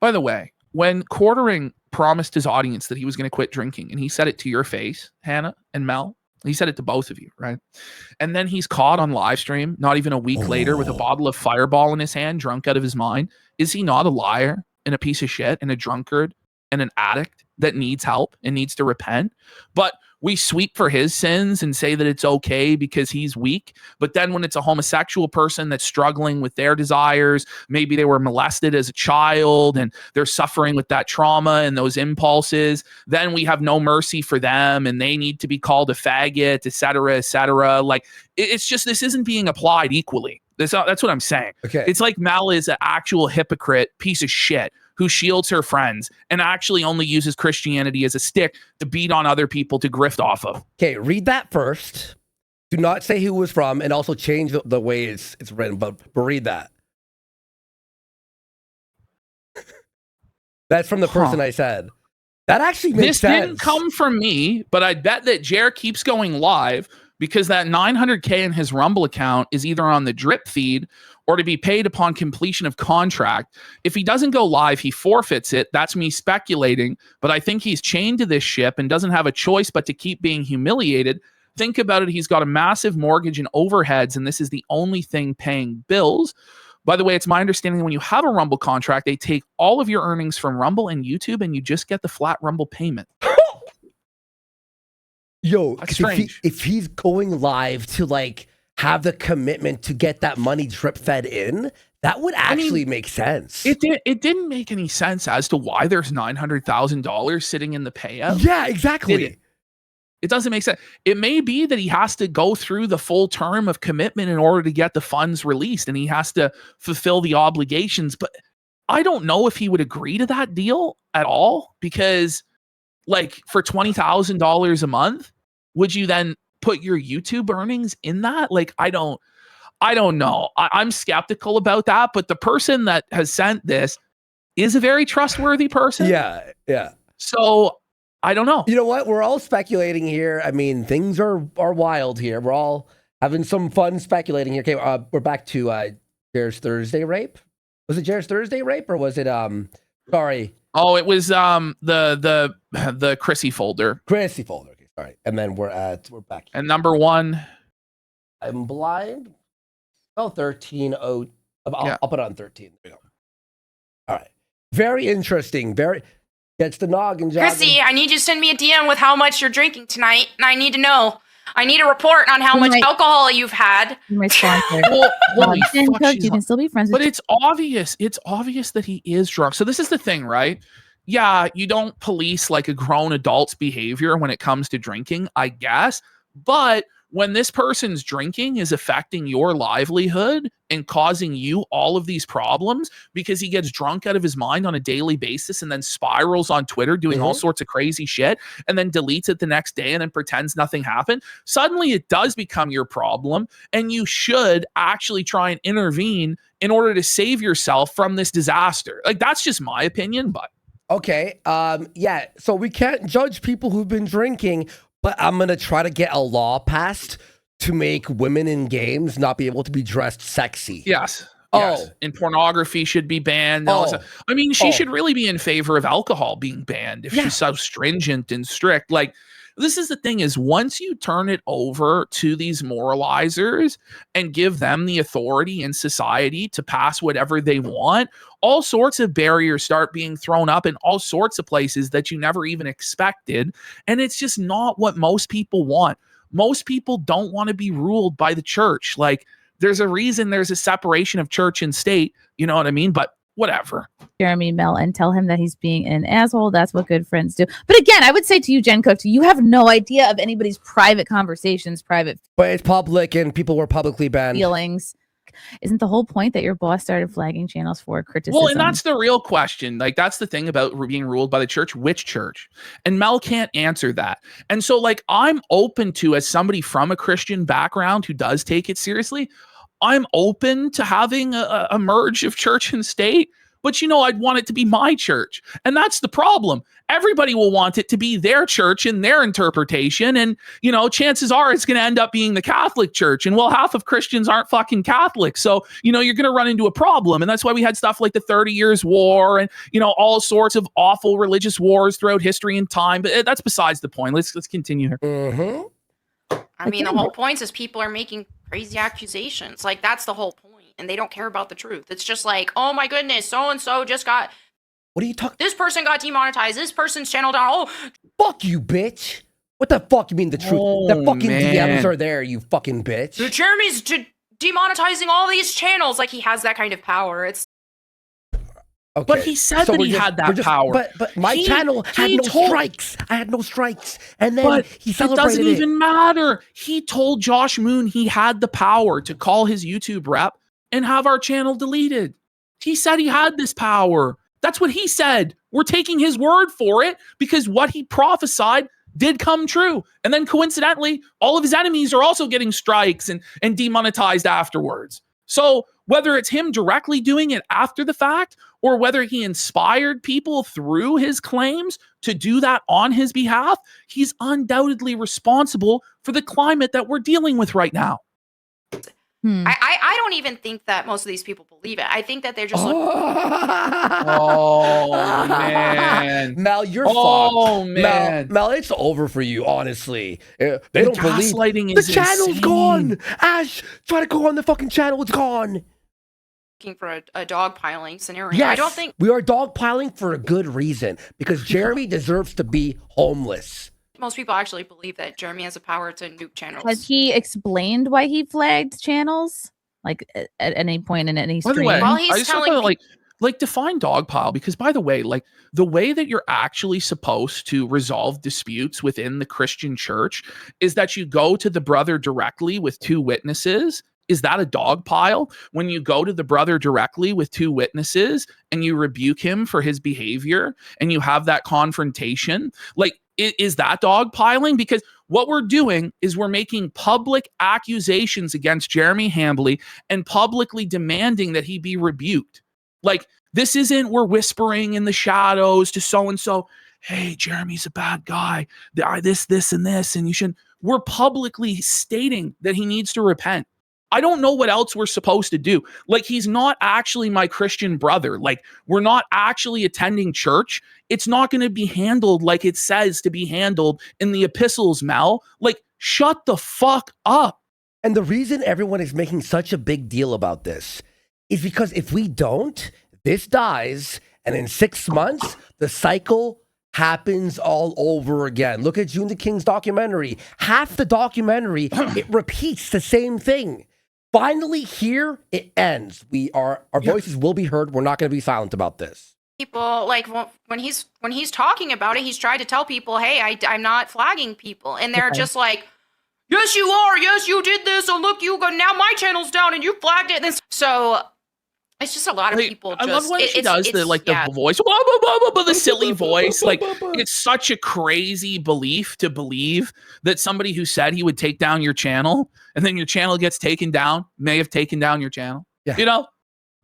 By the way, when Quartering promised his audience that he was going to quit drinking, and he said it to your face, Hannah and Mel, he said it to both of you, right? And then he's caught on live stream, not even a week later, with a bottle of Fireball in his hand, drunk out of his mind. Is he not a liar and a piece of shit and a drunkard and an addict that needs help and needs to repent? But we sweep for his sins and say that it's okay because he's weak. But then when it's a homosexual person that's struggling with their desires, maybe they were molested as a child and they're suffering with that trauma and those impulses, then we have no mercy for them and they need to be called a faggot, et cetera. Like, it's just, this isn't being applied equally. That's what I'm saying. Okay. It's like Mal is an actual hypocrite piece of shit who shields her friends and actually only uses Christianity as a stick to beat on other people to grift off of. Okay, read that first. Do not say who it was from, and also change the way it's written, but read that. That's from the person I said. That actually makes sense. This didn't come from me, but I bet that Jer keeps going live because that 900K in his Rumble account is either on the drip feed or to be paid upon completion of contract. If he doesn't go live, he forfeits it. That's me speculating, but I think he's chained to this ship and doesn't have a choice but to keep being humiliated. Think about it. He's got a massive mortgage and overheads, and this is the only thing paying bills. By the way, it's my understanding that when you have a Rumble contract, they take all of your earnings from Rumble and YouTube, and you just get the flat Rumble payment. Yo, if he's going live to like have the commitment to get that money drip fed in, that would actually make sense. It didn't make any sense as to why there's $900,000 sitting in the payout. Yeah, exactly. It doesn't make sense. It may be that he has to go through the full term of commitment in order to get the funds released, and he has to fulfill the obligations. But I don't know if he would agree to that deal at all, because like for $20,000 a month, would you then put your YouTube earnings in that? Like, I don't know. I'm skeptical about that, but the person that has sent this is a very trustworthy person. Yeah. So I don't know. You know what? We're all speculating here. I mean, things are wild here. We're all having some fun speculating here. Okay, we're back to Jared's Thursday rape. Was it Jared's Thursday rape, or was it sorry? Oh, it was the Chrissie folder. Chrissie folder. Okay, sorry. And then we're back here. And number 1. I'm blind. Oh, 13. Oh, I'll put it on 13. There we go. All right. Very interesting. Very gets the noggin jogging. Chrissie, I need you to send me a DM with how much you're drinking tonight, and I need to know. I need a report on how much alcohol you've had. My sponsor. You can still be friends with But it's obvious. It's obvious that he is drunk. So this is the thing, right? Yeah, you don't police like a grown adult's behavior when it comes to drinking, I guess. But when this person's drinking is affecting your livelihood and causing you all of these problems because he gets drunk out of his mind on a daily basis and then spirals on Twitter doing all sorts of crazy shit and then deletes it the next day and then pretends nothing happened, suddenly it does become your problem, and you should actually try and intervene in order to save yourself from this disaster. Like, that's just my opinion, but okay. Yeah, so we can't judge people who've been drinking, but I'm going to try to get a law passed to make women in games not be able to be dressed sexy. Yes. Yes. And pornography should be banned. I mean, she should really be in favor of alcohol being banned if she's so stringent and strict. Like, this is the thing, is once you turn it over to these moralizers and give them the authority in society to pass whatever they want, all sorts of barriers start being thrown up in all sorts of places that you never even expected. And it's just not what most people want. Most people don't want to be ruled by the church. Like, there's a reason there's a separation of church and state. You know what I mean? But whatever. Jeremy Mel and tell him that he's being an asshole. That's what good friends do. But again, I would say to you, Jen Cook, you have no idea of anybody's private conversations, but it's public and people were publicly banned. Feelings. Isn't the whole point that your boss started flagging channels for criticism? Well, and that's the real question. Like, that's the thing about being ruled by the church. Which church? And Mel can't answer that. And so, like, I'm open to, as somebody from a Christian background who does take it seriously, I'm open to having a merge of church and state. But, you know, I'd want it to be my church. And that's the problem. Everybody will want it to be their church and their interpretation. And, you know, chances are it's going to end up being the Catholic Church. And, well, half of Christians aren't fucking Catholic. So, you know, you're going to run into a problem. And that's why we had stuff like the 30 Years' War and, you know, all sorts of awful religious wars throughout history and time. But that's besides the point. Let's continue here. I mean, the whole point is people are making crazy accusations. Like, that's the whole point. And they don't care about the truth. It's just like, oh my goodness, so-and-so just got... What are you talking... This person got demonetized. This person's channel down. Oh, fuck you, bitch. What the fuck you mean the truth? The fucking DMs are there, you fucking bitch. The Jeremy's demonetizing all these channels. Like, he has that kind of power. It's... Okay. But he said that he had that power. But my channel had no strikes. I had no strikes. And then he celebrated it. Doesn't even matter. He told Josh Moon he had the power to call his YouTube rep and have our channel deleted. He said he had this power. That's what he said. We're taking his word for it because what he prophesied did come true. And then coincidentally, all of his enemies are also getting strikes and demonetized afterwards. So whether it's him directly doing it after the fact or whether he inspired people through his claims to do that on his behalf, he's undoubtedly responsible for the climate that we're dealing with right now. I don't even think that most of these people believe it. I think that they're just oh man, Mel, you're fucked. Oh man, Mel, it's over for you. Honestly, they don't believe gaslighting the is channel's insane. gone. Ash, try to go on the fucking channel. It's gone. looking for a dogpiling scenario. Yes, I don't think we are dogpiling for a good reason because Jeremy deserves to be homeless. most people actually believe that Jeremy has the power to nuke channels. Has he explained why he flagged channels? Like at any point in any By the stream? way, Well, I he's just want telling to like define dogpile, because by the way, like the way that you're actually supposed to resolve disputes within the Christian church is that you go to the brother directly with two witnesses. Is that a dogpile? When you go to the brother directly with two witnesses and you rebuke him for his behavior and you have that confrontation, like is that dogpiling? Because what we're doing is we're making public accusations against Jeremy Hambly and publicly demanding that he be rebuked. Like, this isn't we're whispering in the shadows to so-and-so, hey, Jeremy's a bad guy, this, and this, and you shouldn't. We're publicly stating that he needs to repent. I don't know what else we're supposed to do. Like, he's not actually my Christian brother. Like, we're not actually attending church. It's not going to be handled like it says to be handled in the epistles, Mel. Like, shut the fuck up. And the reason everyone is making such a big deal about this is because if we don't, this dies, and in 6 months, the cycle happens all over again. Look at June the King's documentary. Half the documentary, it repeats the same thing. Finally, here it ends. Our voices will be heard. We're not going to be silent about this. People like when he's talking about it, he's tried to tell people, "Hey, I'm not flagging people," and they're just like, "Yes, you are. Yes, you did this. And look, you go now. My channel's down, and you flagged it." And so it's just a lot of people. I love when she does the voice, the silly voice. Like, it's such a crazy belief to believe that somebody who said he would take down your channel and then your channel gets taken down may have taken down your channel. Yeah. You know,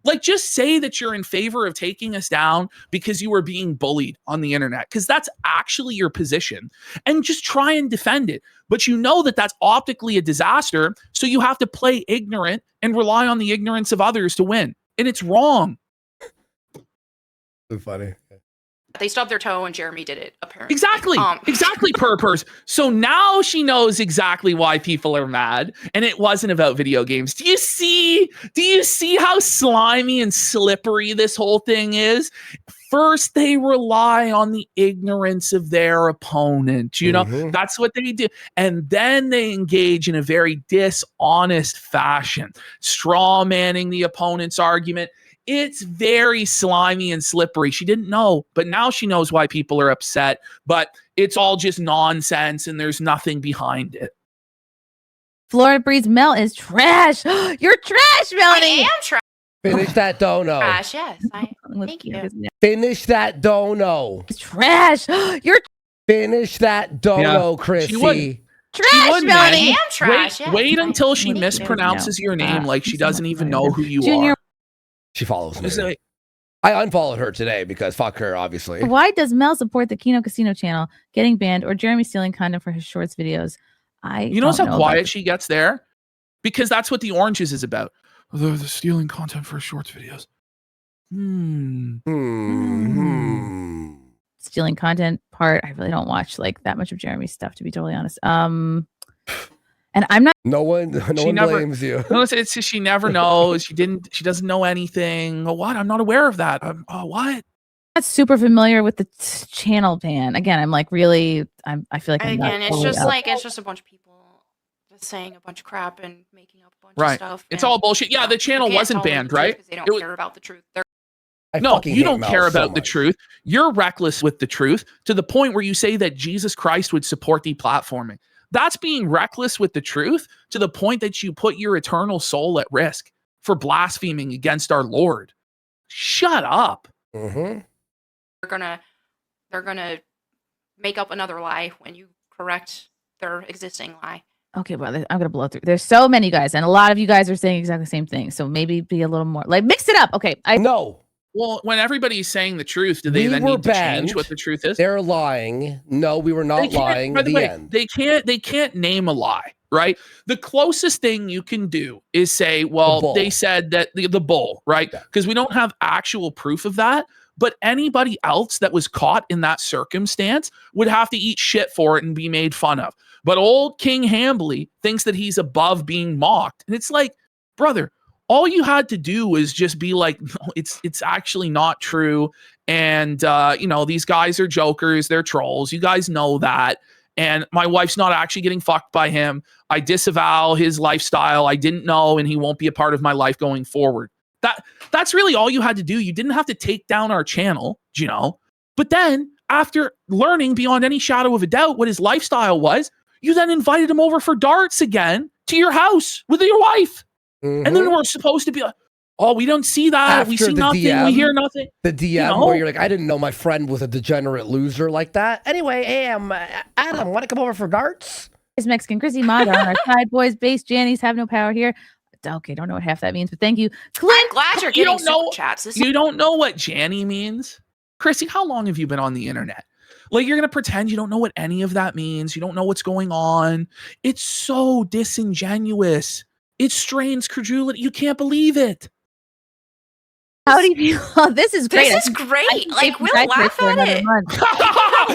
like, just say that you're in favor of taking us down because you were being bullied on the internet, because that's actually your position, and just try and defend it. But you know that that's optically a disaster, so you have to play ignorant and rely on the ignorance of others to win. And it's wrong. So funny. They stubbed their toe and Jeremy did it, apparently. Exactly. Exactly, Purpers. So now she knows exactly why people are mad, and it wasn't about video games. Do you see how slimy and slippery this whole thing is? First, they rely on the ignorance of their opponent. You know, that's what they do. And then they engage in a very dishonest fashion, straw manning the opponent's argument. It's very slimy and slippery. She didn't know, but now she knows why people are upset. But it's all just nonsense, and there's nothing behind it. Florida Breeze Mel is trash. You're trash, Melonie. I am trash. Finish that dono. Trash, yes. Thank you. Finish that dono. Trash. You're Finish that dono, Chrissy. trash, Melonie. I am trash. Wait until she mispronounces your name like she doesn't even know who you are. She follows me. I unfollowed her today because fuck her, obviously. Why does Mel support the Kino Casino channel getting banned or Jeremy stealing content for his shorts videos? You notice how quiet she gets there? Because that's what the Oranges is about. They're stealing content for shorts videos. Stealing content part. I really don't watch like that much of Jeremy's stuff, to be totally honest. And I'm not. No one blames you. No, it's just she never knows. She doesn't know anything. Oh, what? I'm not aware of that. What? Not super familiar with the channel ban. Again, I'm like really. I feel like it's just a bunch of people just saying a bunch of crap and making up a bunch of stuff. It's all bullshit. Yeah, the channel wasn't banned, right? Because they don't care about the truth. No, you don't care about the truth. You're reckless with the truth to the point where you say that Jesus Christ would support deplatforming. That's being reckless with the truth to the point that you put your eternal soul at risk for blaspheming against our Lord. Shut up. they're gonna make up another lie when you correct their existing lie. Okay, well, I'm gonna blow through. There's so many guys, and a lot of you guys are saying exactly the same thing. So maybe be a little more like mix it up. Okay, No. Well, when everybody's saying the truth, do they then need to change what the truth is? They're lying. No, we were not lying. By the way, end. They can't name a lie, right? The closest thing you can do is say, well, they said that the bull, right? Because we don't have actual proof of that. But anybody else that was caught in that circumstance would have to eat shit for it and be made fun of. But old King Hambly thinks that he's above being mocked. And it's like, brother, all you had to do was just be like, no, it's actually not true. And, these guys are jokers. They're trolls. You guys know that. And my wife's not actually getting fucked by him. I disavow his lifestyle. I didn't know, and he won't be a part of my life going forward. That's really all you had to do. You didn't have to take down our channel, But then, after learning beyond any shadow of a doubt what his lifestyle was, you then invited him over for darts again to your house with your wife. Mm-hmm. And then we're supposed to be like, oh, we don't see that. After we see nothing. DM, we hear nothing. The DM where you're like, I didn't know my friend was a degenerate loser like that. Anyway, Adam, want to come over for darts? It's Mexican Chrissie Mayr on our side. Boys, base Jannies have no power here. Okay, don't know what half that means, but thank you. Clint, I'm glad you're getting super chats. You don't know what Janny means? Chrissie, how long have you been on the internet? Like, you're going to pretend you don't know what any of that means. You don't know what's going on. It's so disingenuous. It strains credulity. You can't believe it. How do you feel? Oh, this is great. This is great. Like, we'll laugh at it.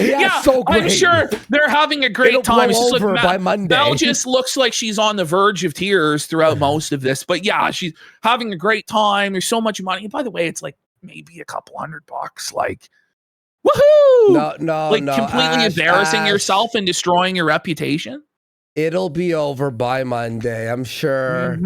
Yeah, so great. I'm sure they're having a great time. Blow over by Monday. Mel just looks like she's on the verge of tears throughout most of this. But yeah, she's having a great time. There's so much money. And by the way, it's like maybe a couple $100. Like, woohoo! No, like completely embarrassing yourself and destroying your reputation. It'll be over by Monday, I'm sure.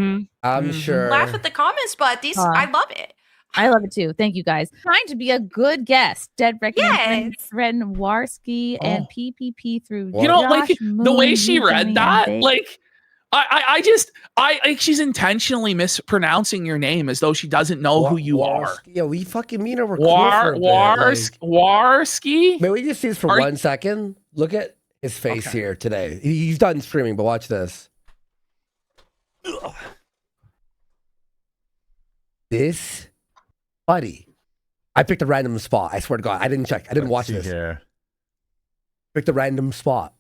I'm sure. Laugh at the comments, but I love it. I love it too. Thank you guys. Trying to be a good guest. Dead recommend Trainwreck and PPP through. You know, like the way she read that, like I she's intentionally mispronouncing your name as though she doesn't know who you are. Yeah, we fucking mean her. Warski. May we just see this for 1 second? Look at his face here today. He's done streaming, but watch this. This, buddy, I picked a random spot. I swear to God, I didn't check. I didn't watch this. Here. Picked a random spot.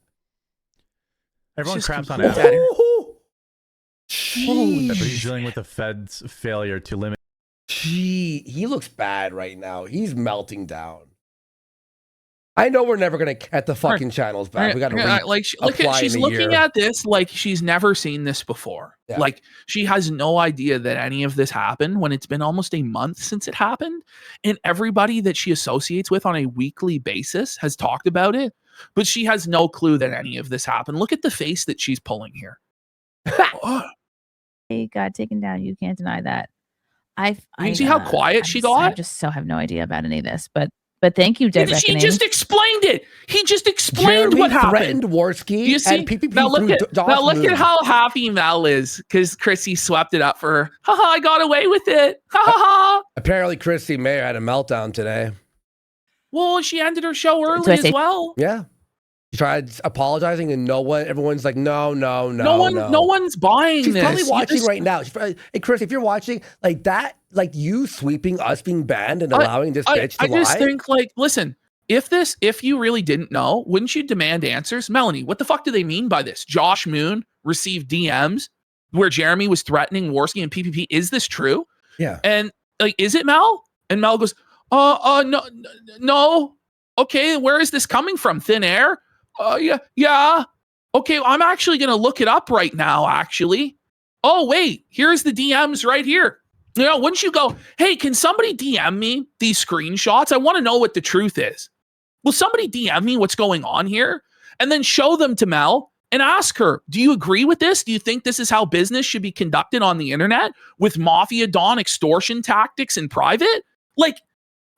Everyone craps on it. But he's dealing with the Fed's failure to limit. Gee, he looks bad right now. He's melting down. I know we're never gonna get the fucking channels back. We got to she's looking at this like she's never seen this before. Yeah. Like she has no idea that any of this happened when it's been almost a month since it happened, and everybody that she associates with on a weekly basis has talked about it, but she has no clue that any of this happened. Look at the face that she's pulling here. He got taken down. You can't deny that. You see how quiet she got? I just have no idea about any of this, but thank you, Dead Reckoning. She just explained it. He just explained what happened. Threatened Warski. You see? And PPP now look at how happy Mel is because Chrissie swept it up for her. Haha, I got away with it. Ha ha ha. Apparently, Chrissie Mayr had a meltdown today. Well, she ended her show early as well. Yeah. She tried apologizing, and everyone's like, no one's buying this. She's probably watching right now. Hey, Chris, if you're watching like that, like you sweeping us being banned and allowing this bitch to lie. I just think, like, listen, if you really didn't know, wouldn't you demand answers? Melanie, what the fuck do they mean by this? Josh Moon received DMs where Jeremy was threatening Warski and PPP. Is this true? Yeah. And like, is it Mel? And Mel goes, no. Okay, where is this coming from? Thin air? Yeah. Okay, I'm actually going to look it up right now, actually. Oh, wait, here's the DMs right here. You know, wouldn't you go, hey, can somebody DM me these screenshots? I want to know what the truth is. Will somebody DM me what's going on here? And then show them to Mel and ask her, do you agree with this? Do you think this is how business should be conducted on the internet with Mafia Don extortion tactics in private? Like,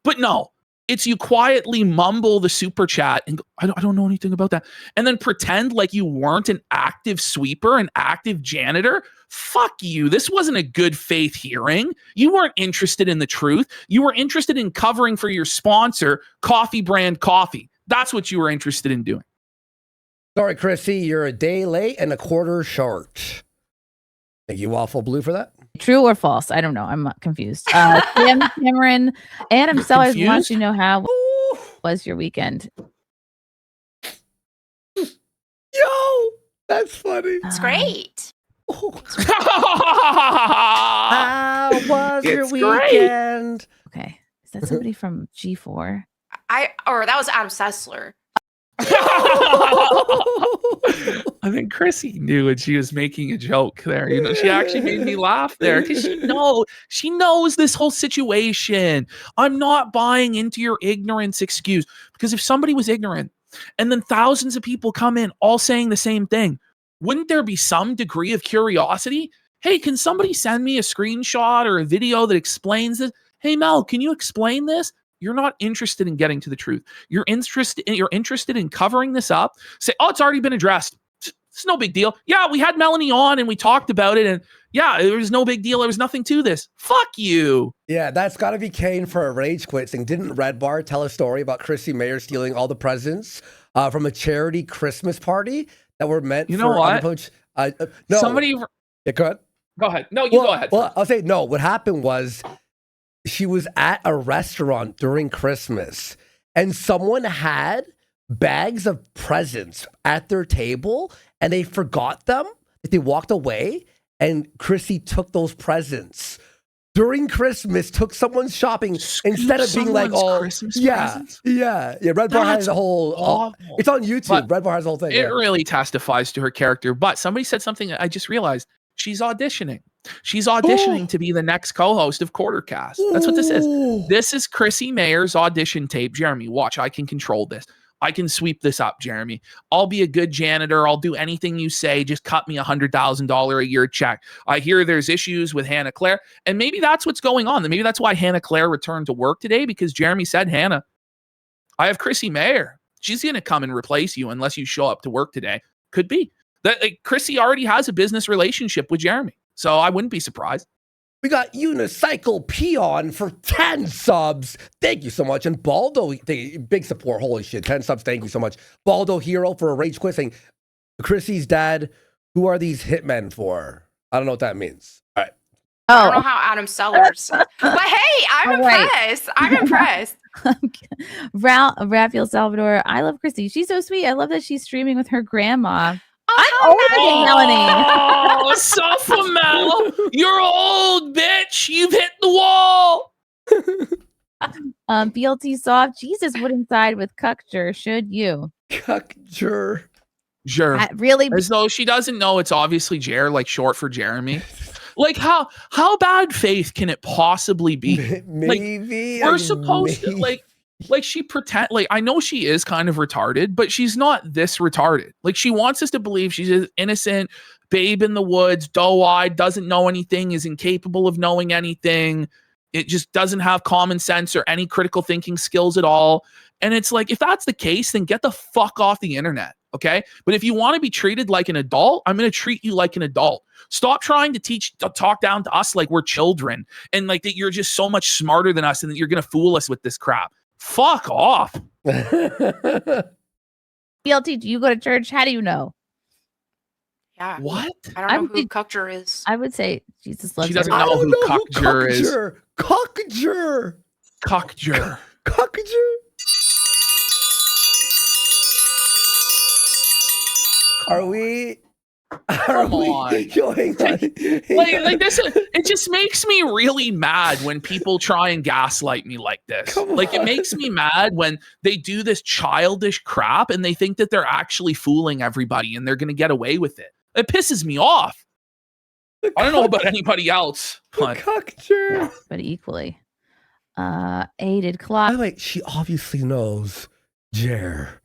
but no. It's you quietly mumble the super chat and go, I don't know anything about that. And then pretend like you weren't an active sweeper, an active janitor. Fuck you. This wasn't a good faith hearing. You weren't interested in the truth. You were interested in covering for your sponsor, Coffee Brand Coffee. That's what you were interested in doing. Sorry, Chrissy, you're a day late and a quarter short. Thank you, Waffle Blue, for that. True or false? I don't know. I'm confused. Tim Cameron, Adam Sellers wants to know how was your weekend? Yo, that's funny. It's great. How was your weekend? Okay. Is that somebody from G4? Or that was Adam Sessler. I think Chrissy knew when she was making a joke there. You know, she actually made me laugh there because she knows this whole situation. I'm not buying into your ignorance excuse, because if somebody was ignorant and then thousands of people come in all saying the same thing, wouldn't there be some degree of curiosity? Hey, can somebody send me a screenshot or a video that explains this? Hey, Mel, can you explain this? You're not interested in getting to the truth. You're interested in covering this up. Say, oh, it's already been addressed. It's no big deal. Yeah, we had Melonie on and we talked about it, and yeah, it was no big deal. There was nothing to this. Fuck you. Yeah, that's got to be Kane for a rage quit thing. Didn't Red Bar tell a story about Chrissie Mayr stealing all the presents from a charity Christmas party that were meant you know for what? No. Somebody. Yeah, go ahead. Go ahead. No, you go ahead. Well, I'll say no. What happened was she was at a restaurant during Christmas and someone had bags of presents at their table and they forgot them. They walked away and Chrissy took those presents during Christmas, took someone's shopping instead of being like, oh, Christmas yeah. Red Bar has a whole, awful. It's on YouTube. But Red Bar has the whole thing. It really testifies to her character. But somebody said something that I just realized. She's auditioning. She's auditioning to be the next co-host of Quartercast. That's what this is. This is Chrissie Mayr's audition tape. Jeremy, watch. I can control this. I can sweep this up, Jeremy. I'll be a good janitor. I'll do anything you say. Just cut me $100,000 a year check. I hear there's issues with Hannah Claire. And maybe that's what's going on. Maybe that's why Hannah Claire returned to work today, because Jeremy said, Hannah, I have Chrissie Mayr. She's going to come and replace you unless you show up to work today. Could be. Chrissy already has a business relationship with Jeremy, so I wouldn't be surprised. We got Unicycle Peon for 10 subs. Thank you so much. And Baldo, big support. Holy shit, 10 subs. Thank you so much. Baldo Hero for a rage quit saying, Chrissy's dad, who are these hitmen for? I don't know what that means. All right. I don't know how Adam Sellers. But hey, I'm impressed. I'm impressed. Raphael Salvador, I love Chrissy. She's so sweet. I love that she's streaming with her grandma. I'm older than Melonie. Oh, Sofa Mel, you're old, bitch. You've hit the wall. BLT Soft, Jesus wouldn't side with Cuckjur, should you? Cuckjur. Sure. Really? As though she doesn't know it's obviously Jer, like short for Jeremy. Like how bad faith can it possibly be? Maybe. Like, we're supposed to like she pretend, like I know she is kind of retarded, but she's not this retarded. Like she wants us to believe she's an innocent babe in the woods, doe-eyed, doesn't know anything, is incapable of knowing anything. It just doesn't have common sense or any critical thinking skills at all. And it's like, if that's the case, then get the fuck off the internet. Okay. But if you want to be treated like an adult, I'm going to treat you like an adult. Stop trying to talk down to us like we're children and like that you're just so much smarter than us and that you're going to fool us with this crap. Fuck off. BLT, do you go to church? How do you know? Yeah. What? I don't know who Cuckjur is. I would say Jesus loves She doesn't everybody. know who Cuckjur is. Cuckjur. Cuckjur. Cuckjur. Are we Come on. going on? Like this, it just makes me really mad when people try and gaslight me like this. Like it makes me mad when they do this childish crap and they think that they're actually fooling everybody and they're going to get away with it. It pisses me off. I don't know about anybody else, but Cuckjur. But equally. Aided clock. Oh, wait, she obviously knows Jer.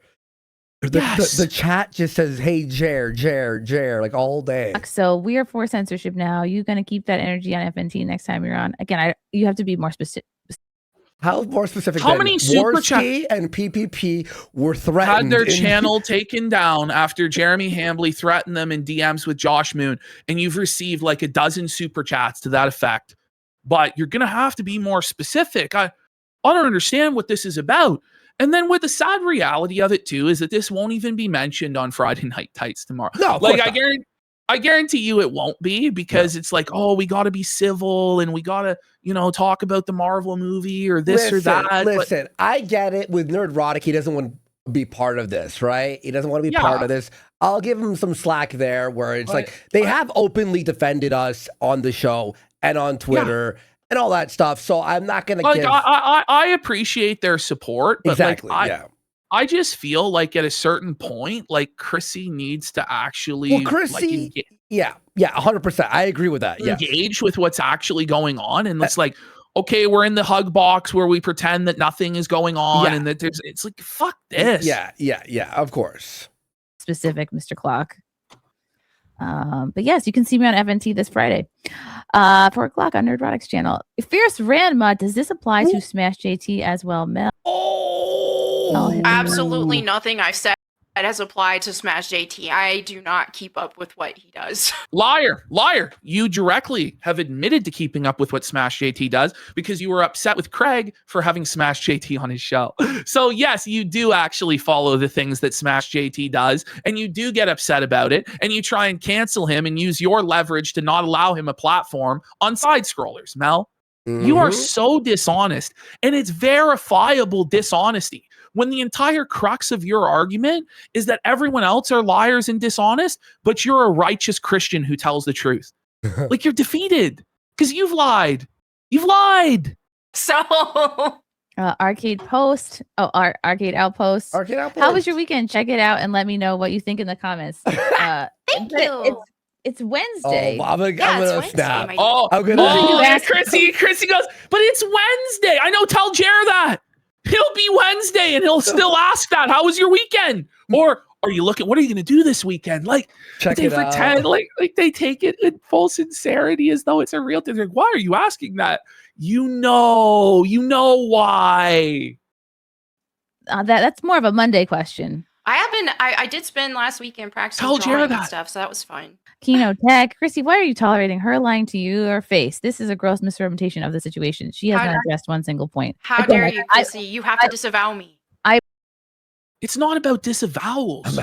Yes. The chat just says, hey, Jer, like all day. So we are for censorship now. You going to keep that energy on FNT next time you're on? Again, you have to be more specific. How more specific? How many super Warski and PPP were threatened? Had their channel taken down after Jeremy Hambly threatened them in DMs with Josh Moon, and you've received like a dozen super chats to that effect. But you're gonna have to be more specific. I don't understand what this is about. And then with the sad reality of it too is that this won't even be mentioned on Friday Night Tights tomorrow. No, like I guarantee you it won't be, because it's like, oh, we got to be civil and we got to, talk about the Marvel movie or this or that. Listen, I get it. With Nerdrotic, he doesn't want to be part of this, right? He doesn't want to be part of this. I'll give him some slack there, where it's like they have openly defended us on the show and on Twitter and all that stuff. So I'm not going to give... I appreciate their support, but exactly, I just feel like at a certain point, like Chrissie needs to actually, 100%. I agree with that. Engage with what's actually going on, and it's like, okay, we're in the hug box where we pretend that nothing is going on, and that it's like, fuck this. Yeah. Of course. Specific, Mr. Clock. But yes, you can see me on FNT this Friday, 4 o'clock on Nerdrotic's channel. Fierce Ranma, does this apply to Smash JT as well, Mel? Absolutely nothing I've said has applied to Smash JT. I do not keep up with what he does. Liar. You directly have admitted to keeping up with what Smash JT does, because you were upset with Craig for having Smash JT on his show. So yes, you do actually follow the things that Smash JT does, and you do get upset about it, and you try and cancel him and use your leverage to not allow him a platform on side scrollers, Mel. You are so dishonest, and it's verifiable dishonesty. When the entire crux of your argument is that everyone else are liars and dishonest, but you're a righteous Christian who tells the truth. Like, you're defeated because you've lied. You've lied. So Arcade Post. Arcade Outpost. How was your weekend? Check it out and let me know what you think in the comments. Thank you. It's Wednesday. I'm gonna snap. Chrissie goes, but it's Wednesday. I know, tell Jer that. He'll be Wednesday and he'll still ask that. How was your weekend? Or are you looking, what are you going to do this weekend? Like, they pretend like they take it in full sincerity as though it's a real thing. Like, why are you asking that? You know why. That's more of a Monday question. I did spend last weekend practicing drawing and stuff, so that was fun. Kino Tech. Chrissie, why are you tolerating her lying to your face? This is a gross misrepresentation of the situation. She has not addressed one single point. How dare you, Chrissie? You have to disavow me. It's not about disavowals.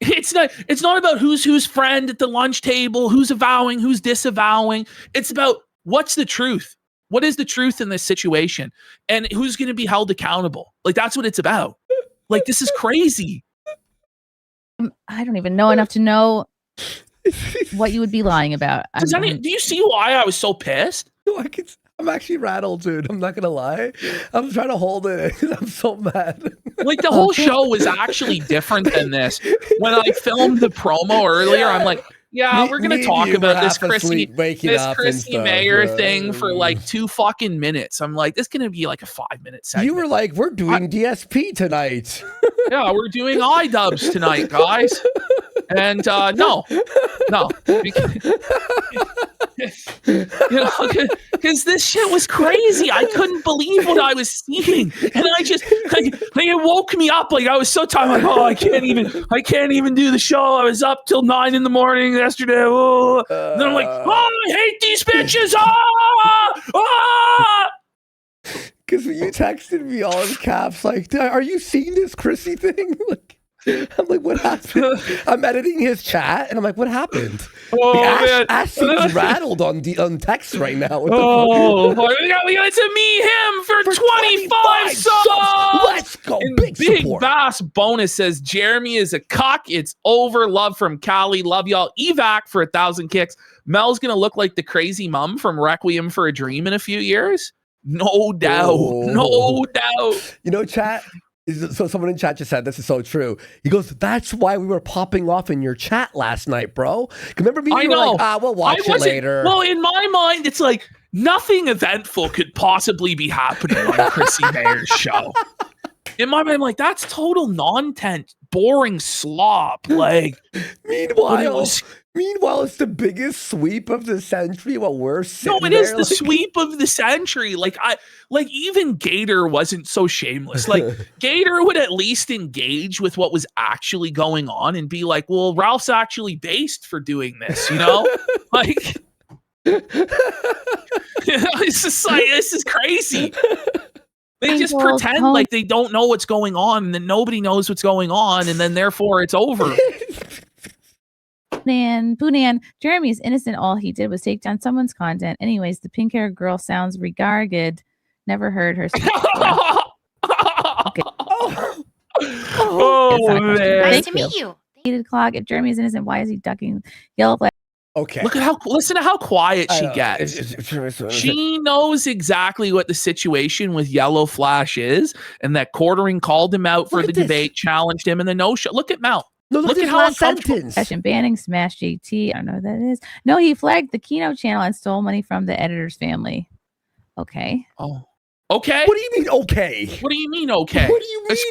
It's not about who's friend at the lunch table, who's avowing, who's disavowing. It's about what's the truth. What is the truth in this situation? And who's going to be held accountable? Like, that's what it's about. Like, this is crazy. I don't even know enough to know what you would be lying about. Do you see why I was so pissed? No, I'm actually rattled, dude. I'm not gonna lie. I'm trying to hold it. I'm so mad. Like, the whole show was actually different than this. When I filmed the promo earlier, I'm like, we're gonna talk about this Chrissie Mayr thing for like 2 fucking minutes. I'm like, this is gonna be like a 5-minute segment. You were like, we're doing DSP tonight. Yeah, we're doing iDubbbz tonight, guys. And no, because this shit was crazy. I couldn't believe what I was seeing, and I just it woke me up. Like, I was so tired. Like, I can't even do the show. I was up till 9 a.m. yesterday. Then I'm like, I hate these bitches. Because you texted me all in caps, like, are you seeing this Chrissie thing? Like, I'm like, what happened? I'm editing his chat, and I'm like, what happened? Man. Ash seems rattled on text right now. We got to me him for 25 subs. Let's go. And big support. Bass bonus says Jeremy is a cock. It's over. Love from Cali. Love y'all. Evac for 1,000 kicks. Mel's gonna look like the crazy mom from Requiem for a Dream in a few years. No doubt. No doubt. You know, chat. So someone in chat just said, this is so true. He goes, that's why we were popping off in your chat last night, bro. Remember me? I know. Like, we'll watch it later. Well, in my mind, it's like nothing eventful could possibly be happening on Chrissie Mayr's show. In my mind, I'm like, that's total nonsense. boring slop. Like, Meanwhile, it's the biggest sweep of the century while we're sitting no, it there, is the sweep of the century. Like even Gator wasn't so shameless. Like Gator would at least engage with what was actually going on and be like, well, Ralph's actually based for doing this, you know? Like, it's just like, this is crazy. They just pretend like they don't know what's going on, and then nobody knows what's going on, and then therefore it's over. Poonan, Jeremy is innocent. All he did was take down someone's content. Anyways, the pink-haired girl sounds regarded. Never heard her speak. Okay. Oh man. Nice to meet you. Heated clock. If Jeremy is innocent, why is he ducking yellow flag? Okay. Listen to how quiet she gets. She knows exactly what the situation with Yellow Flash is, and that Quartering called him out for the debate, challenged him in the no show. Look at Mel. No, look at how sentence. Session banning, smash JT. I don't know what that is. No, he flagged the Kino channel and stole money from the editor's family. Okay. Oh. Okay. What do you mean okay? What do you mean okay? What do you mean it's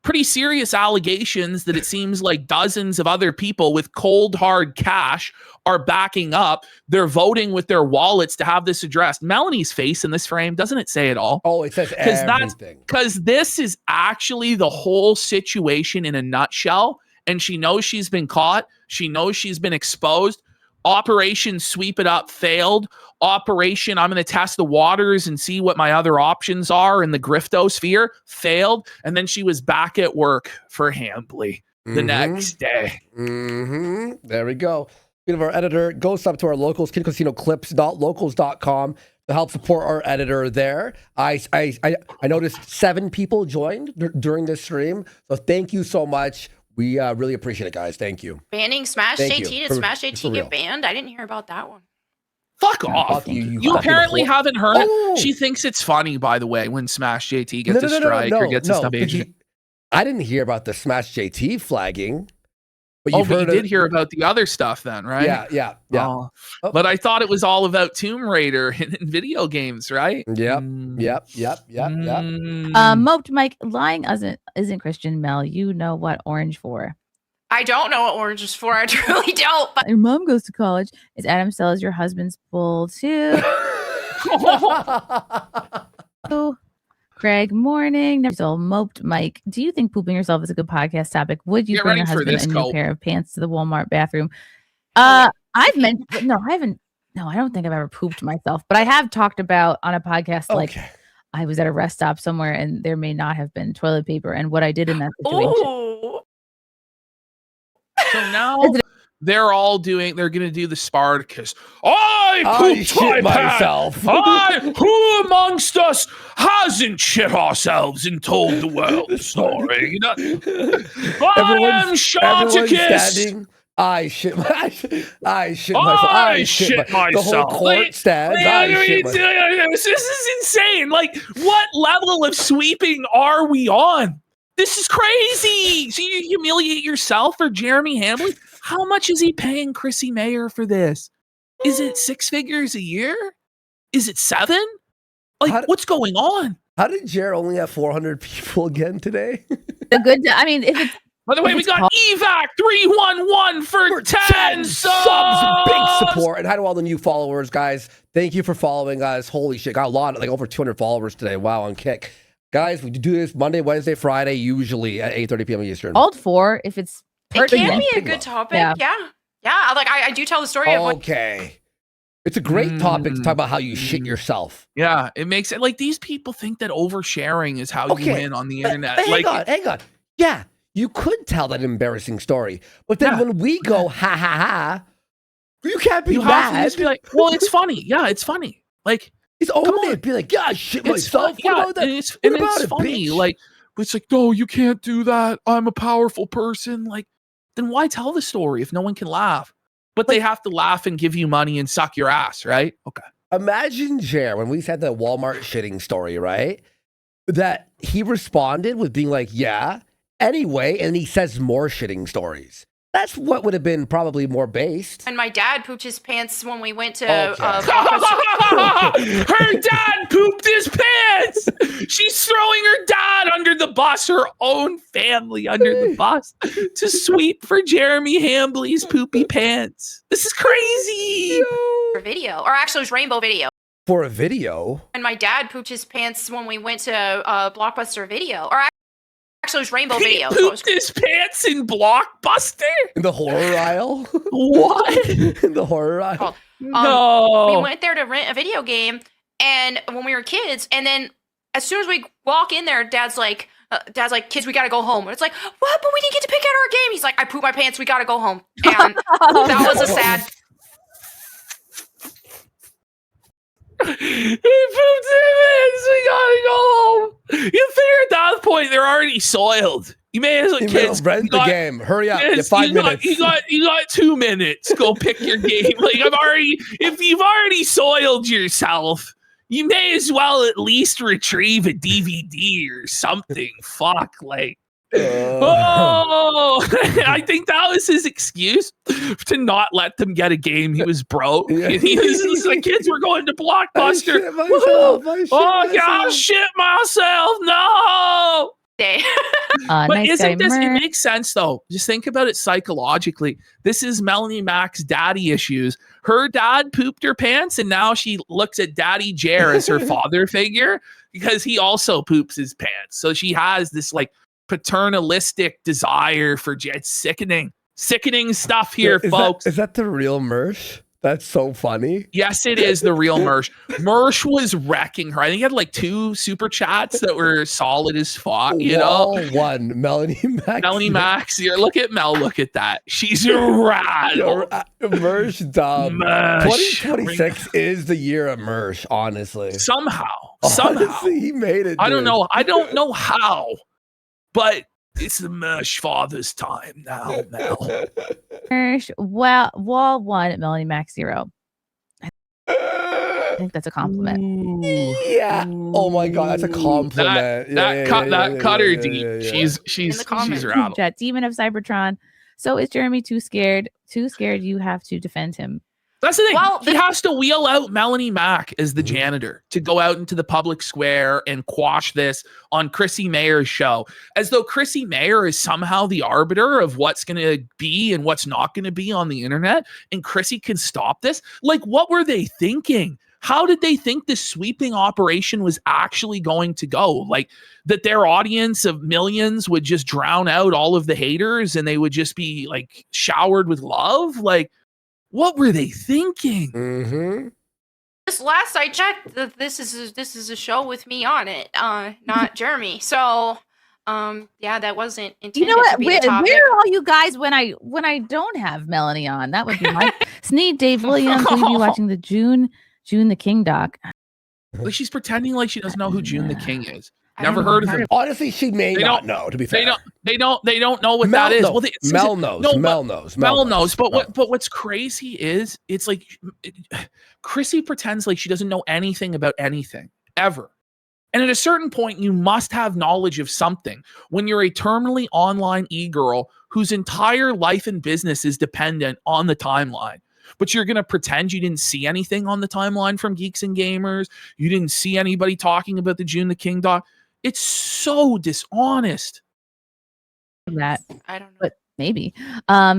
pretty serious allegations that it seems like dozens of other people with cold hard cash are backing up. They're voting with their wallets to have this addressed. Melanie's face in this frame, doesn't it say it all? Oh, it says everything. Because this is actually the whole situation in a nutshell. And she knows she's been caught. She knows she's been exposed. Operation Sweep It Up failed. Operation I'm going to test the waters and see what my other options are in the griftosphere failed. And then she was back at work for Hambly the next day. There we go. Speaking of our editor, goes up to our locals, Kino Casino clips.locals.com to help support our editor there. I noticed 7 people joined during this stream. So thank you so much. We really appreciate it, guys. Thank you. Banning Smash JT. Did Smash JT get banned? I didn't hear about that one. Fuck off. You apparently haven't heard it. She thinks it's funny, by the way, when Smash JT gets a strike or gets a stub agent. I didn't hear about the Smash JT flagging. But you did hear about the other stuff then, right? Yeah. Oh. But I thought it was all about Tomb Raider in video games, right? Yep. Moped Mike, lying isn't Christian. Mel, you know what orange for. I don't know what orange is for. I truly don't. But your mom goes to college. Is Adam Sellers your husband's bull too? Greg, morning. So Moped Mike, do you think pooping yourself is a good podcast topic? Would you bring your husband a new pair of pants to the Walmart bathroom? I don't think I've ever pooped myself, but I have talked about on a podcast like I was at a rest stop somewhere and there may not have been toilet paper and what I did in that situation. Ooh. So now they're going to do the Spartacus. I shit myself. Who amongst us hasn't shit ourselves and told the world the story? You know? I am Spartacus. I shit myself. The whole court stands. This is insane. Like, what level of sweeping are we on? This is crazy. So you humiliate yourself for Jeremy Hambly? How much is he paying Chrissie Mayr for this? Is it 6 figures a year? Is it 7? Like, what's going on? How did Jer only have 400 people again today? By the way, we got Evac 311 for 10 subs. Big support. And hi to all the new followers, guys. Thank you for following us. Holy shit. Got a lot, like over 200 followers today. Wow, on Kick. Guys, we do this Monday, Wednesday, Friday, usually at 8:30 p.m. Eastern. Called for if it's it can be a good topic. Yeah. Like I do tell the story of okay. It's a great topic to talk about how you shit yourself. Yeah, it makes it like these people think that oversharing is how you win on the internet. Hang on. Yeah, you could tell that embarrassing story, but then when we go ha, you can't be mad. Have to be like, well, it's funny. Yeah, it's funny. Like. It's okay to be like, yeah, I shit myself. What about that? It's funny. Bitch? Like, it's like, no, you can't do that. I'm a powerful person. Like, then why tell the story if no one can laugh? But they have to laugh and give you money and suck your ass, right? Okay. Imagine, Jer, when we had the Walmart shitting story, right? That he responded with being like, yeah, anyway, and he says more shitting stories. That's what would have been probably more based. And my dad pooped his pants when we went to. Her dad pooped his pants. She's throwing her dad under the bus, her own family under the bus, to sweep for Jeremy Hambly's poopy pants. This is crazy. For video, or actually, it was Rainbow Video. For a video. And my dad pooped his pants when we went to Blockbuster Video, or actually, it was Rainbow Video. He pooped his pants in Blockbuster? In the horror aisle? What? In the horror aisle? No. We went there to rent a video game, and when we were kids, and then as soon as we walk in there, Dad's like, kids, we gotta go home. And it's like, what? But we didn't get to pick out our game. He's like, I pooped my pants. We gotta go home. And that was a sad. He pooped his pants. We gotta go home. You figure at that point they're already soiled. You may as well, kids, rent the game. Hurry up. Kids, 5 minutes. You got 2 minutes. Go pick your game. If you've already soiled yourself, you may as well at least retrieve a DVD or something. Fuck, I think that was his excuse to not let them get a game. He was broke. Yeah. He's like, kids, we're going to Blockbuster. I'll shit myself. No. But nice isn't this? Mer. It makes sense though. Just think about it psychologically. This is Melonie Mac's daddy issues. Her dad pooped her pants, and now she looks at Daddy Jer as her father figure because he also poops his pants. So she has this paternalistic desire for it's sickening stuff here, folks. Is that the real Mersh? That's so funny. Yes, it is the real Mersh. Mersh was wrecking her. I think he had 2 super chats that were solid as fuck. You know, one Melonie Mac. Melonie Max. Look at Mel. Look at that. She's a rad. Mersh dumb. 2026 is the year of Mersh. Honestly, somehow, he made it. I don't know. I don't know how, but it's the Mersh father's time now, Mel. Mersh, well, wall 1 at Melonie Max 0. I think that's a compliment. Yeah. Oh my god, that's a compliment. That cut her deep. She's rattled. Chat, Demon of Cybertron. So is Jeremy too scared? Too scared you have to defend him. That's the thing. Well, he has to wheel out Melonie Mac as the janitor to go out into the public square and quash this on Chrissie Mayr's show, as though Chrissie Mayr is somehow the arbiter of what's going to be and what's not going to be on the internet, and Chrissie can stop this. What were they thinking? How did they think this sweeping operation was actually going to go? That their audience of millions would just drown out all of the haters and they would just be showered with love? What were they thinking? Mm-hmm. This last I checked, this is a show with me on it, not Jeremy. So, that wasn't intended. You know what? To be the topic. Where are all you guys when I don't have Melonie on? That would be my Sneed Dave Williams. Will you be watching the June the King doc? She's pretending like she doesn't know who June the King is. Never heard of him. Honestly, she may not know. To be fair, they don't know what that is. Well, Mel knows. Mel knows. But what's crazy is it's Chrissie pretends like she doesn't know anything about anything ever. And at a certain point, you must have knowledge of something when you're a terminally online e-girl whose entire life and business is dependent on the timeline. But you're going to pretend you didn't see anything on the timeline from Geeks and Gamers. You didn't see anybody talking about the June the King doc. It's so dishonest. That I don't know. But maybe.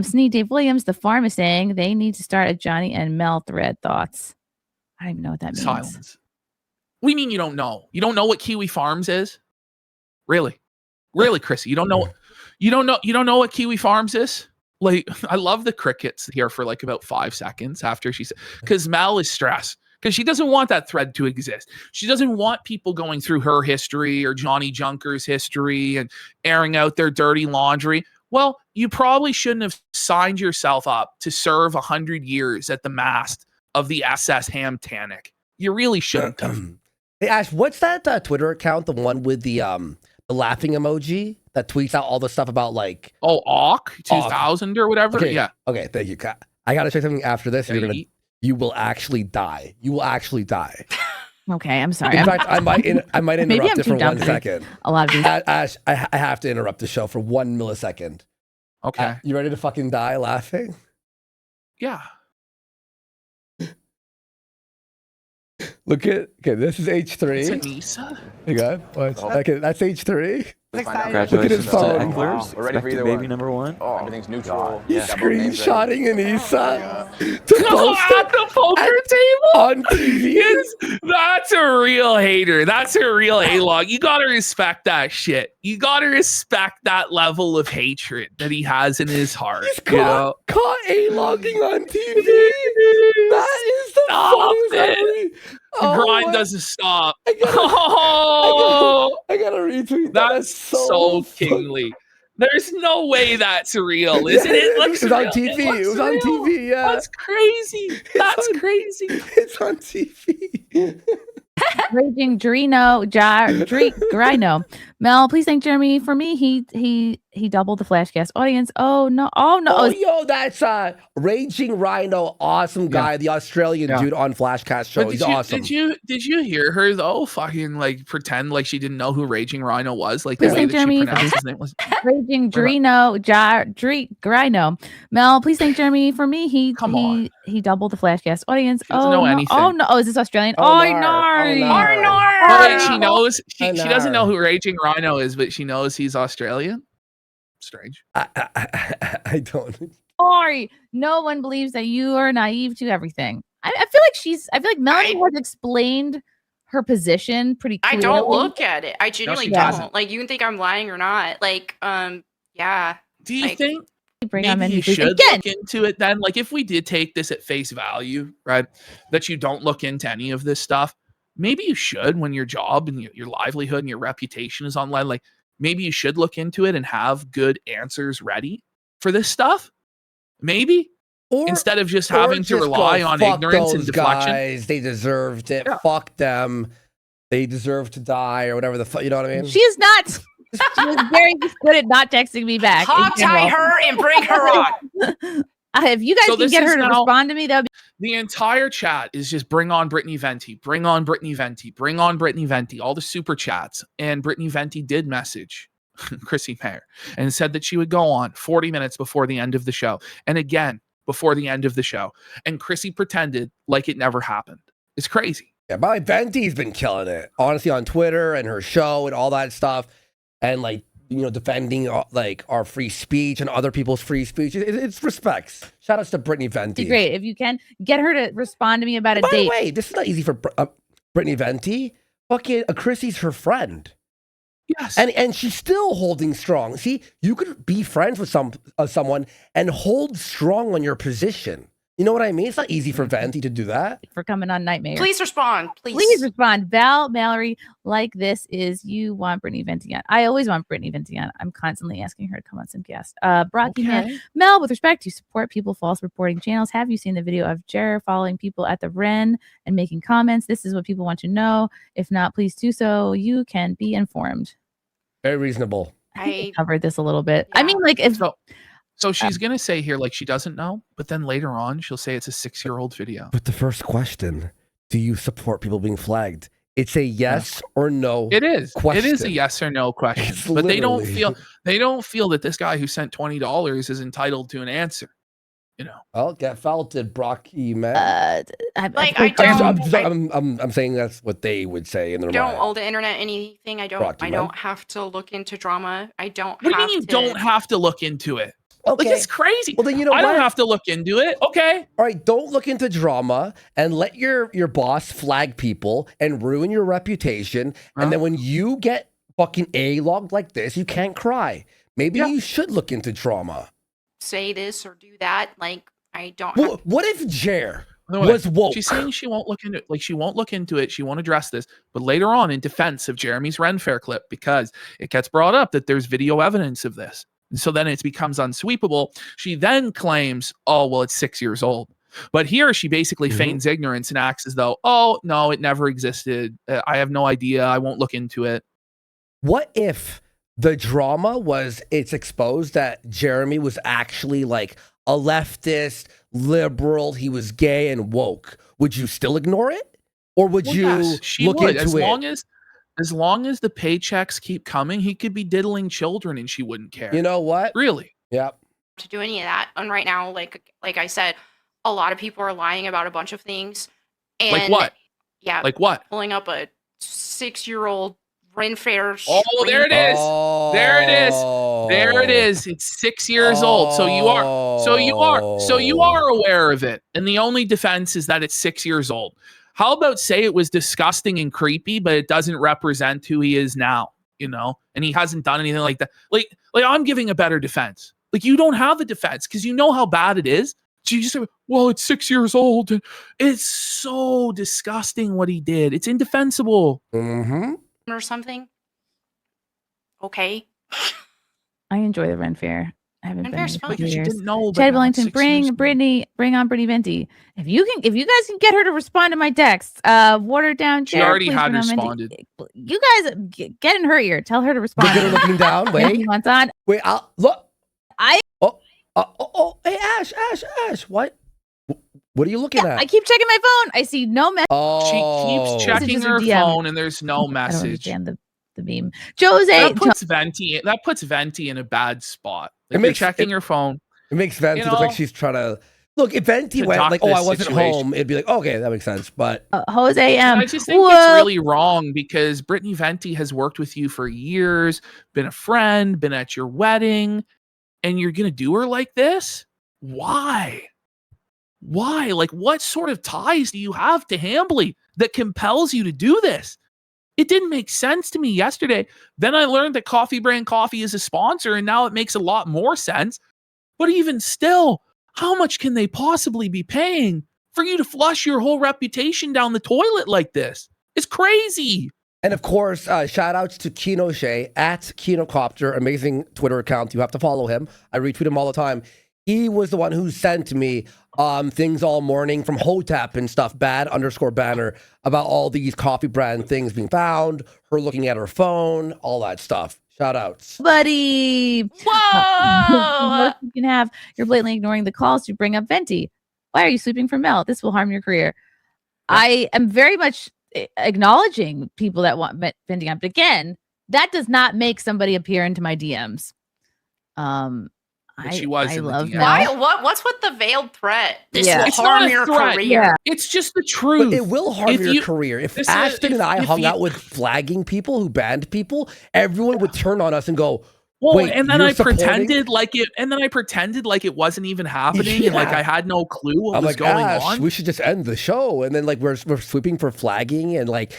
Sneed Dave Williams, the farm is saying they need to start a Johnny and Mel thread. Thoughts? I don't even know what that means. Silence. What do you mean you don't know? You don't know what Kiwi Farms is? Really, Chrissie? You don't know? You don't know what Kiwi Farms is? I love the crickets here for about 5 seconds after she said, because Mel is stressed. Because she doesn't want that thread to exist. She doesn't want people going through her history or Johnny Junker's history and airing out their dirty laundry. Well, you probably shouldn't have signed yourself up to serve 100 years at the mast of the SS Hamtanic. You really shouldn't have. Hey, Ash, what's that Twitter account, the one with the laughing emoji that tweets out all the stuff about Awk 2000 or whatever? Okay. Yeah. Okay, thank you. I got to say something after this. You will actually die. You will actually die. Okay, I'm sorry. In fact, I might interrupt it for 1 second. A lot of these. Ash, I have to interrupt the show for 1 millisecond. Okay. You ready to fucking die laughing? Yeah. Look at, okay, this is It's H3. Anissa? Hang on. What? Okay, that's H3. Congratulations Look at his to phone. Englers. We're ready for either Baby one. number one. Oh, everything's neutral. He's screenshotting Anissa to post At the poker table? on TV. That's a real hater. That's a real A-log. You gotta respect that shit. You gotta respect that level of hatred that he has in his heart. He's you know? caught A-logging on TV. That is the Stop funniest it. The Oh grind my- doesn't stop. I gotta, Oh, I gotta retweet that. that's so kingly. There's no way that's real, isn't it? It looks It was on real. TV. It It was looks on real. TV. Yeah, That's crazy. That's on- crazy. it's on TV. Raging Drino, Grino. Mel, please thank Jeremy. For me, he doubled the Flashcast audience. Oh no. Oh, yo, that's Raging Rhino, awesome guy, the Australian Yeah. dude on Flashcast show. But He's awesome. Did you hear her though? Fucking like pretend like she didn't know who Raging Rhino was, like the Please way thank that Jeremy she for pronounced his name was. Raging Drino, Grino. Mel, please thank Jeremy. For me, he doubled the Flashcast audience. She doesn't know anything. Oh no. Oh, is this Australian? Oh, Oh, nar. no. But she knows she Oh, doesn't know no. who Raging Rhino is, but she knows he's Australian. Strange. I don't. Sorry. No one believes that you are naive to everything. I feel like Melanie has explained her position pretty I clearly. don't look at it. I genuinely she don't. doesn't. Like, you can think I'm lying or not. Like, yeah. Do you Like, think Bring on maybe many you please. should Again, look into it then? Like if we did take this at face value, right? That you don't look into any of this stuff. Maybe you should when your job and your livelihood and your reputation is online. Like maybe you should look into it and have good answers ready for this stuff. Maybe. Or, Instead of just or having to just rely go, on "Fuck ignorance and those deflection. guys, they deserved it. Yeah. Fuck them. They deserve to die or whatever the fuck. You know what I mean? she is not. She was very good at not texting me back. in hog tie general. her and bring her on. If you guys So can this get is her to now- respond to me, that would be The entire chat is just bring on Brittany Venti, bring on Brittany Venti, bring on Brittany Venti, all the super chats. And Brittany Venti did message Chrissie Mayr and said that she would go on 40 minutes before the end of the show. And again, before the end of the show. And Chrissie pretended like it never happened. It's crazy. Yeah, my Venti's been killing it, honestly, on Twitter and her show and all that stuff, and like defending like our free speech and other people's free speech. It's respects. Shout outs to Brittany Venti. great. If you can get her to respond to me about a By date. the way, this is not easy for Brittany Venti. Fucking Chrissie's her friend. Yes. And she's still holding strong. See, you could be friends with someone and hold strong on your position. You know what I mean? It's not easy for Venti to do that. For coming on Nightmare. Please respond. Please respond. Val, Mallory, like this is you want Brittany Venti on. I always want Brittany Venti on. I'm constantly asking her to come on some guests. Brocky Man, Mel, with respect, you support people false reporting channels. Have you seen the video of Jer following people at the Ren and making comments? This is what people want to know. If not, please do so. You can be informed. Very reasonable. I covered this a little bit. Yeah. I mean, like if So she's going to say here, like she doesn't know, but then later on she'll say it's a 6-year-old video. But the first question, do you support people being flagged? It's a yes or no. It is. Question. It is a yes or no question. It's But they don't literally- feel that this guy who sent $20 is entitled to an answer. You know. Well, get felted, Brocky man. I I'm saying that's what they would say in their don't mind. owe the internet anything. I Rocky don't man. have to look into drama. I don't What do you have mean you to. don't have to look into it? Okay. Like it's crazy. Well, then you know I what? don't have to look into it. Okay. All right, don't look into drama and let your boss flag people and ruin your reputation. And then when you get fucking A-logged like this, you can't cry. Maybe you should look into drama. Say this or do that. Like, I don't have What if Jer By the way, was woke? She's saying she won't look into it. Like she won't look into it. She won't address this. But later on, in defense of Jeremy's Ren Fair clip, because it gets brought up that there's video evidence of this. And so then it becomes unsweepable. She then claims, oh, well, it's 6 years old. But here she basically feigns ignorance and acts as though, oh, no, it never existed. I have no idea. I won't look into it. What if the drama was it's exposed that Jeremy was actually like a leftist, liberal, he was gay and woke? Would you still ignore it? Or would you Yes, she look would. into it? As long as the paychecks keep coming, he could be diddling children and she wouldn't care. You know what? Really? Yep. to do any of that. And right now, like I said, a lot of people are lying about a bunch of things. And Like what? Yeah. Like what? Pulling up a 6-year-old Ren Fair. Oh, there it is. There it is. There it is. It's 6 years old. So you are aware of it. And the only defense is that it's 6 years old. How about say it was disgusting and creepy, but it doesn't represent who he is now, you know? And he hasn't done anything like that. Like I'm giving a better defense. Like you don't have a defense because you know how bad it is. So you just say, well, it's 6 years old. And it's so disgusting what he did. It's indefensible. Mm-hmm. Or something. Okay. I enjoy the Ren Fair. I haven't Ren been Fair's here for fun. Because you years. didn't know. Chad Billington, bring on Brittany Venti. If you guys can get her to respond to my texts, water down. She already had responded. You guys get in her ear. Tell her to respond. Look at her looking down. Wait. What's on? Wait. I'll look. I. Hey, Ash. What? What are you looking at? I keep checking my phone. I see no message. She keeps checking her phone and there's no message. I don't understand the meme. Jose. That puts Venti in a bad spot. Like you're checking your phone. It makes Venti look like she's trying to look. If Venti went like, "Oh, I wasn't home," it'd be like, "Okay, that makes sense." But Jose M. I just think it's really wrong because Brittany Venti has worked with you for years, been a friend, been at your wedding, and you're gonna do her like this? Why? Like, what sort of ties do you have to Hambly that compels you to do this? It didn't make sense to me yesterday. Then I learned that Coffee Brand Coffee is a sponsor, and now it makes a lot more sense. But even still, how much can they possibly be paying for you to flush your whole reputation down the toilet like this? It's crazy. And of course, shout outs to Kino Shay at Kinocopter, amazing Twitter account. You have to follow him. I retweet him all the time. He was the one who sent me things all morning from Hotep and stuff, bad_banner, about all these coffee brand things being found, her looking at her phone, all that stuff. Shout outs. Buddy. Whoa! You can have, you're blatantly ignoring the calls to bring up Venti. Why are you sweeping for Mel? This will harm your career. I am very much acknowledging people that want Venti up. But again, that does not make somebody appear into my DMs. She was. I love Mel. Why? What's with the veiled threat? This will It's harm not a your threat. career. Yeah. It's just the truth. But it will harm your career. If Ashton and I hung out with flagging people who banned people, everyone would turn on us and go, "Wait, and then you're I supporting?" pretended like it wasn't even happening, and like I had no clue what was going on. We should just end the show, and then like we're sweeping for flagging and like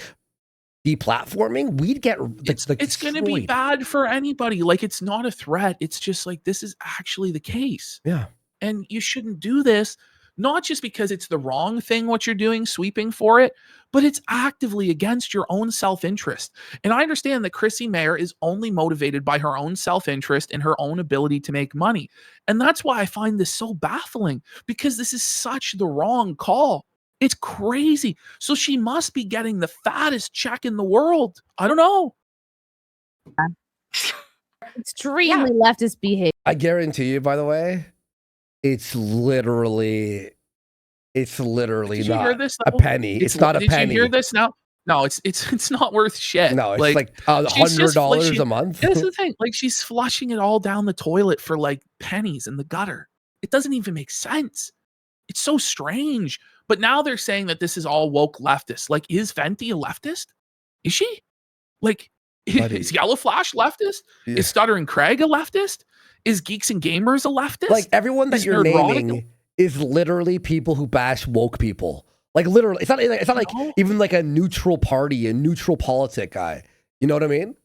deplatforming. We'd get it's going to be bad for anybody. Like it's not a threat. It's just like this is actually the case. Yeah, and you shouldn't do this. Not just because it's the wrong thing what you're doing, sweeping for it, but it's actively against your own self-interest. And I understand that Chrissie Mayr is only motivated by her own self-interest and her own ability to make money. And that's why I find this so baffling, because this is such the wrong call. It's crazy. So she must be getting the fattest check in the world. I don't know. Extremely leftist behavior. I guarantee you, by the way, it's literally not a penny. It's not a penny. Did you hear this now? No, it's not worth shit. No, it's like $100 a month. That's the thing. Like she's flushing it all down the toilet for like pennies in the gutter. It doesn't even make sense. It's so strange. But now they're saying that this is all woke leftist. Like, is Venti a leftist? Is she? Like, is Yellow Flash leftist? Yeah. Is Stuttering Craig a leftist? Is Geeks and Gamers a leftist? Like, everyone that you're naming is literally people who bash woke people. Like, literally. It's not like even like a neutral party, a neutral politic guy. You know what I mean?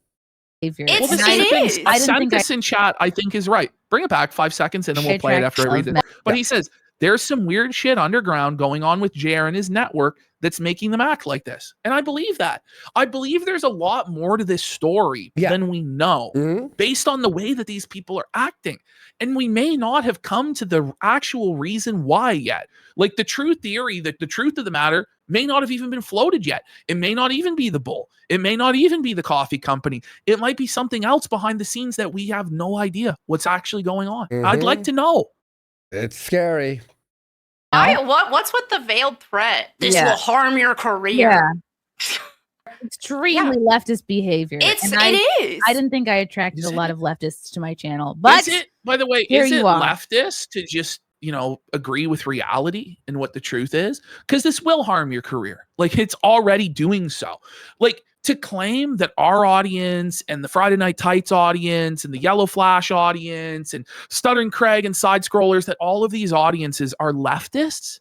It is. I sent this in chat, I think is right. Bring it back 5 seconds and then we'll play it after I read it. But he says, there's some weird shit underground going on with JR and his network that's making them act like this. And I believe that. I believe there's a lot more to this story than we know based on the way that these people are acting. And we may not have come to the actual reason why yet. Like the true theory, that the truth of the matter may not have even been floated yet. It may not even be the bull. It may not even be the coffee company. It might be something else behind the scenes that we have no idea what's actually going on. I'd like to know. It's scary. What's with the veiled threat? This will harm your career. Yeah. extremely leftist behavior. It is. I didn't think I attracted a lot of leftists to my channel, but is it, by the way, is it leftist to just, agree with reality and what the truth is? Because this will harm your career. Like, it's already doing so. Like, to claim that our audience and the Friday Night Tights audience and the Yellow Flash audience and Stuttering Craig and Side Scrollers, that all of these audiences are leftists,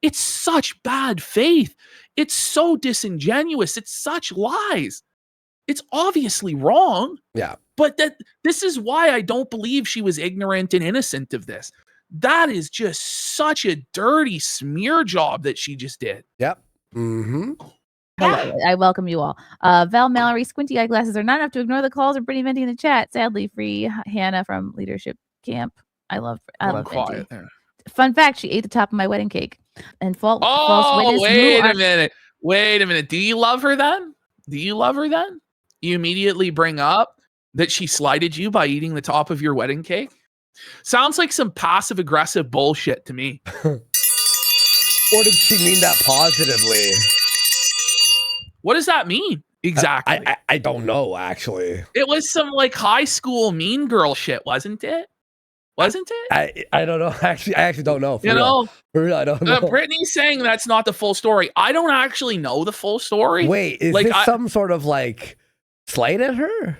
it's such bad faith. It's so disingenuous. It's such lies. It's obviously wrong. Yeah. But this is why I don't believe she was ignorant and innocent of this. That is just such a dirty smear job that she just did. Yep. Mm-hmm. Hello, I welcome you all. Val Mallory, squinty eyeglasses are not enough to ignore the calls or Brittany Venti in the chat. Sadly, free Hannah from leadership camp. I love quiet there. Fun fact: she ate the top of my wedding cake. And false witness. Wait a minute. Do you love her then? You immediately bring up that she slighted you by eating the top of your wedding cake? Sounds like some passive aggressive bullshit to me. Or did she mean that positively? What does that mean exactly? I don't know, actually. It was some like high school mean girl shit, wasn't it? I don't know. I actually don't know. For real, I don't know. Brittany's saying that's not the full story. I don't actually know the full story. Wait, is this some sort of like slight at her?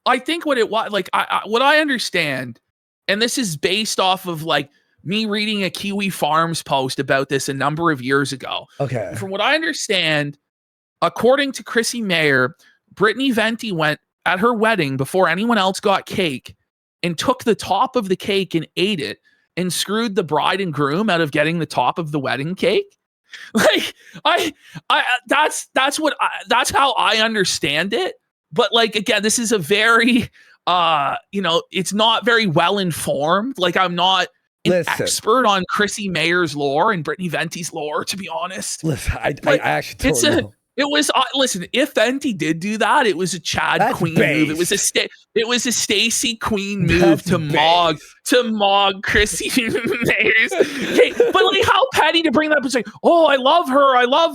I think what it was, like, what I understand, and this is based off of like me reading a Kiwi Farms post about this a number of years ago. Okay. From what I understand, according to Chrissie Mayr, Brittany Venti went at her wedding before anyone else got cake and took the top of the cake and ate it and screwed the bride and groom out of getting the top of the wedding cake. Like, that's how I understand it. But like, again, this is a very, it's not very well informed. Like, I'm not an expert on Chrissie Mayr's lore and Brittany Venti's lore, to be honest. Listen, I actually don't know. It was listen. If Venti did do that, it was a Chad Queen move. It was a Stacey Queen move to mog Chrissie Mayr's. Okay, but like, how petty to bring that up and say, "Oh, I love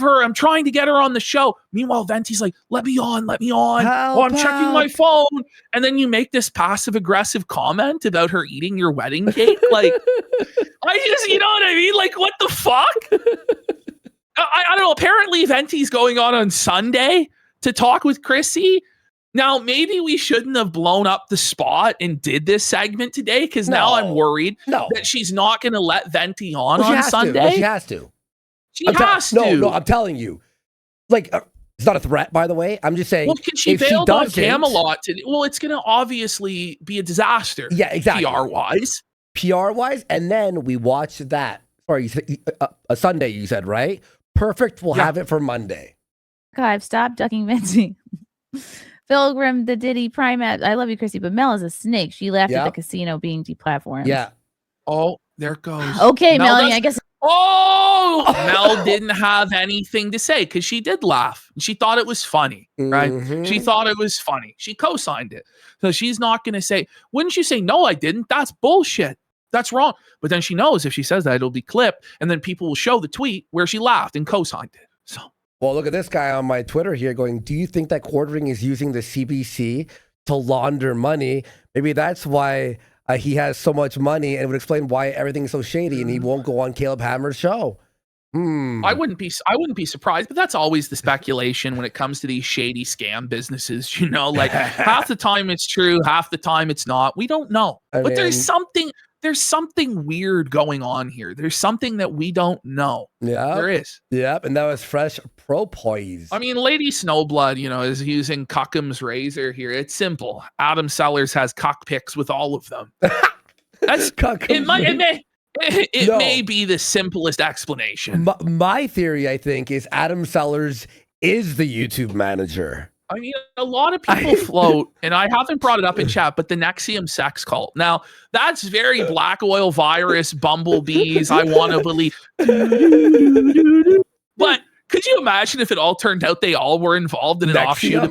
her. I'm trying to get her on the show." Meanwhile, Venti's like, "Let me on. Help, I'm checking my phone." And then you make this passive aggressive comment about her eating your wedding cake. Like, you know what I mean? Like, what the fuck? I don't know. Apparently, Venti's going on Sunday to talk with Chrissie. Now, maybe we shouldn't have blown up the spot and did this segment today, because now I'm worried that she's not going to let Venti on Sunday. She has to. She has to. No, I'm telling you. Like, it's not a threat, by the way. I'm just saying. Well, can she bailed on Camelot? It's going to obviously be a disaster. Yeah, exactly. PR-wise. And then we watch that. Sorry, a Sunday, you said, right? Perfect. We'll have it for Monday. God, stop ducking Venti. Pilgrim, the Diddy Prime app. I love you, Chrissy, but Mel is a snake. She left at the casino being deplatformed. Yeah. Oh, there it goes. Okay, Melanie, I guess. Oh, Mel didn't have anything to say because she did laugh. She thought it was funny, right? Mm-hmm. She thought it was funny. She co-signed it. So she's not going to say, wouldn't you say, no, I didn't? That's bullshit. That's wrong. But then she knows if she says that, it'll be clipped, and then people will show the tweet where she laughed and co-signed it. So, well, look at this guy on my Twitter here going, do you think that Quartering is using the CBC to launder money? Maybe that's why he has so much money, and it would explain why everything's so shady and he won't go on Caleb Hammer's show. I wouldn't be surprised, but that's always the speculation when it comes to these shady scam businesses. Like half the time it's true, half the time it's not. We don't know. But there's something weird going on here. There's something that we don't know. Yeah, there is. Yep, and that was fresh pro poise. I mean, Lady Snowblood, is using Cuckham's razor here. It's simple. Adam Sellers has cuck pics with all of them. That's it may be the simplest explanation. My theory, I think, is Adam Sellers is the YouTube manager. I mean, a lot of people float, and I haven't brought it up in chat, but the Nexium sex cult. Now, that's very Black Oil Virus, bumblebees, I want to believe. But Could you imagine if it all turned out they all were involved in an offshoot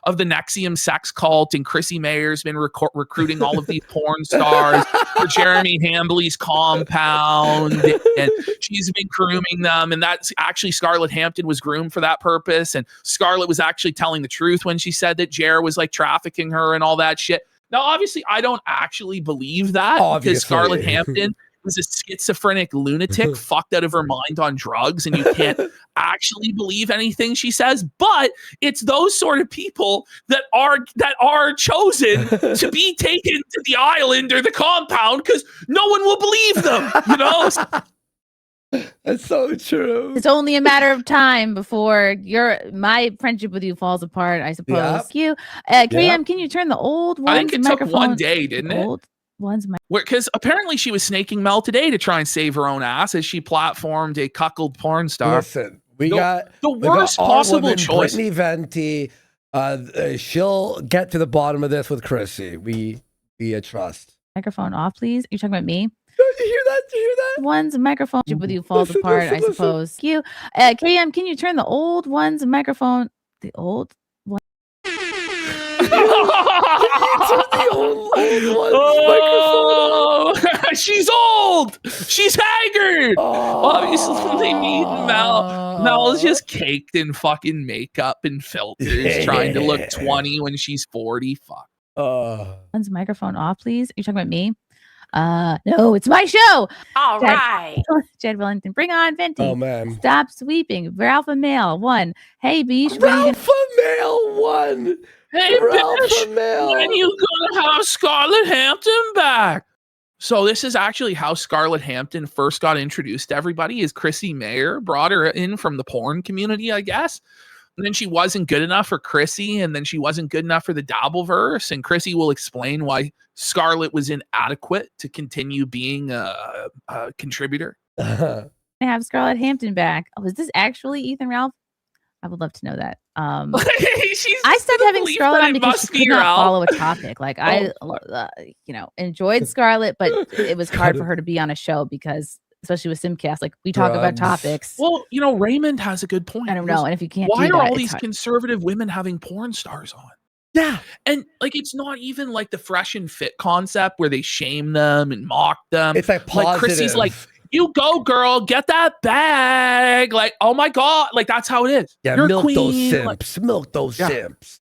of the Nexium sex cult, and Chrissie Mayr's been recruiting all of these porn stars for Jeremy Hambly's compound, and she's been grooming them, and that's actually Scarlett Hampton was groomed for that purpose, and Scarlett was actually telling the truth when she said that Jer was like trafficking her and all that shit. Now, obviously, I don't actually believe that because Scarlett Hampton was a schizophrenic lunatic fucked out of her mind on drugs, and you can't actually believe anything she says. But it's those sort of people that are chosen to be taken to the island or the compound because no one will believe them, you know? That's so true. It's only a matter of time before my friendship with you falls apart, I suppose. KM, can you turn the old one's I think it took one day, didn't it? Old one's because apparently she was snaking Mel today to try and save her own ass as she platformed a cuckold porn star. Listen, we got the worst possible choice. Brittany Venti. She'll get to the bottom of this with Chrissy. We trust. Microphone off, please. You're talking about me? Did you hear that? Did you hear that? One's microphone with you falls apart, I suppose. KM, can you turn the old one's microphone? The old one. She's old. She's haggard. Obviously, they need Mel. Mel's just caked in fucking makeup and filters, trying to look 20 when she's 40. Fuck. One's microphone off, please. You're talking about me? No, it's my show. All right. Jed Wellington, bring on Venti. Oh man. Stop sweeping. Alpha Male 1. Hey, Beach. Alpha Male 1. Hey, bitch, when you gonna have Scarlett Hampton back? So this is actually how Scarlett Hampton first got introduced to everybody. Is Chrissie Mayr brought her in from the porn community, I guess. And then she wasn't good enough for Chrissy, and then she wasn't good enough for the Dabbleverse. And Chrissy will explain why Scarlett was inadequate to continue being a contributor. I have Scarlett Hampton back. Oh, is this actually Ethan Ralph? I would love to know that. I stopped having Scarlett on because she could not follow a topic. Like I enjoyed Scarlett, but it was hard for her to be on a show because, especially with Simcast, like we talk about topics. Well, Raymond has a good point. I don't know, and if you can't, why are all these conservative women having porn stars on? Yeah, and like it's not even like the fresh and fit concept where they shame them and mock them. It's like positive. Like Chrissy's like, you go, girl, get that bag. Like, oh my God. Like, that's how it is. Yeah, You're milk queen. those simps. Milk those simps.